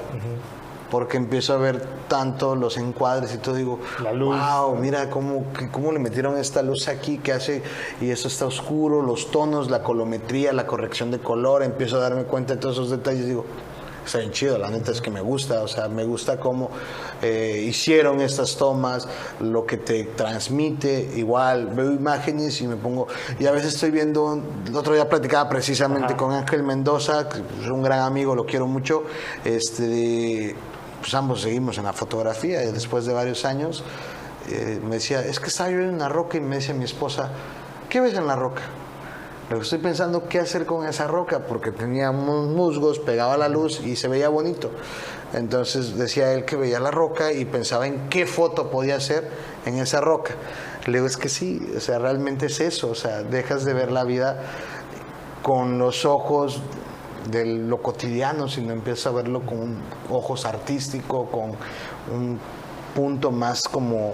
Porque empiezo a ver tanto los encuadres y todo, digo, la luz, wow, mira cómo le metieron esta luz aquí que hace, y eso está oscuro, los tonos, la colometría, la corrección de color, empiezo a darme cuenta de todos esos detalles, digo, está bien chido, la neta es que me gusta, o sea, me gusta cómo hicieron estas tomas, lo que te transmite, igual, veo imágenes y me pongo, y a veces estoy viendo, el otro día platicaba precisamente con Ángel Mendoza, que es un gran amigo, lo quiero mucho, pues ambos seguimos en la fotografía, y después de varios años, me decía, es que estaba yo en una roca, y me decía mi esposa, ¿qué ves en la roca? Le digo, estoy pensando qué hacer con esa roca, porque tenía unos musgos, pegaba la luz y se veía bonito. Entonces decía él que veía la roca y pensaba en qué foto podía hacer en esa roca. Le digo, es que sí, o sea, realmente es eso, o sea, dejas de ver la vida con los ojos de lo cotidiano, sino empiezas a verlo con ojos artísticos, con un punto más como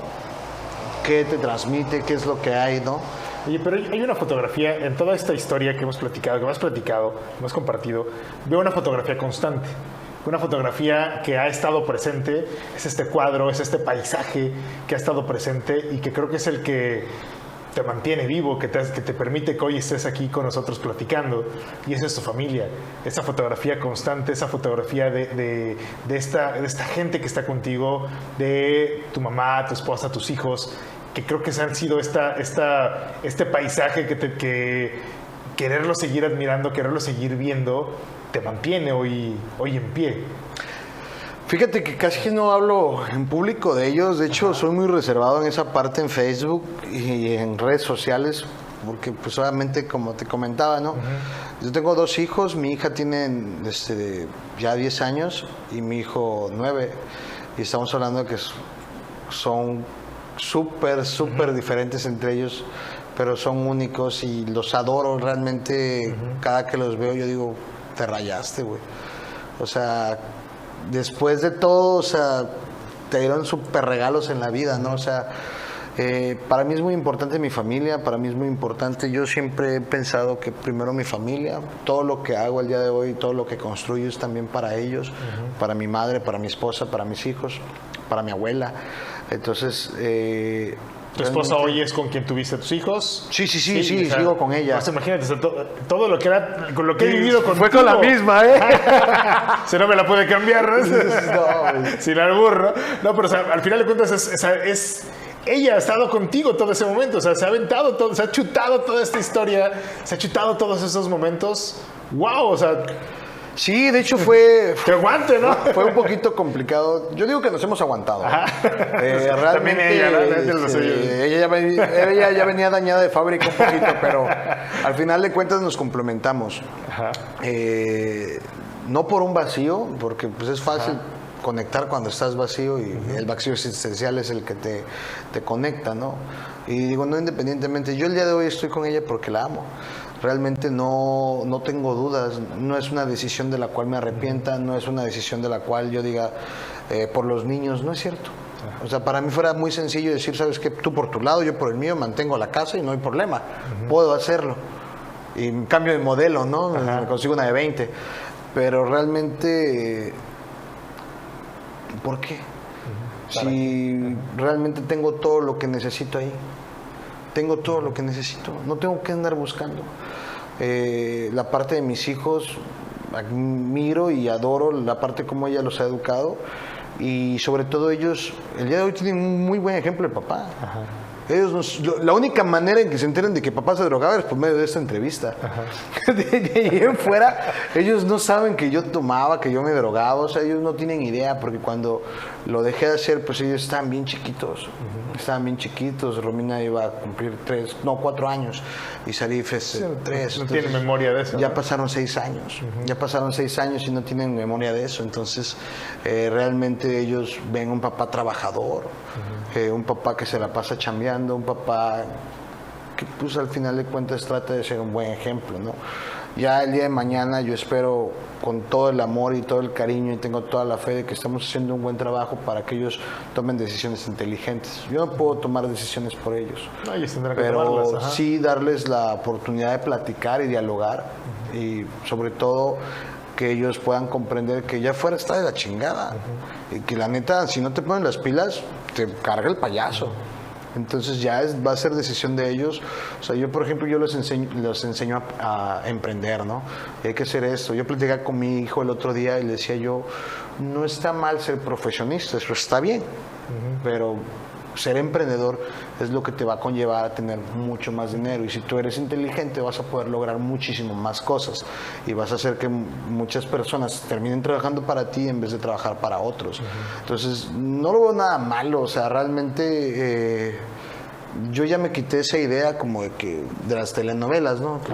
qué te transmite, qué es lo que hay, ¿no? Oye, pero hay una fotografía en toda esta historia que hemos platicado, hemos compartido, veo una fotografía constante. Una fotografía que ha estado presente, es este cuadro, es este paisaje que ha estado presente y que creo que es el que te mantiene vivo, que te permite que hoy estés aquí con nosotros platicando, y esa es tu familia, esa fotografía constante, esa fotografía de esta gente que está contigo, de tu mamá, tu esposa, tus hijos, que creo que han sido este paisaje que quererlo seguir admirando, quererlo seguir viendo, te mantiene hoy en pie. Fíjate que casi no hablo en público de ellos, de hecho soy muy reservado en esa parte en Facebook y en redes sociales, porque pues obviamente como te comentaba, ¿no? Yo tengo 2 hijos, mi hija tiene ya 10 años y mi hijo 9, y estamos hablando de que son súper diferentes entre ellos, pero son únicos y los adoro realmente. Cada que los veo yo digo, te rayaste, güey. O sea, después de todo, o sea, te dieron súper regalos en la vida, ¿no? O sea, para mí es muy importante mi familia, para mí es muy importante. Yo siempre he pensado que primero mi familia, todo lo que hago el día de hoy, todo lo que construyo es también para ellos, para mi madre, para mi esposa, para mis hijos, para mi abuela. Entonces, ¿Tu esposa hoy es con quien tuviste tus hijos? Sí, sigo con ella. Pues imagínate, o sea, todo lo que era, con lo que he vivido contigo. Fue con la misma, ¿eh? Si no me la puede cambiar, ¿no? No, sin albur, ¿no? No, pero o sea, al final de cuentas ella ha estado contigo todo ese momento, o sea, se ha aventado todo, se ha chutado toda esta historia, se ha chutado todos esos momentos. ¡Wow! O sea, sí, de hecho fue... ¡Que aguante!, ¿no? Fue un poquito complicado. Yo digo que nos hemos aguantado. Realmente, también ella, ¿no? Ella ya venía dañada de fábrica un poquito, pero al final de cuentas nos complementamos. No por un vacío, porque pues es fácil conectar cuando estás vacío y el vacío existencial es el que te conecta, ¿no? Y digo, no independientemente, yo el día de hoy estoy con ella porque la amo. Realmente no tengo dudas, no es una decisión de la cual me arrepienta, no es una decisión de la cual yo diga por los niños, no es cierto. O sea, para mí fuera muy sencillo decir, sabes qué, tú por tu lado, yo por el mío, mantengo la casa y no hay problema, puedo hacerlo. Y cambio de modelo, ¿no? Me consigo una de 20. Pero realmente, ¿por qué? Si realmente tengo todo lo que necesito ahí. Tengo todo lo que necesito, no tengo que andar buscando. La parte de mis hijos, admiro y adoro la parte como ella los ha educado, y sobre todo ellos, el día de hoy tienen un muy buen ejemplo de papá. Ellos la única manera en que se enteren de que papá se drogaba es por medio de esta entrevista. De ahí en fuera, ellos no saben que yo tomaba, que yo me drogaba, o sea, ellos no tienen idea, porque cuando lo dejé de hacer, pues ellos estaban bien chiquitos. Estaban bien chiquitos, Romina iba a cumplir 4 años y Sarif es 3. No tienen memoria de eso. Ya ¿no? pasaron 6 años, ya pasaron 6 años y no tienen memoria de eso. Entonces, realmente ellos ven un papá trabajador, un papá que se la pasa chambeando, un papá que pues al final de cuentas trata de ser un buen ejemplo, ¿no? Ya el día de mañana yo espero con todo el amor y todo el cariño, y tengo toda la fe de que estamos haciendo un buen trabajo para que ellos tomen decisiones inteligentes. Yo no puedo tomar decisiones por ellos, No, ellos tendrán que pero tomarlas, sí darles la oportunidad de platicar y dialogar, y sobre todo que ellos puedan comprender que ya afuera está de la chingada, y que la neta, si no te ponen las pilas, te carga el payaso. Entonces ya va a ser decisión de ellos. O sea, yo por ejemplo, yo los enseño a emprender, ¿no? Hay que hacer esto. Yo platicaba con mi hijo el otro día y le decía yo, no está mal ser profesionista, eso está bien, pero ser emprendedor es lo que te va a conllevar a tener mucho más dinero, y si tú eres inteligente vas a poder lograr muchísimo más cosas y vas a hacer que muchas personas terminen trabajando para ti en vez de trabajar para otros. Entonces no lo veo nada malo, o sea, realmente yo ya me quité esa idea como de las telenovelas, ¿no? Que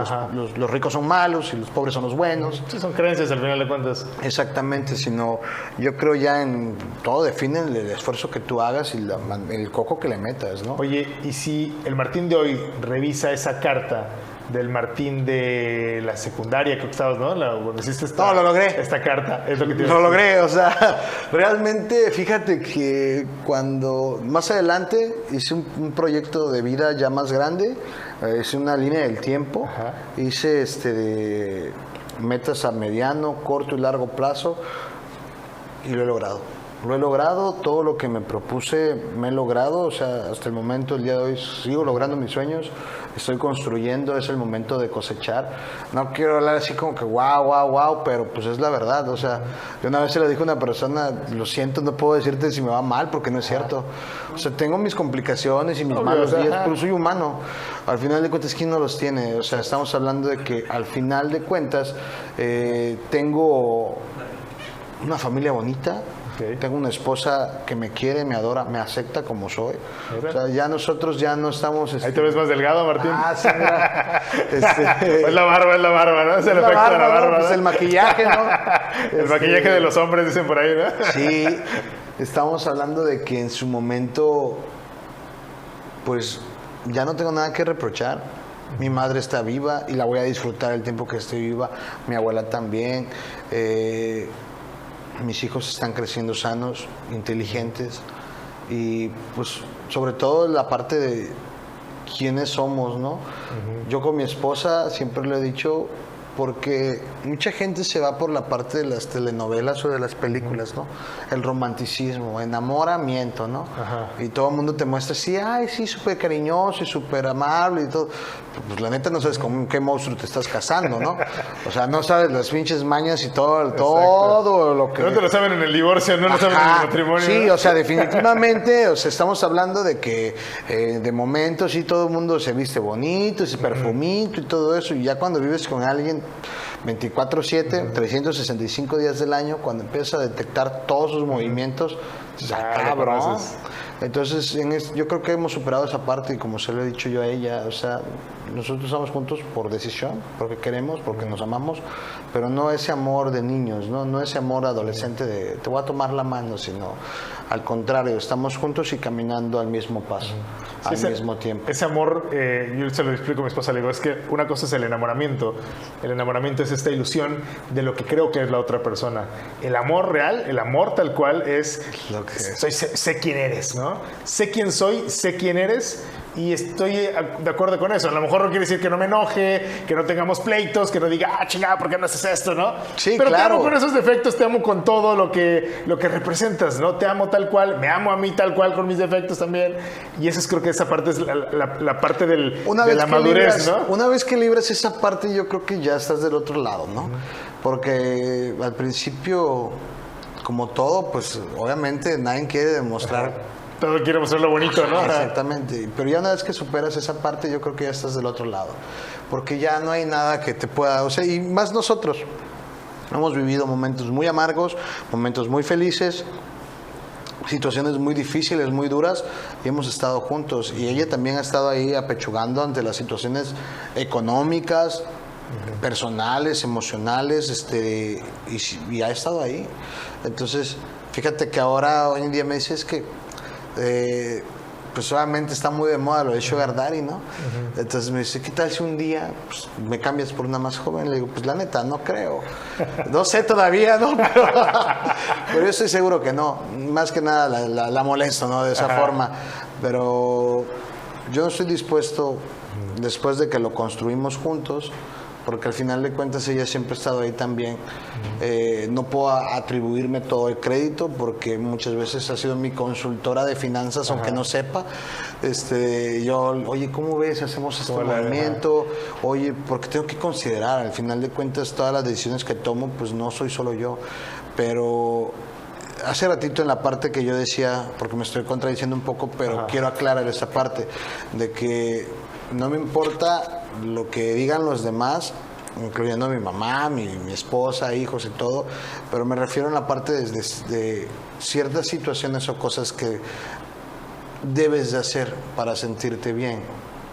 los ricos son malos y los pobres son los buenos. Sí, son creencias al final de cuentas. Exactamente, sino yo creo ya en todo define el esfuerzo que tú hagas y el coco que le metas, ¿no? Oye, y si el Martín de hoy revisa esa carta del Martín de la secundaria, creo que estabas, ¿no? Cuando hiciste No, lo logré. Esta carta, es lo que te Lo logré, o sea, realmente fíjate que cuando más adelante hice un proyecto de vida ya más grande, hice una línea del tiempo, hice de metas a mediano, corto y largo plazo, y lo he logrado. Lo he logrado, todo lo que me propuse me he logrado, o sea, hasta el momento, el día de hoy, sigo logrando mis sueños, estoy construyendo, es el momento de cosechar. No quiero hablar así como que wow, pero pues es la verdad, o sea, yo una vez se le dije a una persona, lo siento, no puedo decirte si me va mal porque no es cierto. O sea, tengo mis complicaciones y mis malos días, pero soy humano. Al final de cuentas, ¿quién no los tiene? O sea, estamos hablando de que al final de cuentas tengo una familia bonita, Okay. Tengo una esposa que me quiere, me adora, me acepta como soy. O sea, ya nosotros ya no estamos... Ahí te ves más delgado, Martín. Sí, mira. Es la barba, ¿no? Es el efecto de la barba, ¿no? Pues el maquillaje, ¿no? El maquillaje de los hombres, dicen por ahí, ¿no? Sí, estamos hablando de que en su momento, pues ya no tengo nada que reprochar. Mi madre está viva y la voy a disfrutar el tiempo que esté viva. Mi abuela también. Mis hijos están creciendo sanos, inteligentes. Y pues sobre todo la parte de quiénes somos, ¿no? Yo con mi esposa siempre lo he dicho, porque mucha gente se va por la parte de las telenovelas o de las películas, ¿no? El romanticismo, enamoramiento, ¿no? Ajá. Y todo el mundo te muestra así, ay, sí, súper cariñoso y súper amable y todo. Pues la neta no sabes con qué monstruo te estás casando, ¿no? O sea, no sabes las pinches mañas y todo lo que... No te lo saben en el divorcio, no lo saben en el matrimonio. Sí, o sea, definitivamente, o sea, estamos hablando de que de momentos sí todo el mundo se viste bonito, se perfumito y todo eso, y ya cuando vives con alguien 24/7, 365 días del año, cuando empiezas a detectar todos sus movimientos, cabrón. Entonces, yo creo que hemos superado esa parte y como se lo he dicho yo a ella, o sea, nosotros estamos juntos por decisión, porque queremos, porque nos amamos, pero no ese amor de niños, no ese amor adolescente de te voy a tomar la mano, sino al contrario, estamos juntos y caminando al mismo paso, al mismo tiempo. Ese amor, yo se lo explico a mi esposa, le digo, es que una cosa es el enamoramiento es esta ilusión de lo que creo que es la otra persona. El amor real, el amor tal cual es, Lo que es. sé quién eres, ¿no? Sé quién soy, sé quién eres y estoy de acuerdo con eso. A lo mejor no quiere decir que no me enoje, que no tengamos pleitos, que no diga, chingada, ¿por qué no haces esto, no? Sí, pero claro. te amo con esos defectos, te amo con todo lo que representas, ¿no? Te amo tal cual, me amo a mí tal cual con mis defectos también. Y eso es, creo que esa parte es la parte de la madurez, ¿no? Una vez que libras esa parte, yo creo que ya estás del otro lado, ¿no? Porque al principio, como todo, pues obviamente nadie quiere demostrar... Todo quiere mostrar lo bonito, ¿no? Exactamente, pero ya una vez que superas esa parte, yo creo que ya estás del otro lado, porque ya no hay nada que te pueda, o sea, y más nosotros, hemos vivido momentos muy amargos, momentos muy felices, situaciones muy difíciles, muy duras, y hemos estado juntos, y ella también ha estado ahí apechugando ante las situaciones económicas, personales, emocionales, y ha estado ahí. Entonces, fíjate que ahora, hoy en día me dices que pues obviamente está muy de moda lo de Sugar Daddy, ¿no? Entonces me dice, ¿qué tal si un día pues, me cambias por una más joven? Le digo, pues la neta, no creo. No sé todavía, ¿no? Pero yo estoy seguro que no. Más que nada la molesto, ¿no? De esa forma. Pero yo no estoy dispuesto, después de que lo construimos juntos, porque al final de cuentas ella siempre ha estado ahí también. No puedo atribuirme todo el crédito porque muchas veces ha sido mi consultora de finanzas, aunque no sepa. Oye, ¿cómo ves? Hacemos este movimiento. Oye, porque tengo que considerar, al final de cuentas, todas las decisiones que tomo, pues no soy solo yo. Pero hace ratito en la parte que yo decía, porque me estoy contradiciendo un poco, pero quiero aclarar esa parte, de que no me importa lo que digan los demás, incluyendo mi mamá, mi esposa, hijos y todo, pero me refiero a la parte de ciertas situaciones o cosas que debes de hacer para sentirte bien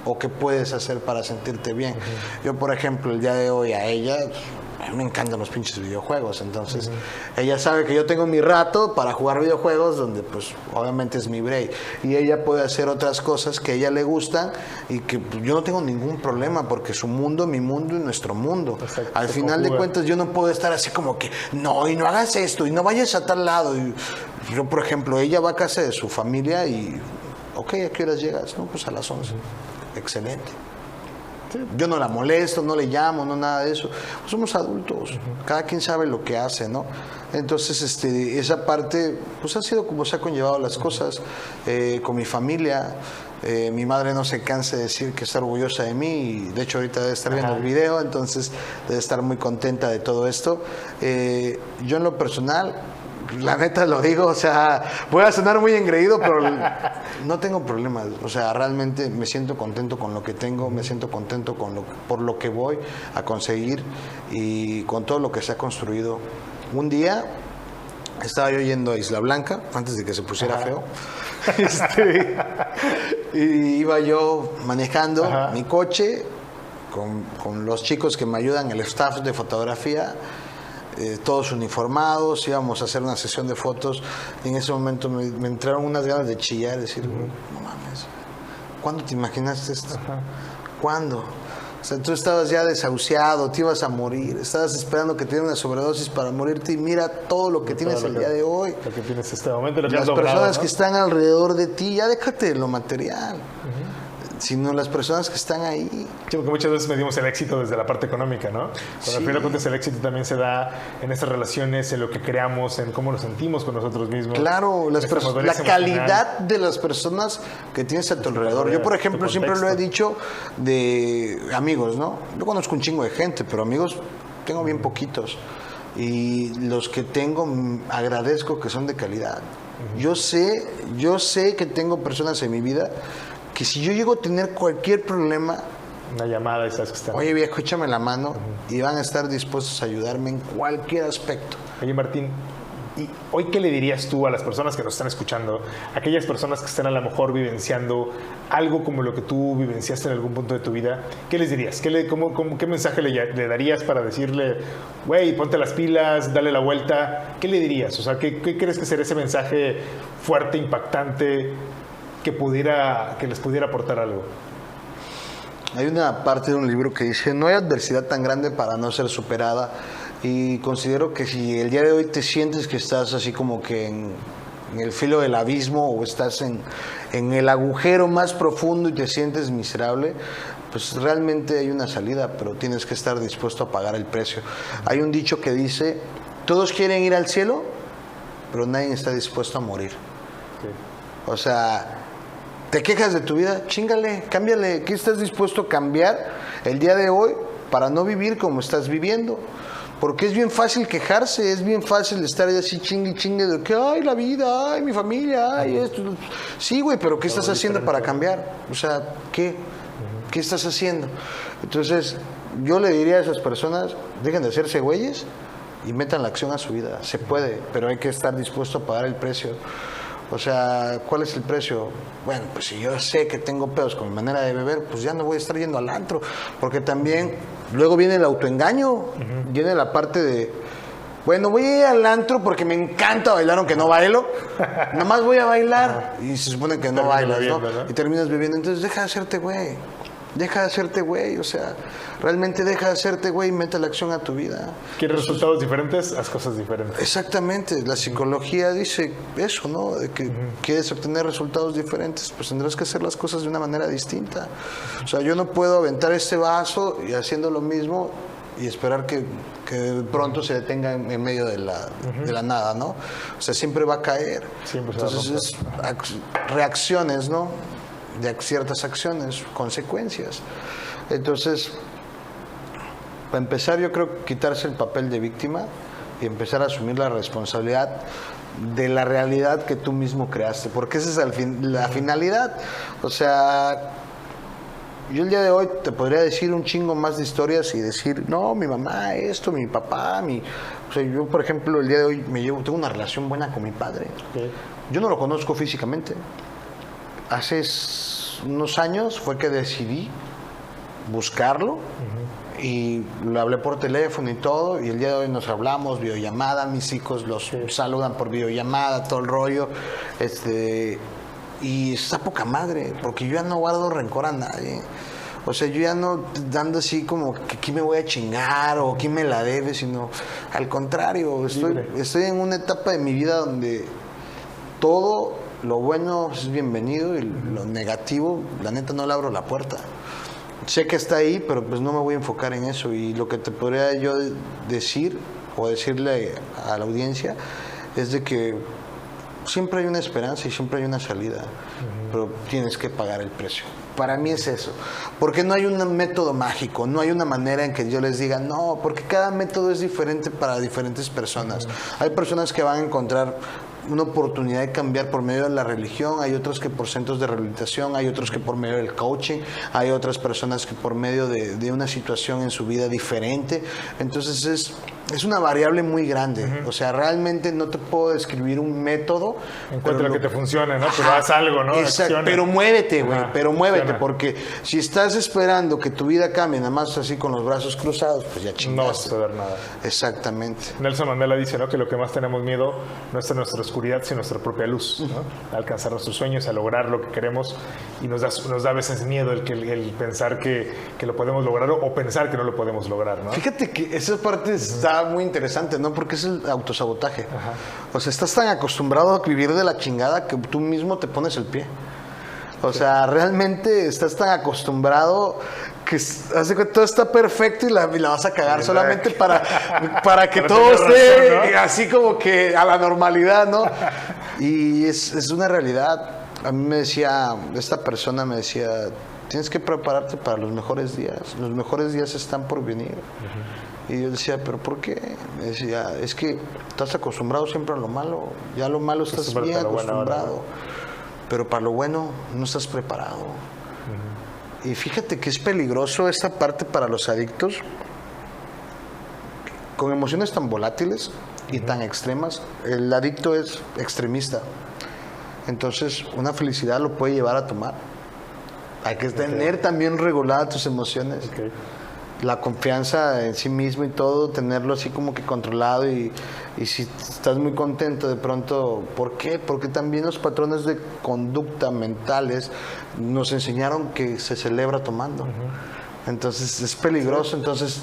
o que puedes hacer para sentirte bien. Yo, por ejemplo, el día de hoy a ella me encantan los pinches videojuegos, entonces ella sabe que yo tengo mi rato para jugar videojuegos donde pues obviamente es mi break y ella puede hacer otras cosas que a ella le gustan y que pues, yo no tengo ningún problema porque su mundo, mi mundo y nuestro mundo. Exacto, al final de cuentas yo no puedo estar así como que no, y no hagas esto y no vayas a tal lado. Y yo, por ejemplo, ella va a casa de su familia y ok, ¿a qué horas llegas? No, pues a las 11. Excelente. Yo no la molesto, no le llamo, no nada de eso. Pues somos adultos, cada quien sabe lo que hace, ¿no? Entonces, esa parte, pues ha sido como se ha conllevado las cosas con mi familia. Mi madre no se cansa de decir que está orgullosa de mí y de hecho ahorita debe estar viendo el video, entonces debe estar muy contenta de todo esto. Yo en lo personal, la neta lo digo, o sea, voy a sonar muy engreído, pero no tengo problemas. O sea, realmente me siento contento con lo que tengo, me siento contento por lo que voy a conseguir y con todo lo que se ha construido. Un día Estaba yo yendo a Isla Blanca, antes de que se pusiera feo. Y iba yo manejando mi coche con los chicos que me ayudan, el staff de fotografía, todos uniformados, íbamos a hacer una sesión de fotos. Y en ese momento me entraron unas ganas de chillar, decir, no mames, ¿cuándo te imaginaste esto? ¿Cuándo? O sea, tú estabas ya desahuciado, te ibas a morir, estabas esperando que te diera una sobredosis para morirte y mira todo lo que tienes el día de hoy. Lo que tienes este momento, lo que Las has logrado, personas ¿no? que están alrededor de ti, ya déjate de lo material, sino las personas que están ahí. Sí, porque muchas veces medimos el éxito desde la parte económica, ¿no? Cuando al final de cuentas el éxito también se da en estas relaciones, en lo que creamos, en cómo nos sentimos con nosotros mismos. Claro, la madurez calidad de las personas que tienes a tu alrededor. Yo, por ejemplo, siempre lo he dicho de amigos, ¿no? Yo conozco un chingo de gente, pero amigos tengo bien poquitos. Y los que tengo agradezco que son de calidad. Yo sé que tengo personas en mi vida que si yo llego a tener cualquier problema, una llamada y sabes que están. oye viejo, échame la mano, y van a estar dispuestos a ayudarme en cualquier aspecto. Oye Martín, ¿y hoy qué le dirías tú a las personas que nos están escuchando? Aquellas personas que están a lo mejor vivenciando algo como lo que tú vivenciaste en algún punto de tu vida, ¿qué les dirías? ¿Qué mensaje le darías para decirle, güey, ponte las pilas, dale la vuelta? ¿Qué le dirías? O sea, ¿qué crees que sería ese mensaje fuerte, impactante, que les pudiera aportar algo? Hay una parte de un libro que dice, no hay adversidad tan grande para no ser superada, y considero que si el día de hoy te sientes que estás así como que en el filo del abismo o estás en el agujero más profundo y te sientes miserable, pues realmente hay una salida, pero tienes que estar dispuesto a pagar el precio. Hay un dicho que dice, todos quieren ir al cielo, pero nadie está dispuesto a morir. Sí. O sea, ¿te quejas de tu vida? Chíngale, cámbiale. ¿Qué estás dispuesto a cambiar el día de hoy para no vivir como estás viviendo? Porque es bien fácil quejarse, es bien fácil estar así chingue de que, ay, la vida, ay, mi familia, ay, esto. Sí, güey, pero ¿qué estás haciendo para cambiar? O sea, ¿qué? ¿Qué estás haciendo? Entonces, yo le diría a esas personas, dejen de hacerse güeyes y metan la acción a su vida. Se puede, pero hay que estar dispuesto a pagar el precio. O sea, ¿cuál es el precio? Bueno, pues si yo sé que tengo pedos con mi manera de beber, pues ya no voy a estar yendo al antro. Porque también luego viene el autoengaño, viene la parte de, bueno, voy a ir al antro porque me encanta bailar aunque no bailo. Nomás voy a bailar. Y se supone que no bailas, ¿no? Y terminas bebiendo. Entonces deja de hacerte güey. Deja de hacerte güey, o sea, realmente deja de hacerte güey y mete la acción a tu vida. ¿Quieres resultados diferentes? Haz cosas diferentes. Exactamente, la psicología dice eso, ¿no? De que quieres obtener resultados diferentes, pues tendrás que hacer las cosas de una manera distinta. O sea, yo no puedo aventar este vaso y haciendo lo mismo y esperar que pronto se detenga en medio de la nada, ¿no? O sea, siempre va a caer. Siempre Entonces es reacciones, ¿no? De ciertas acciones, consecuencias. Entonces, para empezar, yo creo que quitarse el papel de víctima y empezar a asumir la responsabilidad de la realidad que tú mismo creaste, porque esa es la finalidad. O sea, yo el día de hoy te podría decir un chingo más de historias y decir, no, mi mamá, esto, mi papá, o sea, yo, por ejemplo, el día de hoy tengo una relación buena con mi padre. Okay. Yo no lo conozco físicamente. Hace unos años fue que decidí buscarlo y lo hablé por teléfono y todo, y el día de hoy nos hablamos, videollamada, mis hijos los saludan por videollamada, todo el rollo, y está poca madre, porque yo ya no guardo rencor a nadie. O sea, yo ya no dando así como que aquí me voy a chingar o aquí me la debe, sino al contrario, estoy en una etapa de mi vida donde todo lo bueno es bienvenido y lo negativo, la neta, no le abro la puerta. Sé que está ahí, pero pues no me voy a enfocar en eso. Y lo que te podría yo decir o decirle a la audiencia es de que siempre hay una esperanza y siempre hay una salida, pero tienes que pagar el precio. Para mí es eso, porque no hay un método mágico, no hay una manera en que yo les diga, no, porque cada método es diferente para diferentes personas. Hay personas que van a encontrar una oportunidad de cambiar por medio de la religión, hay otros que por centros de rehabilitación, hay otros que por medio del coaching, hay otras personas que por medio de una situación en su vida diferente. Entonces es una variable muy grande. O sea, realmente no te puedo describir un método. Encuentra lo que te funcione, ¿no? Pero haz algo, ¿no? Exacto, pero muévete, güey, pero muévete, Acciona. porque si estás esperando que tu vida cambie nada más así con los brazos cruzados, pues ya chingaste. No vas a ver nada. Exactamente. Nelson Mandela dice, ¿no?, que lo que más tenemos miedo no es a nuestra oscuridad, sino a nuestra propia luz, ¿no? A alcanzar nuestros sueños, a lograr lo que queremos, y nos da a veces miedo el pensar que lo podemos lograr o pensar que no lo podemos lograr, ¿no? Fíjate que esa parte está muy interesante, ¿no? Porque es el autosabotaje. O sea, estás tan acostumbrado a vivir de la chingada que tú mismo te pones el pie. O sea, realmente estás tan acostumbrado que hace que todo está perfecto y la vas a cagar solamente para que Para todo tener esté razón, ¿no? así como que a la normalidad, ¿no? Y es una realidad. A mí me decía, esta persona me decía, tienes que prepararte para los mejores días. Los mejores días están por venir. Y yo decía, ¿pero por qué? Me decía, es que estás acostumbrado siempre a lo malo. Ya lo malo estás Acostúmbrate bien a lo bueno ahora, acostumbrado. Pero para lo bueno no estás preparado. Y fíjate que es peligroso esta parte para los adictos. Con emociones tan volátiles y tan extremas, el adicto es extremista. Entonces, una felicidad lo puede llevar a tomar. Hay que tener también reguladas tus emociones. Okay. La confianza en sí mismo y todo, tenerlo así como que controlado y si estás muy contento de pronto, ¿por qué? Porque también los patrones de conducta mentales nos enseñaron que se celebra tomando. Entonces es peligroso, entonces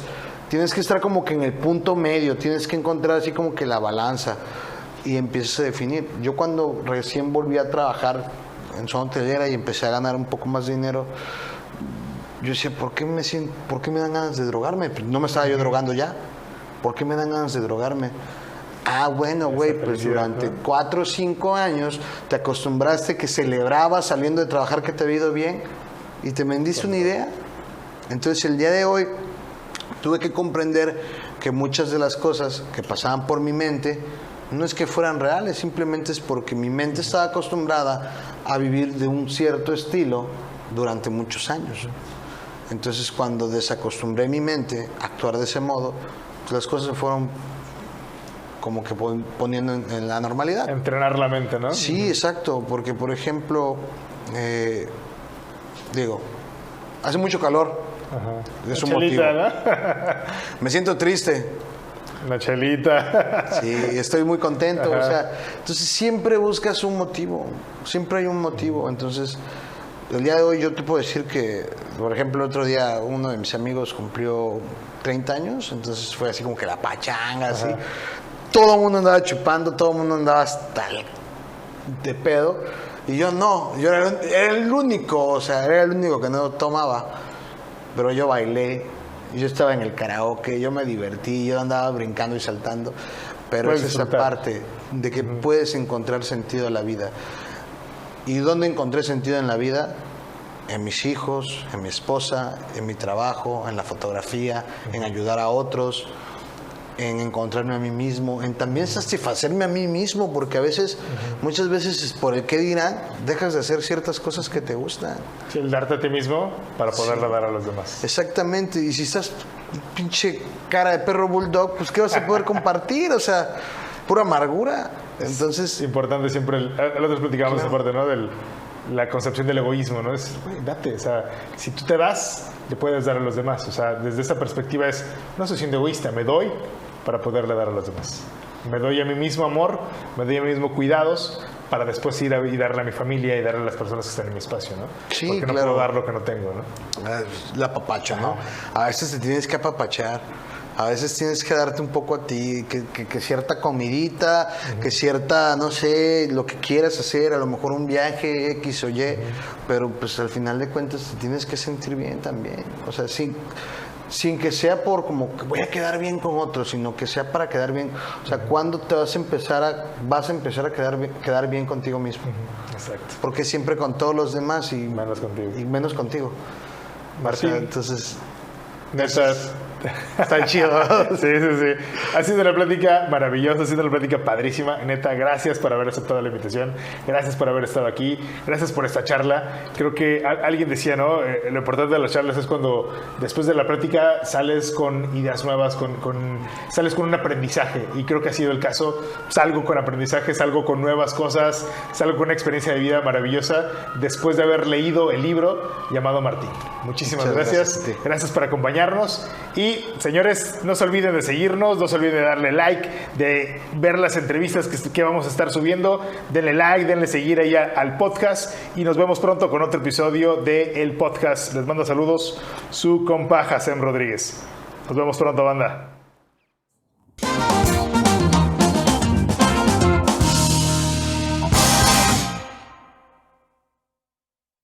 tienes que estar como que en el punto medio, tienes que encontrar así como que la balanza y empiezas a definir. Yo cuando recién volví a trabajar en zona hotelera y empecé a ganar un poco más de dinero, yo decía, ¿por qué me dan ganas de drogarme? No me estaba yo drogando ya. ¿Por qué me dan ganas de drogarme? Ah, bueno, güey, pues durante 4 o 5 años te acostumbraste que celebrabas saliendo de trabajar que te había ido bien y te vendiste una idea. Entonces el día de hoy tuve que comprender que muchas de las cosas que pasaban por mi mente no es que fueran reales, simplemente es porque mi mente estaba acostumbrada a vivir de un cierto estilo durante muchos años. Entonces, cuando desacostumbré mi mente a actuar de ese modo, pues las cosas se fueron como que poniendo en la normalidad. Entrenar la mente, ¿no? Sí, exacto, porque por ejemplo, digo, hace mucho calor, es un motivo. ¿No? Me siento triste. Una chelita. Sí, estoy muy contento, o sea, entonces siempre buscas un motivo, siempre hay un motivo, entonces el día de hoy yo te puedo decir que, por ejemplo, el otro día uno de mis amigos cumplió 30 años, entonces fue así como que la pachanga, así, todo el mundo andaba chupando, todo el mundo andaba hasta de pedo, y yo no, yo era el único, o sea, era el único que no tomaba, pero yo bailé. Yo estaba en el karaoke, yo me divertí, yo andaba brincando y saltando, pero es esa parte de que puedes encontrar sentido en la vida. ¿Y dónde encontré sentido en la vida? En mis hijos, en mi esposa, en mi trabajo, en la fotografía, en ayudar a otros, en encontrarme a mí mismo, en también satisfacerme a mí mismo, porque a veces, muchas veces por el qué dirán, dejas de hacer ciertas cosas que te gustan. Sí, el darte a ti mismo para poderle dar a los demás. Exactamente, y si estás pinche cara de perro bulldog, pues ¿qué vas a poder compartir? O sea, pura amargura. Entonces, es importante siempre, el otro platicábamos esa parte, ¿no? La concepción del egoísmo, ¿no? Es, güey, date, o sea, si tú te das, le puedes dar a los demás. O sea, desde esa perspectiva es, no soy siendo egoísta, me doy para poderle dar a los demás. Me doy a mí mismo amor, me doy a mí mismo cuidados, para después ir y darle a mi familia y darle a las personas que están en mi espacio, ¿no? Sí, porque no claro. puedo dar lo que no tengo, ¿no? la apapacho, ¿no? A veces te tienes que apapachar. A veces tienes que darte un poco a ti, que cierta comidita, que cierta, no sé, lo que quieras hacer, a lo mejor un viaje X o Y, pero pues al final de cuentas te tienes que sentir bien también. O sea, sin que sea por como que voy a quedar bien con otros, sino que sea para quedar bien. O sea, ¿cuándo te vas a empezar a quedar bien contigo mismo? Exacto. Porque siempre con todos los demás y Menos contigo. menos contigo. Martín. O sea, entonces... Neta, Está chido. Sí. Ha sido una plática maravillosa, ha sido una plática padrísima. Neta, gracias por haber aceptado la invitación. Gracias por haber estado aquí. Gracias por esta charla. Creo que alguien decía, ¿no? Lo importante de las charlas es cuando después de la plática sales con ideas nuevas, sales con un aprendizaje. Y creo que ha sido el caso. Salgo con aprendizaje, salgo con nuevas cosas, salgo con una experiencia de vida maravillosa después de haber leído el libro llamado Martín. Muchísimas gracias. Gracias por acompañarnos. Y señores, no se olviden de seguirnos, no se olviden de darle like, de ver las entrevistas que vamos a estar subiendo. Denle like, denle seguir ahí al podcast y nos vemos pronto con otro episodio del podcast. Les mando saludos, su compa Jacem Rodríguez. Nos vemos pronto, banda.